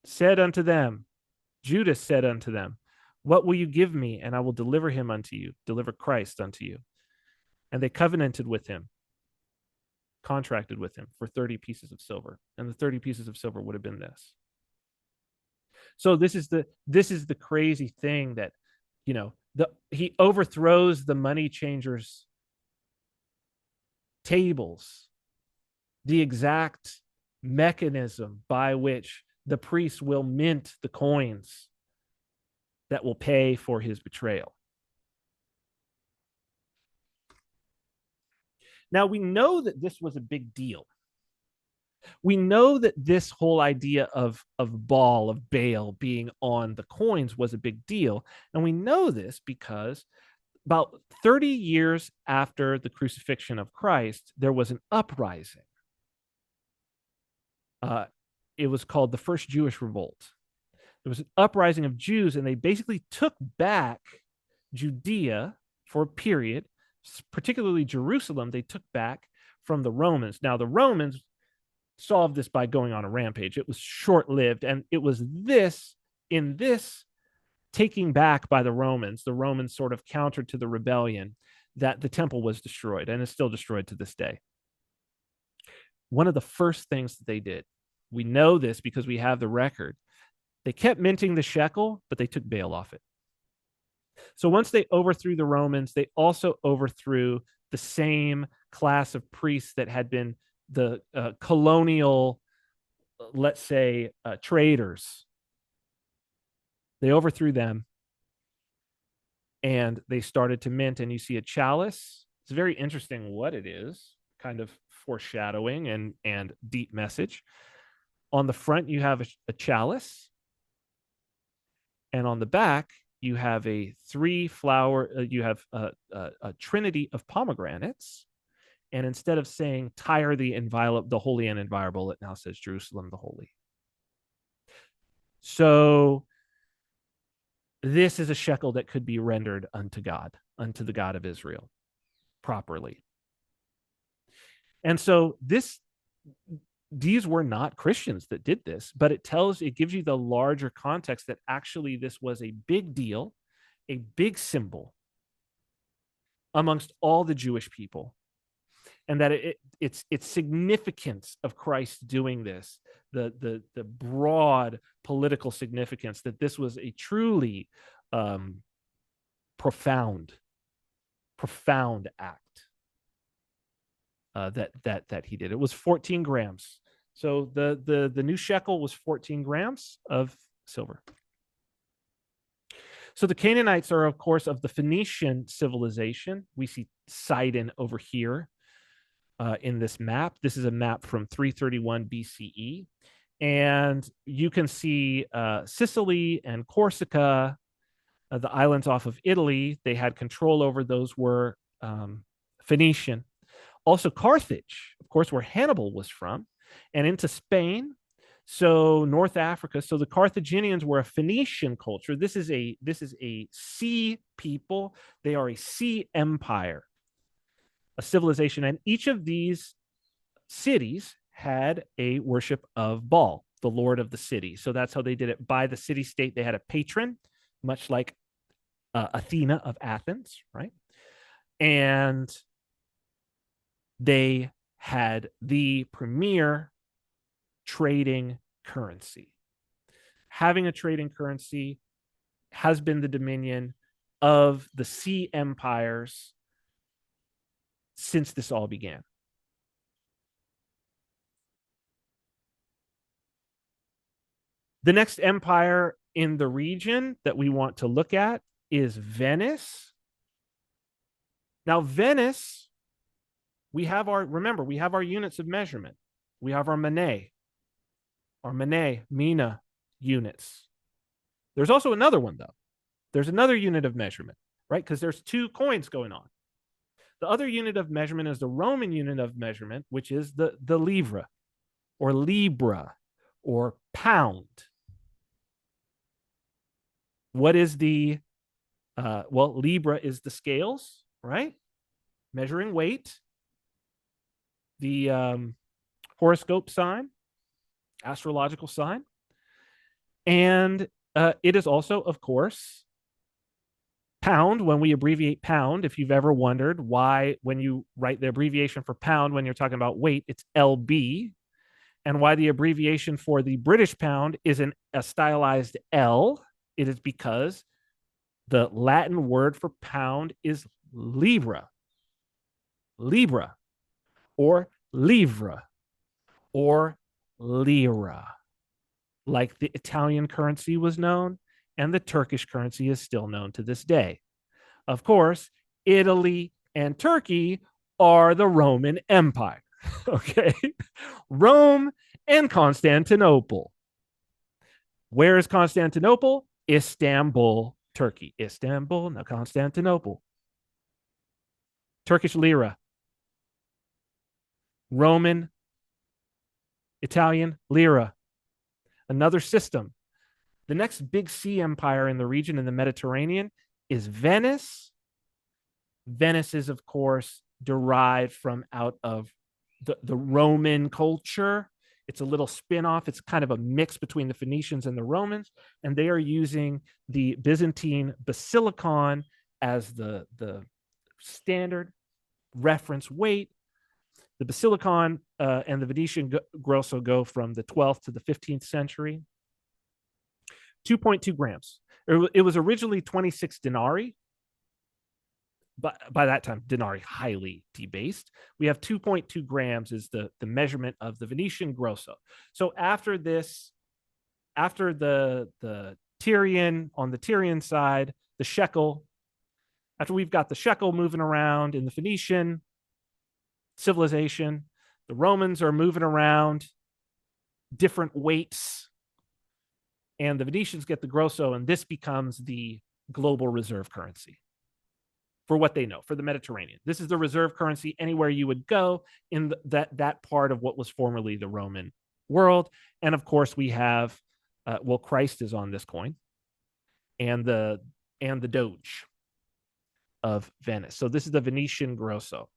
said unto them, Judas said unto them, what will you give me? And I will deliver him unto you, deliver Christ unto you. And they covenanted with him, contracted with him for 30 pieces of silver. And the 30 pieces of silver would have been this. So this is the crazy thing that, he overthrows the money changers' tables, the exact mechanism by which the priests will mint the coins that will pay for his betrayal. Now, we know that this was a big deal. We know that this whole idea of Baal being on the coins was a big deal. And we know this because about 30 years after the crucifixion of Christ, there was an uprising. It was called the First Jewish Revolt. There was an uprising of Jews, and they basically took back Judea for a period, particularly Jerusalem. They took back from the Romans. Now, the Romans solved this by going on a rampage. It was short-lived, and it was this taking back by the Romans sort of countered to the rebellion, that the temple was destroyed, and is still destroyed to this day. One of the first things that they did, we know this because we have the record, they kept minting the shekel, but they took Baal off it. So once they overthrew the Romans, they also overthrew the same class of priests that had been the colonial, let's say, traders. They overthrew them, and they started to mint, and you see a chalice. It's very interesting what it is, kind of foreshadowing and deep message. On the front, you have a chalice, and on the back, you have a trinity of pomegranates. And instead of saying Tyre the holy and inviolable, it now says Jerusalem the holy. So this is a shekel that could be rendered unto God, unto the God of Israel, properly. And so these were not Christians that did this, but it gives you the larger context that actually this was a big deal, a big symbol amongst all the Jewish people, and that its significance of Christ doing this, the broad political significance, that this was a truly profound act that he did. It was 14 grams. So the new shekel was 14 grams of silver. So the Canaanites are, of course, of the Phoenician civilization. We see Sidon over here in this map. This is a map from 331 BCE. And you can see Sicily and Corsica, the islands off of Italy. They had control over those were Phoenician. Also Carthage, of course, where Hannibal was from, and into Spain. So North Africa. So the Carthaginians were a Phoenician culture. This is a sea people. They are a sea empire, a civilization. And each of these cities had a worship of Baal, the lord of the city. So that's how they did it. By the city state, they had a patron, much like Athena of Athens, right? And they had the premier trading currency. Having a trading currency has been the dominion of the sea empires since this all began. The next empire in the region that we want to look at is Venice. Now, Venice, we have our units of measurement. We have our mina units. There's also another one, though. There's another unit of measurement, right? Because there's two coins going on. The other unit of measurement is the Roman unit of measurement, which is the livra or libra or pound. What is the, libra is the scales, right? Measuring weight. The horoscope sign, astrological sign. And it is also, of course, pound. When we abbreviate pound, if you've ever wondered why, when you write the abbreviation for pound, when you're talking about weight, it's LB, and why the abbreviation for the British pound isn't a stylized L, it is because the Latin word for pound is libra, or livra, or lira, like the Italian currency was known and the Turkish currency is still known to this day. Of course, Italy and Turkey are the Roman Empire. Okay. Rome and Constantinople. Where is Constantinople? Istanbul, Turkey. Istanbul, now Constantinople. Turkish lira. Roman, Italian lira. Another system. The next big sea empire in the region in the Mediterranean is Venice. Venice is, of course, derived from out of the Roman culture. It's a little spin-off. It's kind of a mix between the Phoenicians and the Romans, and they are using the Byzantine basilicon as the standard reference weight. The basilicon and the Venetian grosso go from the 12th to the 15th century. 2.2 grams. It was originally 26 denarii, but by that time, denarii highly debased. We have 2.2 grams is the measurement of the Venetian grosso. So after this, after the Tyrian, on the Tyrian side, the shekel, after we've got the shekel moving around in the Phoenician civilization, the Romans are moving around different weights, and the Venetians get the grosso, and this becomes the global reserve currency for what they know, for the Mediterranean. This is the reserve currency anywhere you would go in that part of what was formerly the Roman world. And of course, we have, Christ is on this coin, and the Doge of Venice. So this is the Venetian grosso.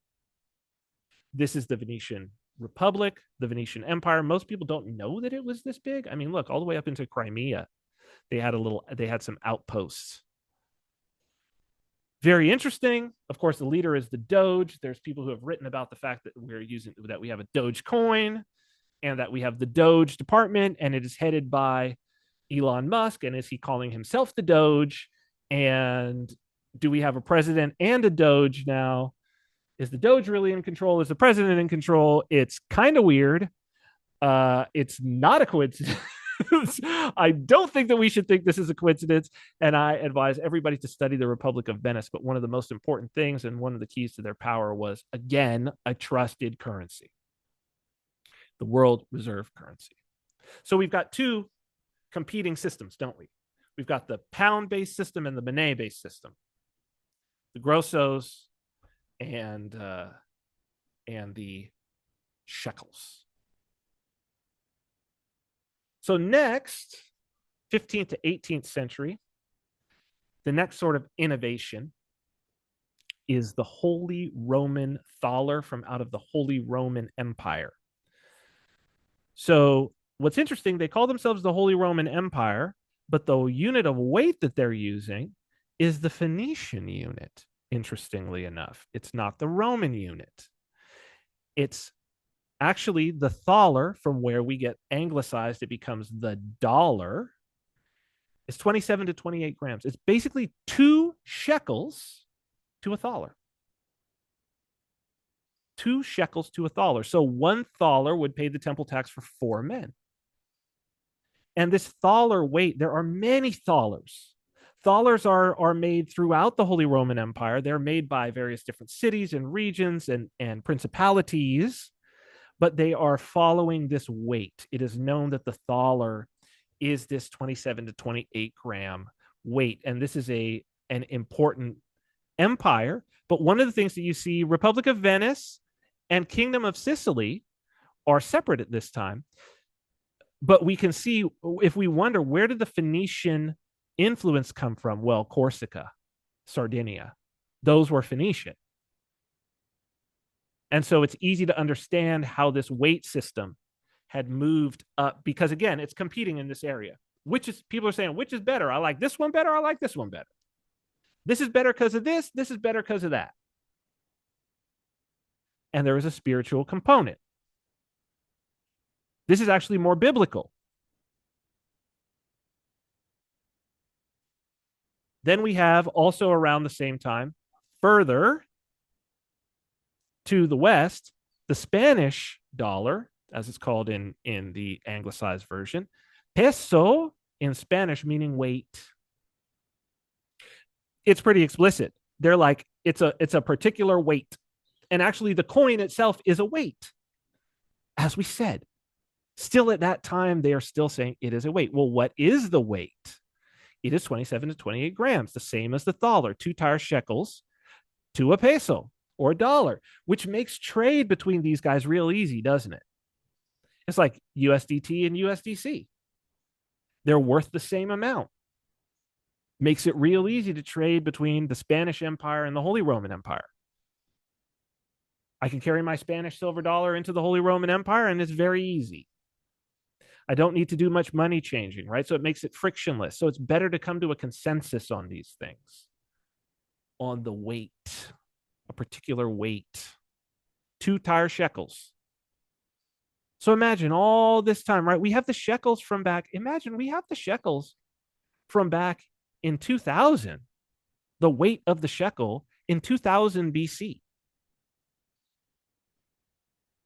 This is the Venetian Republic, the Venetian Empire. Most people don't know that it was this big. I mean, look, all the way up into Crimea, they had some outposts. Very interesting. Of course, the leader is the Doge. There's people who have written about the fact that we have a Doge coin and that we have the Doge department, and it is headed by Elon Musk. And is he calling himself the Doge? And do we have a president and a Doge now? Is the Doge really in control? Is the president in control? It's kind of weird. It's not a coincidence. I don't think that we should think this is a coincidence, and I advise everybody to study the Republic of Venice. But one of the most important things and one of the keys to their power was, again, a trusted currency, the world reserve currency. So we've got two competing systems, don't we? We've got the pound-based system and the monnaie-based system. The grossos and the shekels. So next, 15th to 18th century, the next sort of innovation is the Holy Roman thaler from out of the Holy Roman Empire. So what's interesting, they call themselves the Holy Roman Empire, but the unit of weight that they're using is the Phoenician unit. Interestingly enough, it's not the Roman unit. It's actually the thaler, from where we get anglicized, it becomes the dollar. It's 27 to 28 grams. It's basically 2 shekels to a thaler. 2 shekels to a thaler. So 1 thaler would pay the temple tax for 4 men. And this thaler weight, there are many thalers. Thalers are made throughout the Holy Roman Empire. They're made by various different cities and regions and principalities, but they are following this weight. It is known that the thaler is this 27 to 28 gram weight. And this is an important empire. But one of the things that you see, Republic of Venice and Kingdom of Sicily are separate at this time. But we can see, if we wonder, where did the Phoenician influence come from? Well, Corsica, Sardinia, those were Phoenician. And so it's easy to understand how this weight system had moved up, because again, it's competing in this area. People are saying, which is better? I like this one better. I like this one better. This is better because of this. This is better because of that. And there is a spiritual component. This is actually more biblical. Then we have, also around the same time, further to the west, the Spanish dollar, as it's called in the anglicized version, peso in Spanish, meaning weight. It's pretty explicit. They're like, it's a particular weight. And actually the coin itself is a weight. As we said, still at that time, they are still saying it is a weight. Well, what is the weight? It is 27 to 28 grams, the same as the thaler, 2 tire shekels to a peso or a dollar, which makes trade between these guys real easy, doesn't it? It's like USDT and USDC. They're worth the same amount. Makes it real easy to trade between the Spanish Empire and the Holy Roman Empire. I can carry my Spanish silver dollar into the Holy Roman Empire, and it's very easy. I don't need to do much money changing, right? So it makes it frictionless. So it's better to come to a consensus on these things. On the weight, a particular weight. 2 tire shekels. So imagine all this time, right? We have the shekels from back. Imagine we have the shekels from back in 2000. The weight of the shekel in 2000 BC.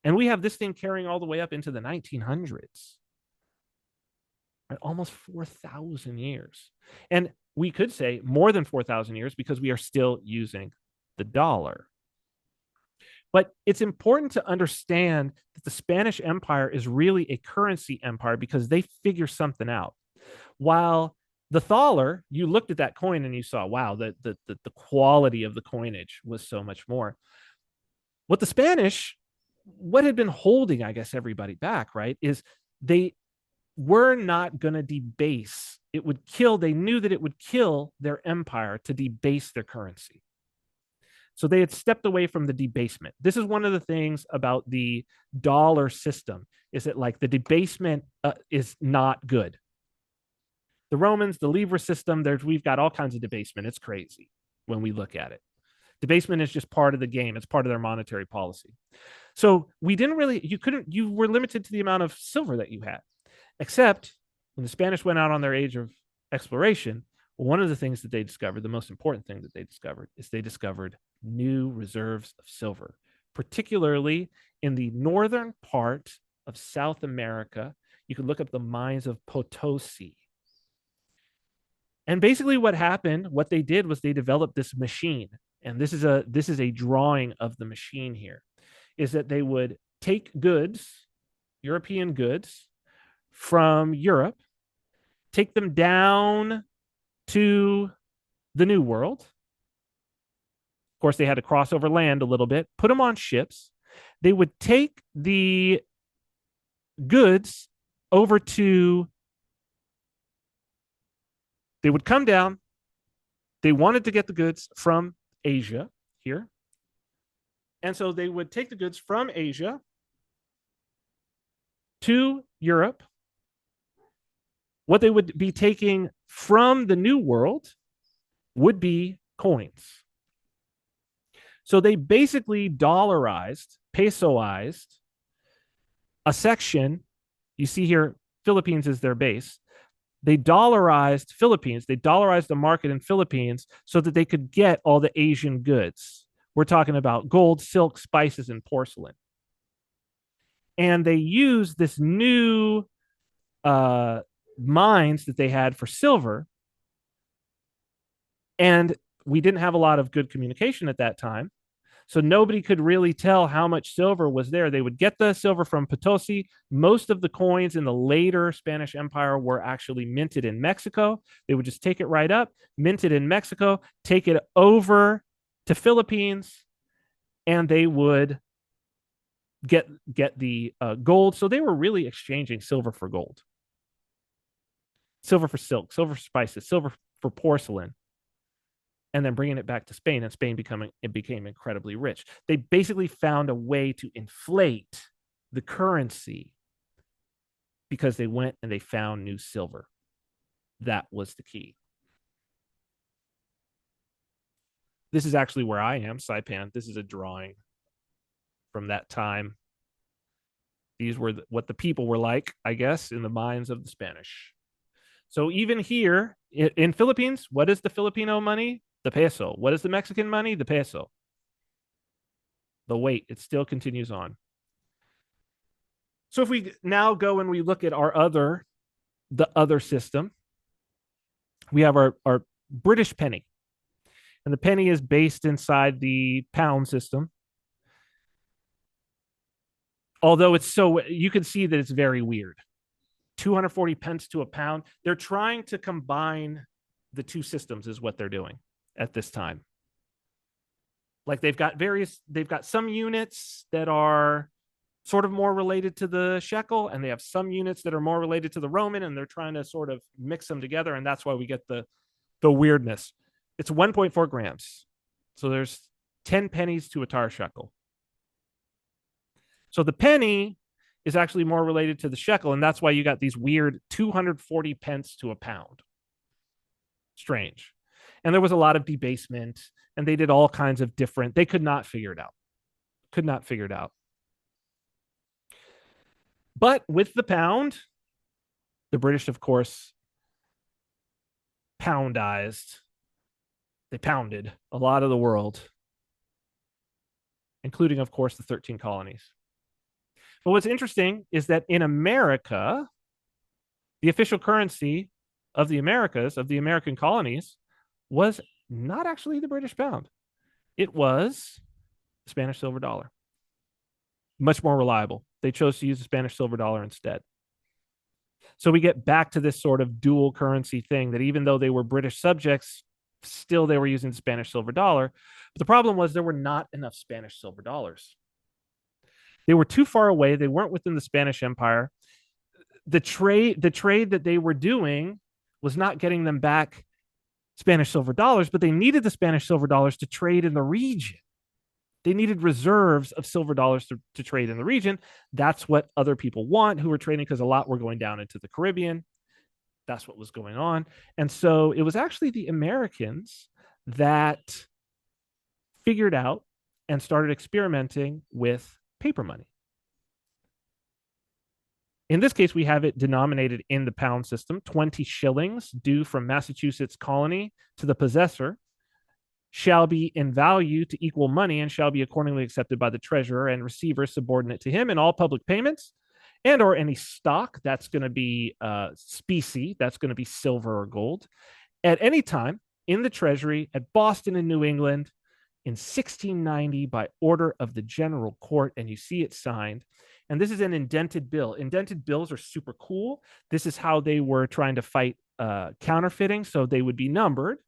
And we have this thing carrying all the way up into the 1900s. Right? Almost 4,000 years. And we could say more than 4,000 years because we are still using the dollar. But it's important to understand that the Spanish Empire is really a currency empire because they figure something out. While the thaler, you looked at that coin and you saw, wow, the quality of the coinage was so much more. What the Spanish, what had been holding, I guess, everybody back, right, is they were not going to debase. It would kill, they knew that it would kill their empire to debase their currency. So they had stepped away from the debasement. This is one of the things about the dollar system, is that like the debasement is not good. The Romans, the Libra system, we've got all kinds of debasement. It's crazy when we look at it. Debasement is just part of the game. It's part of their monetary policy. So we didn't really, you were limited to the amount of silver that you had, except when the Spanish went out on their age of exploration, one of the things that they discovered, the most important thing that they discovered, is they discovered new reserves of silver, particularly in the northern part of South America. You can look up the mines of Potosi. And basically what happened, what they did was they developed this machine. And this is a drawing of the machine here, is that they would take goods, European goods from Europe, take them down to the New World. Of course, they had to cross over land a little bit, put them on ships. They would take the goods over to, they would come down. They wanted to get the goods from Asia here. And so they would take the goods from Asia to Europe. What they would be taking from the New World would be coins. So they basically dollarized, pesoized a section. You see here, Philippines is their base. They dollarized Philippines. They dollarized the market in Philippines so that they could get all the Asian goods. We're talking about gold, silk, spices, and porcelain. And they used this new mines that they had for silver. And we didn't have a lot of good communication at that time. So nobody could really tell how much silver was there. They would get the silver from Potosi. Most of the coins in the later Spanish Empire were actually minted in Mexico. They would just take it right up, mint it in Mexico, take it over to Philippines, and they would get the gold. So they were really exchanging silver for gold, silver for silk, silver for spices, silver for porcelain, and then bringing it back to Spain, and Spain became incredibly rich. They basically found a way to inflate the currency because they went and they found new silver. That was the key. This is actually where I am, Saipan. This is a drawing from that time. These were what the people were like, I guess, in the minds of the Spanish. So even here in Philippines, what is the Filipino money? The peso. What is the Mexican money? The peso. The weight, it still continues on. So if we now go and we look at the other system, we have our British penny. And the penny is based inside the pound system. Although it's you can see that it's very weird. 240 pence to a pound. They're trying to combine the two systems is what they're doing at this time. Like they've got some units that are sort of more related to the shekel, and they have some units that are more related to the Roman, and they're trying to sort of mix them together, and that's why we get the weirdness. It's 1.4 grams. So there's 10 pennies to a tar shekel. So the penny is actually more related to the shekel, and that's why you got these weird 240 pence to a pound. Strange. And there was a lot of debasement, and they did all kinds of different, they could not figure it out. But with the pound, the British, of course, poundized. They pounded a lot of the world, including, of course, the 13 colonies. But what's interesting is that in America, the official currency of the Americas, of the American colonies, was not actually the British pound. It was the Spanish silver dollar. Much more reliable. They chose to use the Spanish silver dollar instead. So we get back to this sort of dual currency thing that even though they were British subjects, still they were using the Spanish silver dollar. But the problem was there were not enough Spanish silver dollars. They were too far away. They weren't within the Spanish Empire. The trade that they were doing was not getting them back Spanish silver dollars, but they needed the Spanish silver dollars to trade in the region. They needed reserves of silver dollars to trade in the region. That's what other people want who are trading, because a lot were going down into the Caribbean. That's what was going on. And so it was actually the Americans that figured out and started experimenting with paper money. In this case, we have it denominated in the pound system. 20 shillings due from Massachusetts colony to the possessor shall be in value to equal money and shall be accordingly accepted by the treasurer and receiver subordinate to him in all public payments and or any stock. That's going to be specie. That's going to be silver or gold at any time in the treasury at Boston and New England in 1690 by order of the general court. And you see it signed. And this is an indented bill. Indented bills are super cool. This is how they were trying to fight counterfeiting. So they would be numbered.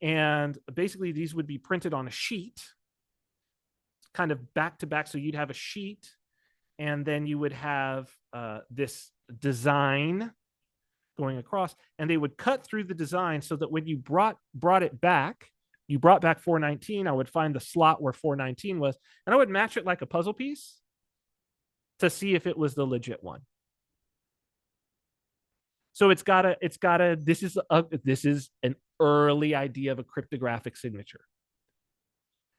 And basically, these would be printed on a sheet, kind of back to back. So you'd have a sheet, and then you would have this design going across. And they would cut through the design so that when you brought it back, you brought back 419. I would find the slot where 419 was, and I would match it like a puzzle piece to see if it was the legit one. So this is an early idea of a cryptographic signature.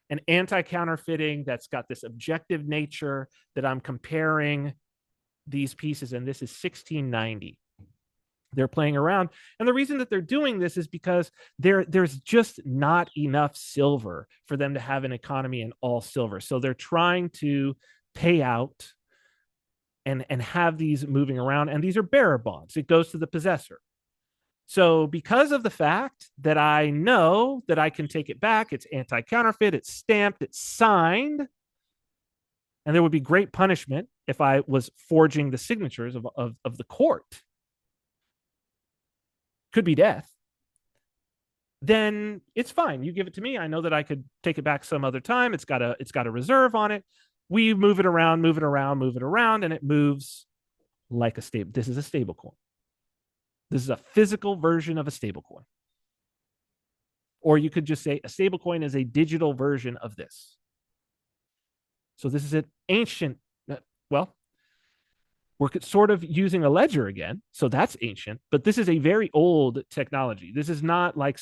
An anti-counterfeiting that's got this objective nature that I'm comparing these pieces, and this is 1690. They're playing around. And the reason that they're doing this is because there's just not enough silver for them to have an economy in all silver. So they're trying to pay out and have these moving around. And these are bearer bonds. It goes to the possessor. So because of the fact that I know that I can take it back, it's anti-counterfeit, it's stamped, it's signed, and there would be great punishment if I was forging the signatures of the court, could be death, then it's fine. You give it to me. I know that I could take it back some other time. It's got a reserve on it. We move it around, and it moves like a stable. This is a stable coin. This is a physical version of a stable coin. Or you could just say a stable coin is a digital version of this. So this is an ancient, well, we're sort of using a ledger again. So that's ancient, but this is a very old technology. This is not like,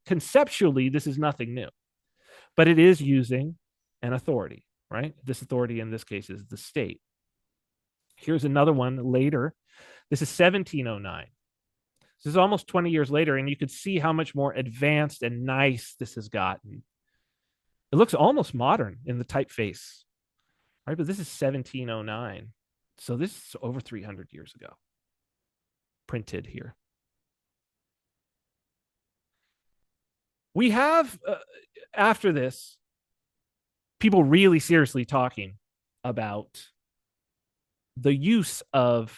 conceptually, this is nothing new, but it is using an authority, right? This authority in this case is the state. Here's another one later. This is 1709. This is almost 20 years later, and you could see how much more advanced and nice this has gotten. It looks almost modern in the typeface, right? But this is 1709. So this is over 300 years ago, printed here. We have, after this, people really seriously talking about the use of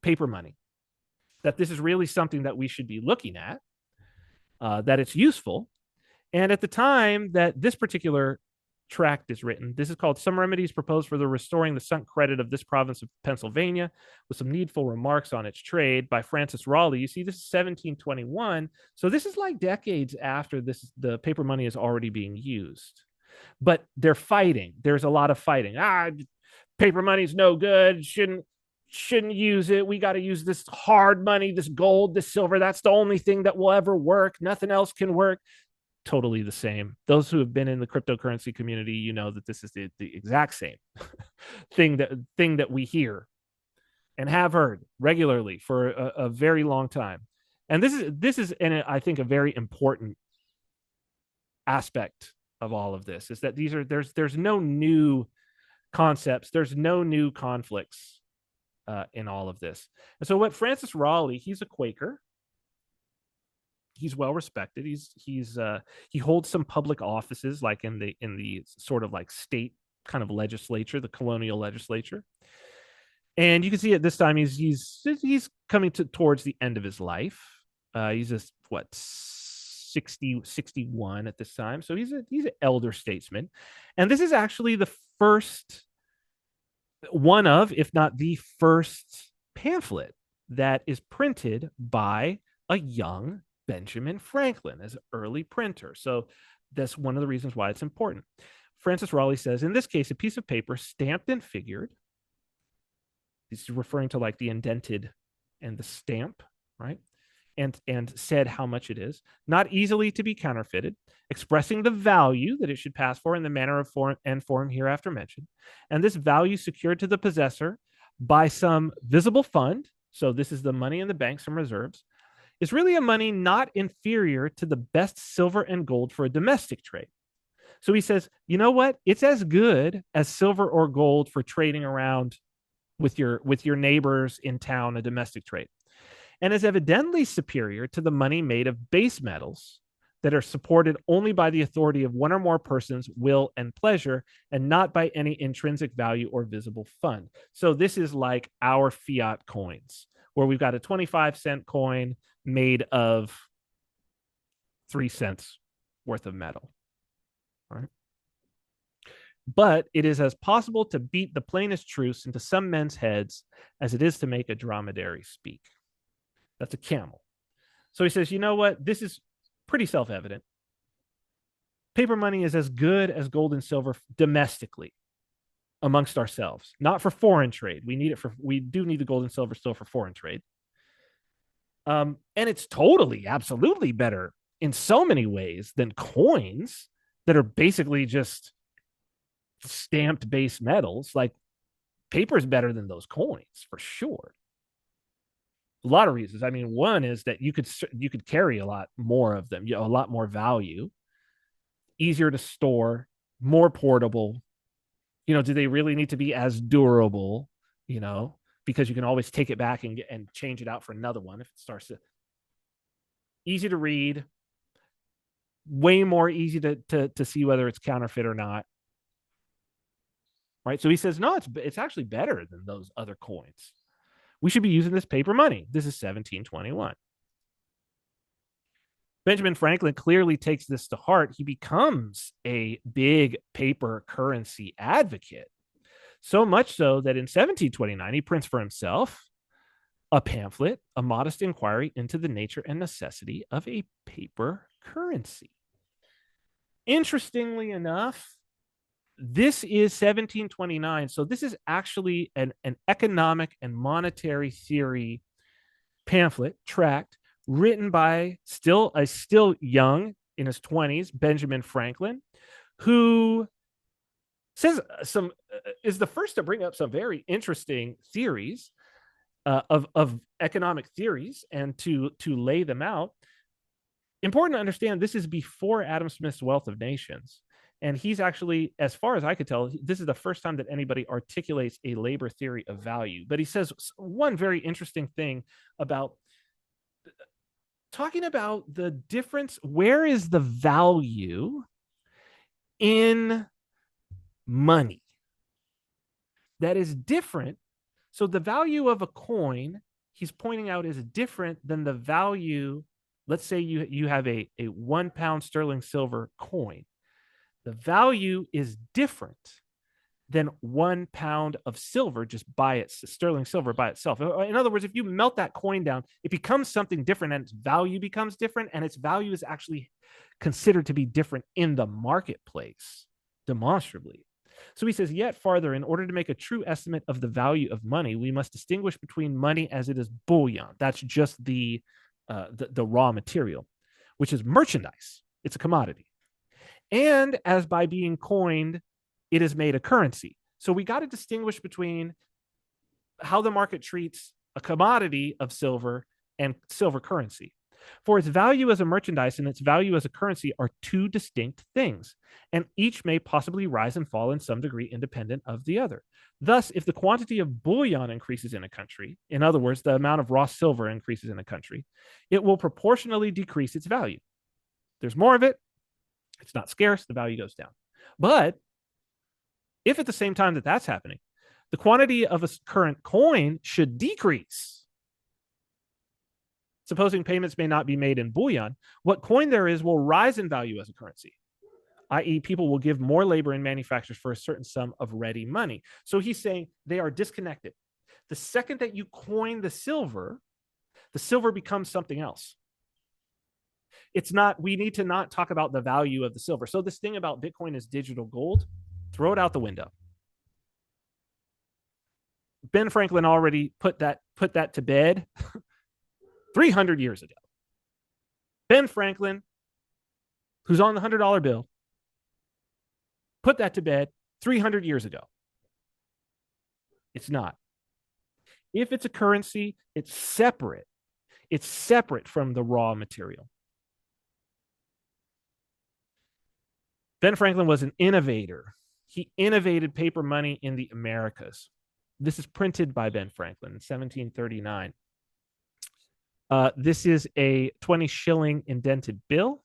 paper money, that this is really something that we should be looking at, that it's useful. And at the time that this particular tract is written, this is called Some Remedies Proposed for the Restoring the Sunk Credit of this Province of Pennsylvania, with some needful remarks on its trade, by Francis Raleigh. You see, this is 1721. So this is like decades after the paper money is already being used. But they're fighting. There's a lot of fighting. Paper money's no good. Shouldn't use it. We got to use this hard money, this gold, this silver. That's the only thing that will ever work. Nothing else can work. Totally the same. Those who have been in the cryptocurrency community, you know that this is the exact same thing that we hear and have heard regularly for a very long time. And this is and I think a very important aspect of all of this is that there's no new concepts, there's no new conflicts in all of this. And so what Francis Raleigh, he's a Quaker. He's well respected. He holds some public offices, like in the sort of like state kind of legislature, the colonial legislature. And you can see at this time he's coming towards the end of his life. He's just 61 at this time, so he's an elder statesman. And this is actually the first one of, if not the first, pamphlet that is printed by a young Benjamin Franklin as an early printer. So that's one of the reasons why it's important. Francis Raleigh says, in this case, a piece of paper stamped and figured. He's referring to like the indented and the stamp, right? And said how much it is, not easily to be counterfeited, expressing the value that it should pass for in the manner of form and form hereafter mentioned, and this value secured to the possessor by some visible fund. So this is the money in the bank, some reserves, is really a money not inferior to the best silver and gold for a domestic trade. So he says, you know what? It's as good as silver or gold for trading around with your neighbors in town, a domestic trade, and is evidently superior to the money made of base metals that are supported only by the authority of one or more persons' will and pleasure, and not by any intrinsic value or visible fund. So this is like our fiat coins, where we've got a 25-cent coin made of 3 cents worth of metal, right? But it is as possible to beat the plainest truths into some men's heads as it is to make a dromedary speak. That's a camel. So he says, you know what? This is pretty self-evident. Paper money is as good as gold and silver domestically amongst ourselves, not for foreign trade. We do need the gold and silver still for foreign trade. And it's totally, absolutely better in so many ways than coins that are basically just stamped base metals. Like, paper is better than those coins for sure. a lot of reasons. I mean, one is that you could carry a lot more of them, a lot more value, easier to store, more portable. Do they really need to be as durable? Because you can always take it back and change it out for another one if it starts to. Easy to read, way more easy to see whether it's counterfeit or not. Right. So he says, no, it's actually better than those other coins. We should be using this paper money. This is 1721. Benjamin Franklin clearly takes this to heart. He becomes a big paper currency advocate. So much so that in 1729, he prints for himself a pamphlet, A Modest Inquiry into the Nature and Necessity of a Paper Currency. Interestingly enough, this is 1729. So this is actually an economic and monetary theory pamphlet, tract, written by still young, in his 20s, Benjamin Franklin, who says is the first to bring up some very interesting theories of economic theories and to lay them out. Important to understand, this is before Adam Smith's Wealth of Nations. And he's actually, as far as I could tell, this is the first time that anybody articulates a labor theory of value. But he says one very interesting thing about talking about the difference. Where is the value in money that is different? So the value of a coin, he's pointing out, is different than the value. Let's say you have a 1 pound sterling silver coin. The value is different than 1 pound of silver just by its sterling silver by itself. In other words, if you melt that coin down, it becomes something different and its value becomes different, and its value is actually considered to be different in the marketplace, demonstrably. So he says, yet farther, in order to make a true estimate of the value of money, we must distinguish between money as it is bullion. That's just the raw material, which is merchandise. It's a commodity. And as by being coined, it is made a currency. So we got to distinguish between how the market treats a commodity of silver and silver currency. For its value as a merchandise and its value as a currency are two distinct things, and each may possibly rise and fall in some degree independent of the other. Thus, if the quantity of bullion increases in a country, in other words, the amount of raw silver increases in a country, it will proportionally decrease its value. There's more of it, it's not scarce, the value goes down. But if at the same time that that's happening, the quantity of a current coin should decrease. Supposing payments may not be made in bullion, what coin there is will rise in value as a currency, i.e., people will give more labor in manufactures for a certain sum of ready money. So he's saying they are disconnected. The second that you coin the silver becomes something else. It's not, we need to not talk about the value of the silver. So this thing about Bitcoin is digital gold, throw it out the window. Ben Franklin already put that to bed 300 years ago. Ben Franklin, who's on the $100 bill, put that to bed 300 years ago. It's not. If it's a currency, it's separate. It's separate from the raw material. Ben Franklin was an innovator. He innovated paper money in the Americas. This is printed by Ben Franklin in 1739. This is a 20 shilling indented bill.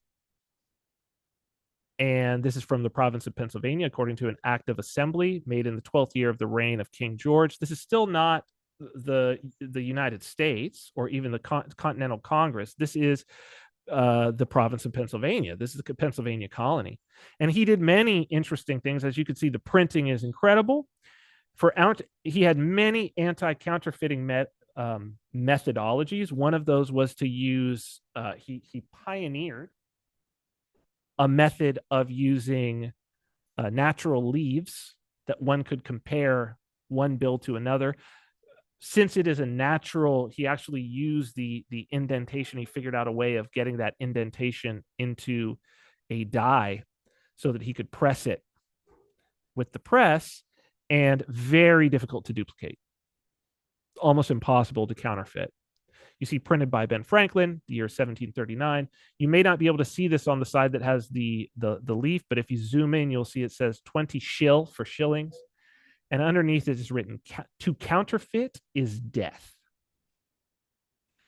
And this is from the province of Pennsylvania, according to an act of assembly made in the 12th year of the reign of King George. This is still not the United States or even the Continental Congress. This is the province of Pennsylvania. This is the Pennsylvania colony. And he did many interesting things. As you can see, the printing is incredible. He had many anti-counterfeiting methodologies. One of those was to use, he pioneered a method of using natural leaves that one could compare one bill to another. Since it is a natural, he actually used the indentation. He figured out a way of getting that indentation into a die so that he could press it with the press, and very difficult to duplicate. Almost impossible to counterfeit. You see printed by Ben Franklin, the year 1739. You may not be able to see this on the side that has the leaf, but if you zoom in, you'll see it says 20 shill for shillings. And underneath it is written, to counterfeit is death.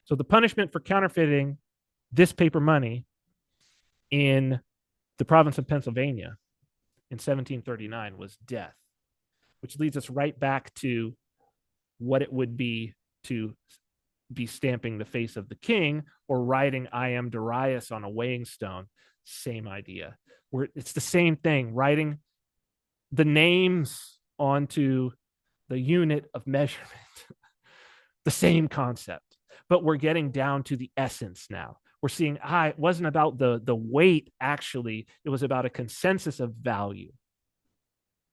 So the punishment for counterfeiting this paper money in the province of Pennsylvania in 1739 was death, which leads us right back to what it would be to be stamping the face of the king or writing I am Darius on a weighing stone. Same idea. It's the same thing, writing the names onto the unit of measurement. The same concept, but we're getting down to the essence now. We're seeing it wasn't about the weight, actually. It was about a consensus of value.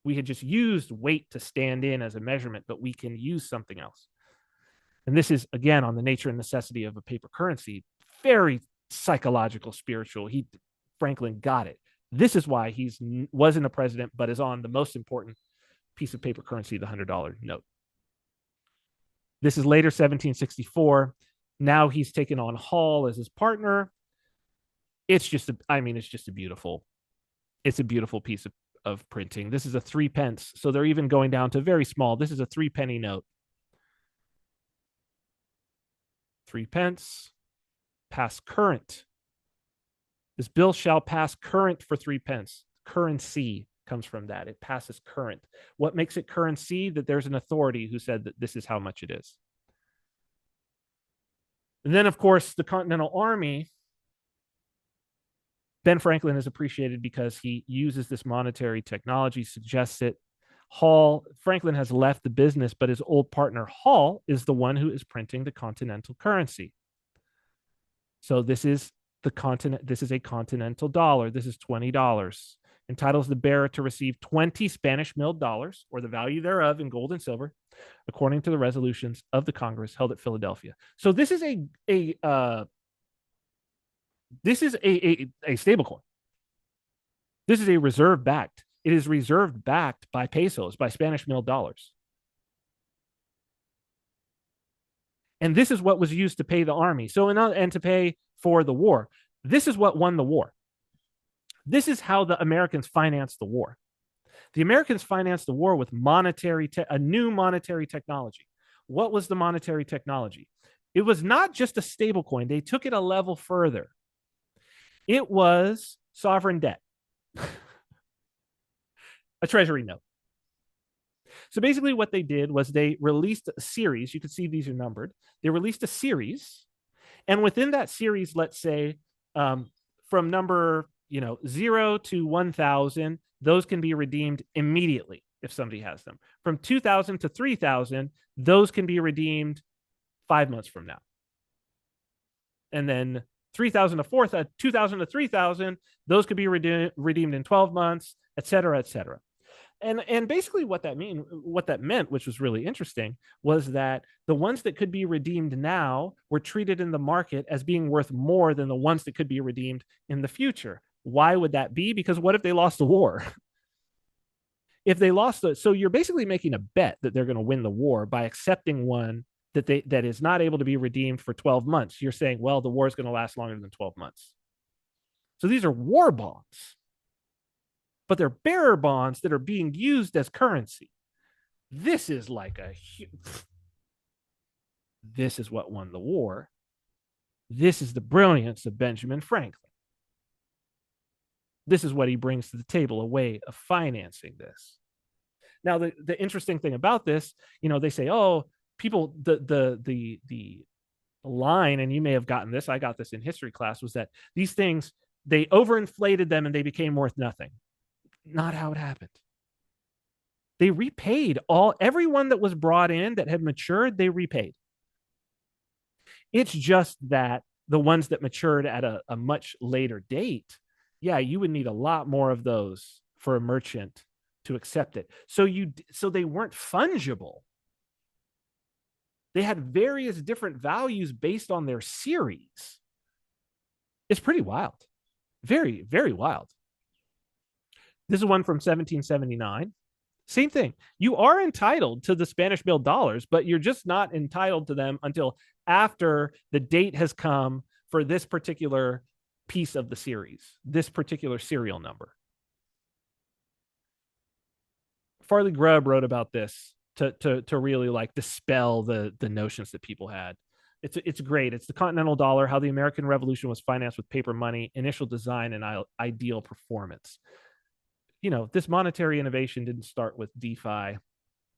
We had just used weight to stand in as a measurement, but we can use something else. And this is, again, on the nature and necessity of a paper currency. Very psychological, spiritual. Franklin got it. This is why he wasn't a president, but is on the most important piece of paper currency, the $100 note. This is later 1764. Now he's taken on Hall as his partner. It's just a beautiful piece of printing. This is a 3 pence. So they're even going down to very small. This is a 3 penny note. 3 pence, pass current. This bill shall pass current for 3 pence. Currency comes from that. It passes current. What makes it currency? That there's an authority who said that this is how much it is. And then, of course, the Continental Army, Ben Franklin is appreciated because he uses this monetary technology, suggests it. Franklin has left the business, but his old partner Hall is the one who is printing the continental currency. So this is a continental dollar. This is $20. Entitles the bearer to receive 20 Spanish milled dollars, or the value thereof, in gold and silver, according to the resolutions of the Congress held at Philadelphia. So this is a stable coin. This is a reserve backed. It is reserve backed by pesos, by Spanish milled dollars. And this is what was used to pay the army. And to pay for the war. This is what won the war. This is how the Americans financed the war. The Americans financed the war with a new monetary technology. What was the monetary technology? It was not just a stable coin. They took it a level further. It was sovereign debt, a treasury note. So basically what they did was they released a series. You can see these are numbered. They released a series. And within that series, let's say from number 0 to 1,000, those can be redeemed immediately if somebody has them. From 2,000 to 3,000, those can be redeemed 5 months from now. And then 3,000 to 4,000, 2,000 to 3,000, those could be redeemed in 12 months, et cetera, et cetera. And basically what that meant, which was really interesting, was that the ones that could be redeemed now were treated in the market as being worth more than the ones that could be redeemed in the future. Why would that be? Because what if they lost the war? If they lost so you're basically making a bet that they're going to win the war by accepting one that is not able to be redeemed for 12 months. You're saying, well, the war is going to last longer than 12 months. So these are war bonds. But they're bearer bonds that are being used as currency. This is this is what won the war. This is the brilliance of Benjamin Franklin. This is what he brings to the table, a way of financing this. Now, the interesting thing about this, they say, oh, people, the line, and you may have gotten this, I got this in history class, was that these things, they overinflated them and they became worth nothing. Not how it happened. They repaid everyone that was brought in that had matured, they repaid. It's just that the ones that matured at a much later date, you would need a lot more of those for a merchant to accept it. So they weren't fungible. They had various different values based on their series. It's pretty wild. Very, very wild. This is one from 1779. Same thing. You are entitled to the Spanish mill dollars, but you're just not entitled to them until after the date has come for this particular piece of the series, this particular serial number. Farley Grubb wrote about this to really like dispel the notions that people had. It's great. It's the Continental Dollar, how the American Revolution was financed with paper money, initial design, and ideal performance. This monetary innovation didn't start with DeFi.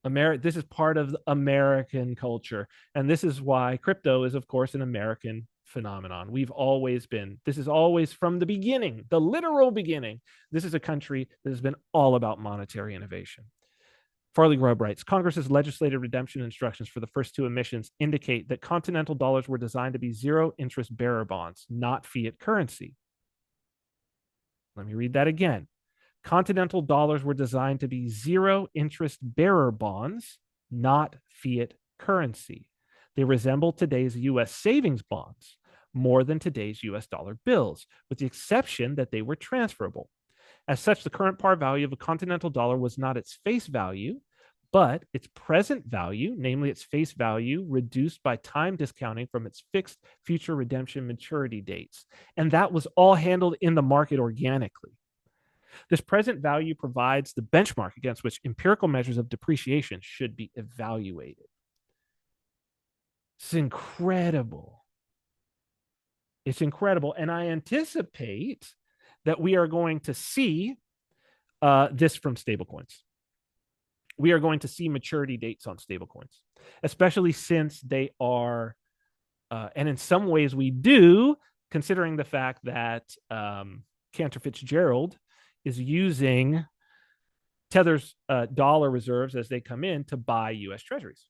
This is part of American culture, and this is why crypto is, of course, an American phenomenon. This is always from the beginning, the literal beginning. This is a country that has been all about monetary innovation. Farley Grubb writes, Congress's legislative redemption instructions for the first two emissions indicate that continental dollars were designed to be zero interest bearer bonds, not fiat currency. Let me read that again. Continental dollars were designed to be zero interest bearer bonds, not fiat currency. They resemble today's US savings bonds more than today's US dollar bills, with the exception that they were transferable. As such, the current par value of a continental dollar was not its face value, but its present value, namely its face value reduced by time discounting from its fixed future redemption maturity dates. And that was all handled in the market organically. This present value provides the benchmark against which empirical measures of depreciation should be evaluated. It's incredible. It's incredible. And I anticipate that we are going to see this from stablecoins. We are going to see maturity dates on stablecoins, especially since they are, and in some ways we do, considering the fact that Cantor Fitzgerald is using Tether's dollar reserves as they come in to buy U.S. treasuries.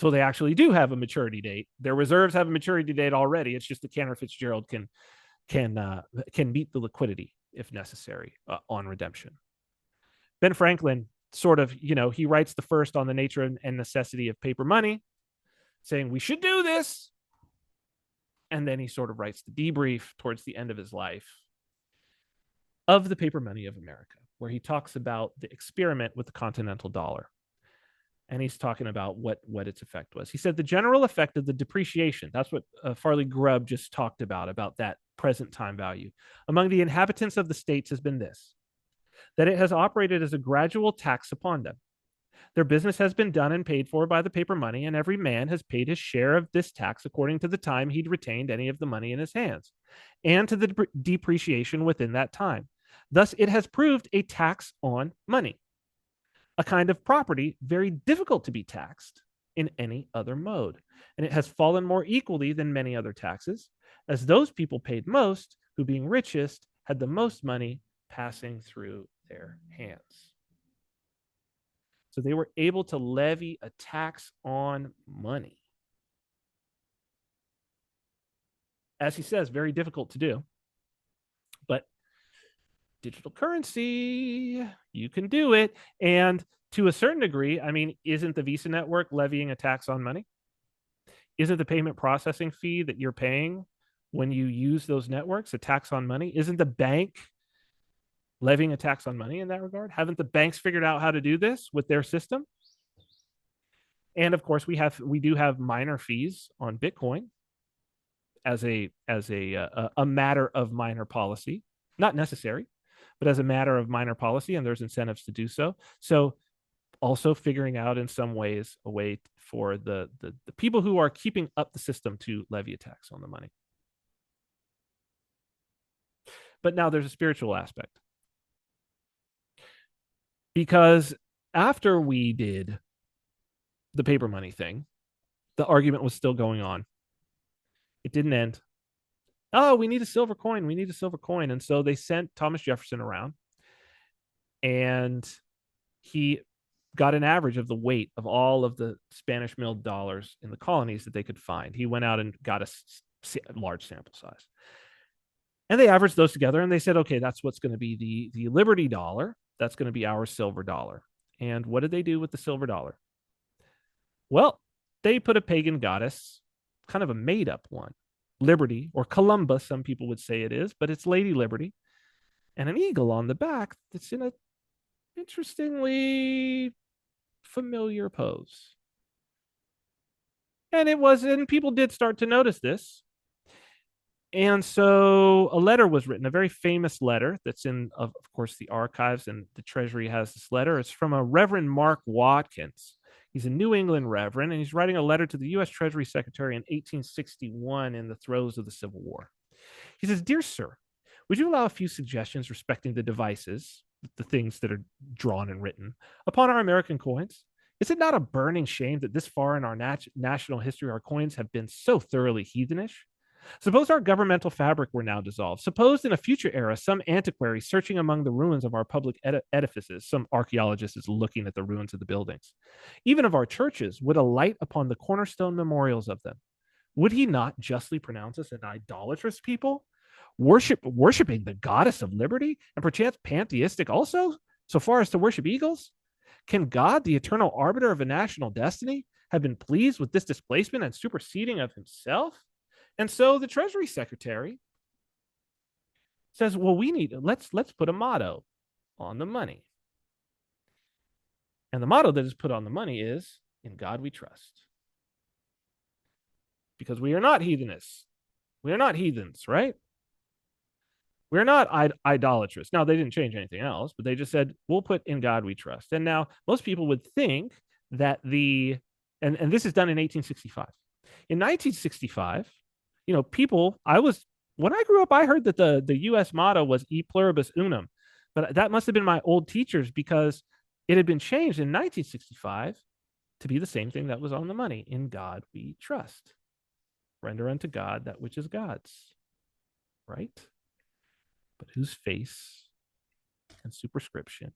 So they actually do have a maturity date. Their reserves have a maturity date already. It's just that Cantor Fitzgerald can meet the liquidity if necessary on redemption. Ben Franklin sort of, he writes the first on the nature and necessity of paper money, saying we should do this. And then he sort of writes the debrief towards the end of his life of the paper money of America, where he talks about the experiment with the continental dollar. And he's talking about what its effect was. He said the general effect of the depreciation, that's what Farley Grubb just talked about that present time value, among the inhabitants of the states has been this, that it has operated as a gradual tax upon them. Their business has been done and paid for by the paper money, and every man has paid his share of this tax according to the time he'd retained any of the money in his hands, and to the depreciation within that time. Thus, it has proved a tax on money, a kind of property very difficult to be taxed in any other mode. And it has fallen more equally than many other taxes, as those people paid most who, being richest, had the most money passing through their hands. So they were able to levy a tax on money. As he says, very difficult to do. But digital currency, you can do it. And to a certain degree, I mean, isn't the Visa network levying a tax on money? Isn't the payment processing fee that you're paying when you use those networks a tax on money? Isn't the bank levying a tax on money in that regard? Haven't the banks figured out how to do this with their system? And of course, we do have minor fees on Bitcoin as a matter of minor policy, not necessary, but as a matter of minor policy, and there's incentives to do so. So also figuring out in some ways a way for the people who are keeping up the system to levy a tax on the money. But now there's a spiritual aspect. Because after we did the paper money thing, the argument was still going on. It didn't end. Oh, we need a silver coin. We need a silver coin. And so they sent Thomas Jefferson around, and he got an average of the weight of all of the Spanish milled dollars in the colonies that they could find. He went out and got a large sample size. And they averaged those together, and they said, okay, that's what's going to be the Liberty dollar. That's going to be our silver dollar. And what did they do with the silver dollar? Well, they put a pagan goddess, kind of a made-up one, Liberty, or Columba, some people would say it is, but it's Lady Liberty, and an eagle on the back that's in a interestingly familiar pose. And people did start to notice this. And so a letter was written, a very famous letter that's in, of course, the archives, and the Treasury has this letter. It's from a Reverend Mark Watkins. He's a New England Reverend, and he's writing a letter to the U.S. Treasury Secretary in 1861 in the throes of the Civil War. He says, "Dear sir, would you allow a few suggestions respecting the devices, the things that are drawn and written, upon our American coins? Is it not a burning shame that this far in our national history our coins have been so thoroughly heathenish? Suppose our governmental fabric were now dissolved. Suppose in a future era, some antiquary searching among the ruins of our public edifices, some archaeologist is looking at the ruins of the buildings, even of our churches, would alight upon the cornerstone memorials of them. Would he not justly pronounce us an idolatrous people, worshiping the goddess of liberty, and perchance pantheistic also, so far as to worship eagles? Can God, the eternal arbiter of a national destiny, have been pleased with this displacement and superseding of himself?" And so the Treasury Secretary says, "Well, let's put a motto on the money." And the motto that is put on the money is, "In God we trust." Because we are not heathenists. We are not heathens, right? We're not idolatrous. Now, they didn't change anything else, but they just said, we'll put "In God we trust." And now most people would think that and this is done in 1865. In 1965, when I grew up, I heard that the U.S. motto was "E pluribus unum," but that must have been my old teachers, because it had been changed in 1965 to be the same thing that was on the money: "In God we trust. Render unto God that which is God's." Right? But whose face and superscription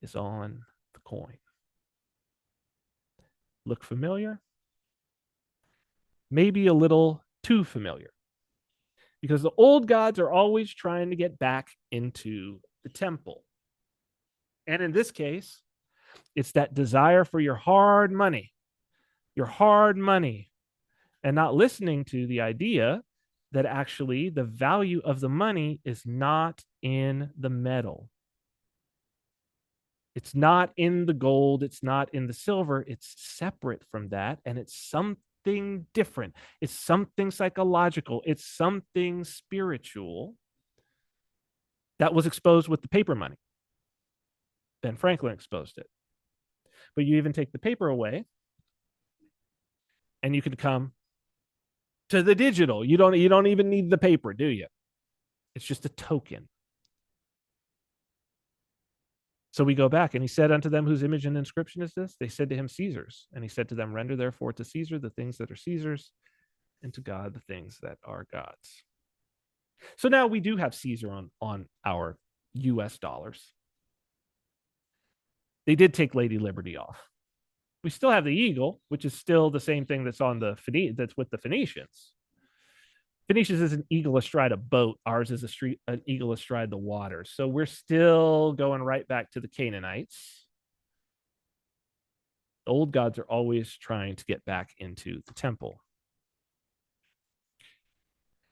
is on the coin? Look familiar? Maybe a little too familiar, because the old gods are always trying to get back into the temple. And in this case, it's that desire for your hard money, and not listening to the idea that actually the value of the money is not in the metal. It's not in the gold. It's not in the silver. It's separate from that. And it's something different. It's something psychological. It's something spiritual that was exposed with the paper money. Ben Franklin exposed it. But you even take the paper away, and you can come to the digital. You don't even need the paper, do you? It's just a token. So we go back, and he said unto them, "Whose image and inscription is this?" They said to him, "Caesar's." And he said to them, "Render therefore to Caesar the things that are Caesar's, and to God the things that are God's." So now we do have Caesar on our US dollars. They did take Lady Liberty off. We still have the eagle, which is still the same thing that's that's with the Phoenicians. Phoenicians is an eagle astride a boat. Ours is an eagle astride the water. So we're still going right back to the Canaanites. The old gods are always trying to get back into the temple.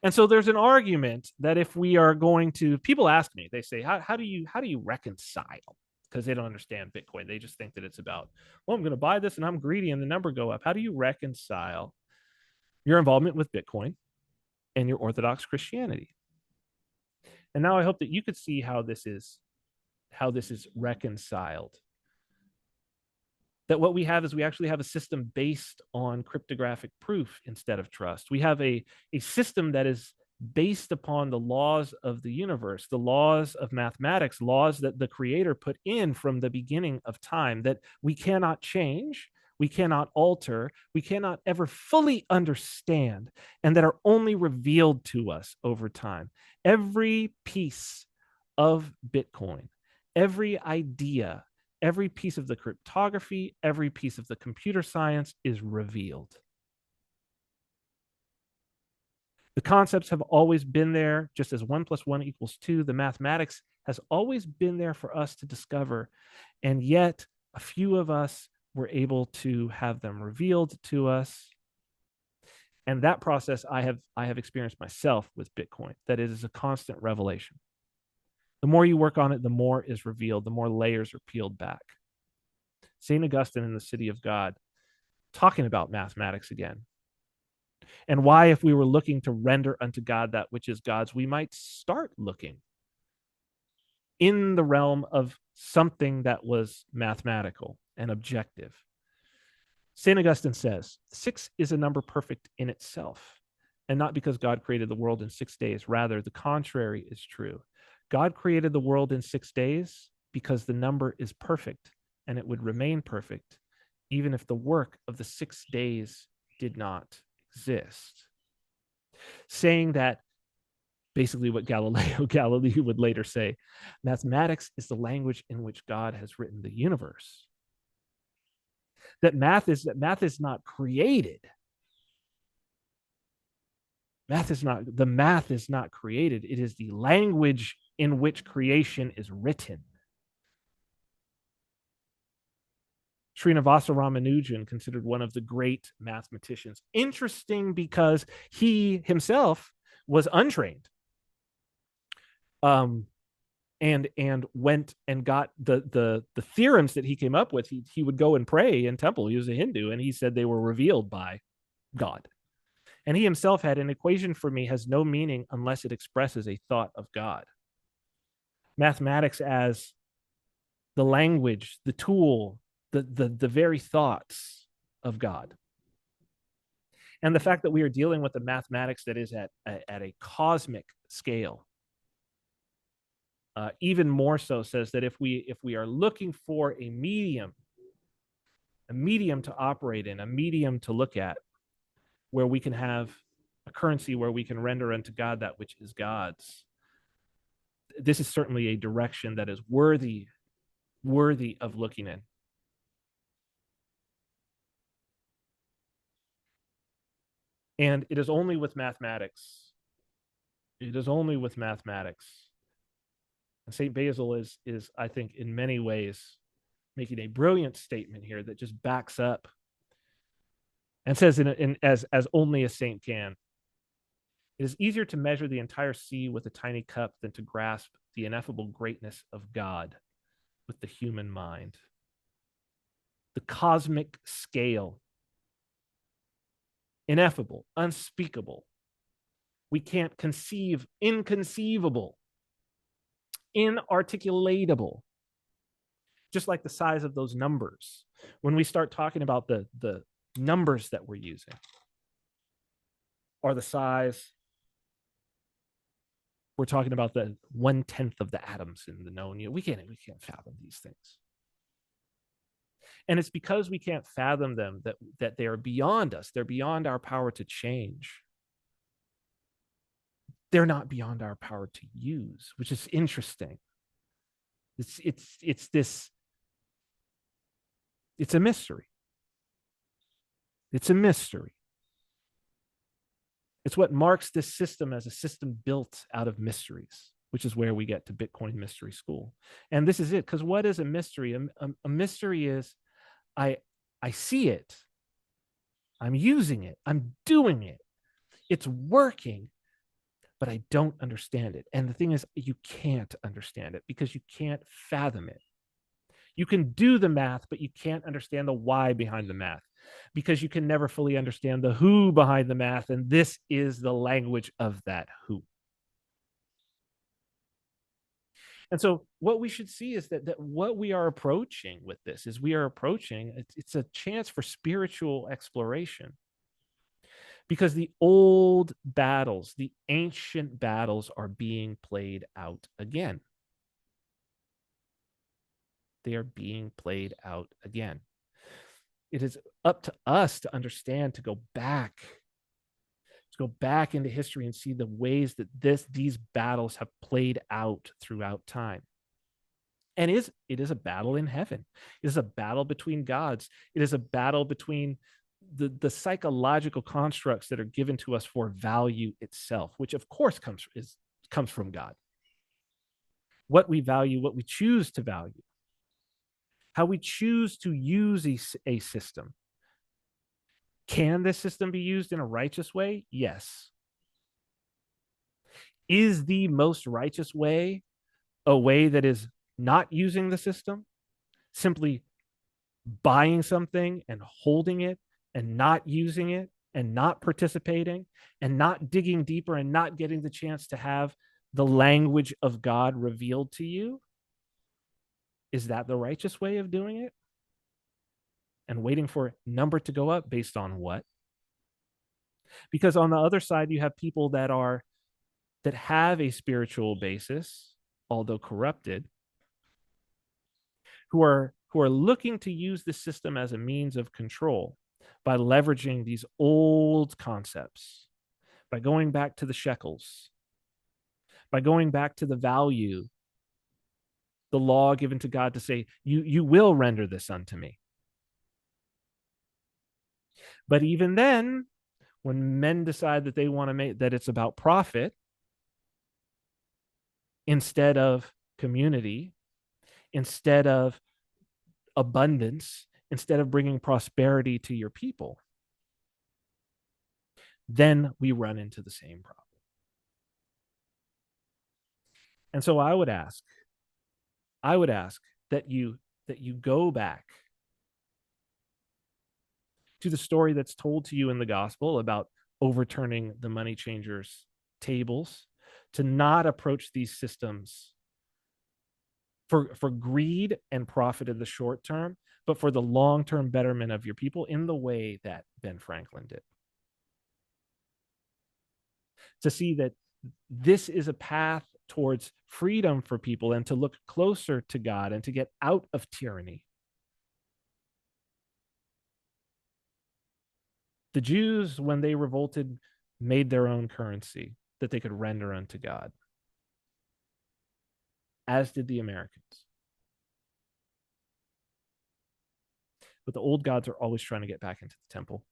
And so there's an argument that if we are going to, people ask me, they say, how do you reconcile? Because they don't understand Bitcoin. They just think that it's about, well, I'm going to buy this and I'm greedy and the number go up. How do you reconcile your involvement with Bitcoin and your Orthodox Christianity? And now I hope that you could see how this is reconciled. That what we have is we actually have a system based on cryptographic proof instead of trust. We have a system that is based upon the laws of the universe, the laws of mathematics, laws that the creator put in from the beginning of time, that we cannot change, we cannot alter, we cannot ever fully understand, and that are only revealed to us over time. Every piece of Bitcoin, every idea, every piece of the cryptography, every piece of the computer science is revealed. The concepts have always been there, just as 1 + 1 = 2. The mathematics has always been there for us to discover, and yet a few of us were able to have them revealed to us. And that process I have experienced myself with Bitcoin, that it is a constant revelation. The more you work on it, the more is revealed, the more layers are peeled back. St. Augustine in the City of God, talking about mathematics again. And why, if we were looking to render unto God that which is God's, we might start looking in the realm of something that was mathematical and objective. St. Augustine says, 6 is a number perfect in itself, and not because God created the world in 6 days. Rather, the contrary is true. God created the world in 6 days because the number is perfect, and it would remain perfect even if the work of the 6 days did not exist. Saying that basically what Galilei would later say, mathematics is the language in which God has written the universe. That math is not created. Math is not created. It is the language in which creation is written. Srinivasa Ramanujan, considered one of the great mathematicians. Interesting because he himself was untrained. And went and got the theorems that he came up with. He would go and pray in temple. He was a Hindu, and he said they were revealed by God. And he himself had an equation for me has no meaning unless it expresses a thought of God. Mathematics as the language, the tool, the very thoughts of God. And the fact that we are dealing with a mathematics that is at a cosmic scale, even more so, says that if we are looking for a medium to operate in, a medium to look at, where we can have a currency where we can render unto God that which is God's, this is certainly a direction that is worthy of looking in. And it is only with mathematics. And St. Basil is, I think, in many ways, making a brilliant statement here that just backs up and says, as only a saint can, it is easier to measure the entire sea with a tiny cup than to grasp the ineffable greatness of God with the human mind. The cosmic scale, ineffable, unspeakable. We can't conceive, inconceivable, inarticulatable. Just like the size of those numbers. When we start talking about the numbers that we're using, or the size, we're talking about the 1/10 of the atoms in the known universe. We can't fathom these things. And it's because we can't fathom them that they are beyond us. They're beyond our power to change. They're not beyond our power to use, which is interesting. It's a mystery. It's a mystery. It's what marks this system as a system built out of mysteries, which is where we get to Bitcoin Mystery School. And this is it, because what is a mystery? A mystery is I see it, I'm using it, I'm doing it, it's working, but I don't understand it. And the thing is, you can't understand it because you can't fathom it. You can do the math, but you can't understand the why behind the math because you can never fully understand the who behind the math. And this is the language of that who. And so what we should see is that what we are approaching with this is it's a chance for spiritual exploration. Because the old battles, the ancient battles, are being played out again. They are being played out again. It is up to us to understand, to go back into history and see the ways that these battles have played out throughout time. And it is a battle in heaven. It is a battle between gods. It is a battle between the psychological constructs that are given to us for value itself, which of course comes from God. What we value, what we choose to value, how we choose to use a system. Can this system be used in a righteous way? Yes. Is the most righteous way a way that is not using the system, simply buying something and holding it and not using it and not participating and not digging deeper and not getting the chance to have the language of God revealed to you? Is that the righteous way of doing it? And waiting for number to go up based on what? Because on the other side, you have people that have a spiritual basis, although corrupted, who are looking to use the system as a means of control by leveraging these old concepts, by going back to the shekels, by going back to the value, the law given to God to say, you will render this unto me. But even then, when men decide that they want to make that it's about profit instead of community, instead of abundance, instead of bringing prosperity to your people, then we run into the same problem. And so I would ask that you go back to the story that's told to you in the gospel about overturning the money changers' tables, to not approach these systems for greed and profit in the short term, but for the long-term betterment of your people in the way that Ben Franklin did. To see that this is a path towards freedom for people and to look closer to God and to get out of tyranny. The Jews, when they revolted, made their own currency that they could render unto God, as did the Americans. But the old gods are always trying to get back into the temple.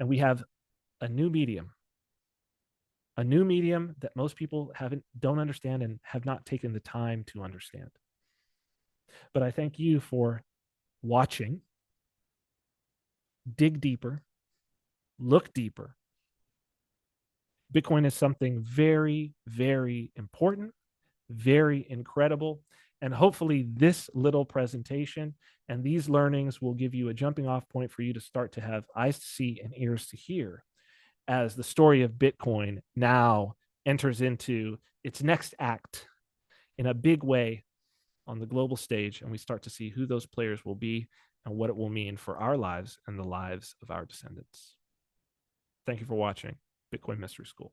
And we have a new medium that most people don't understand and have not taken the time to understand. But I thank you for watching. Dig deeper, look deeper. Bitcoin is something very, very important, very incredible. And hopefully this little presentation and these learnings will give you a jumping off point for you to start to have eyes to see and ears to hear as the story of Bitcoin now enters into its next act in a big way on the global stage. And we start to see who those players will be and what it will mean for our lives and the lives of our descendants. Thank you for watching Bitcoin Mystery School.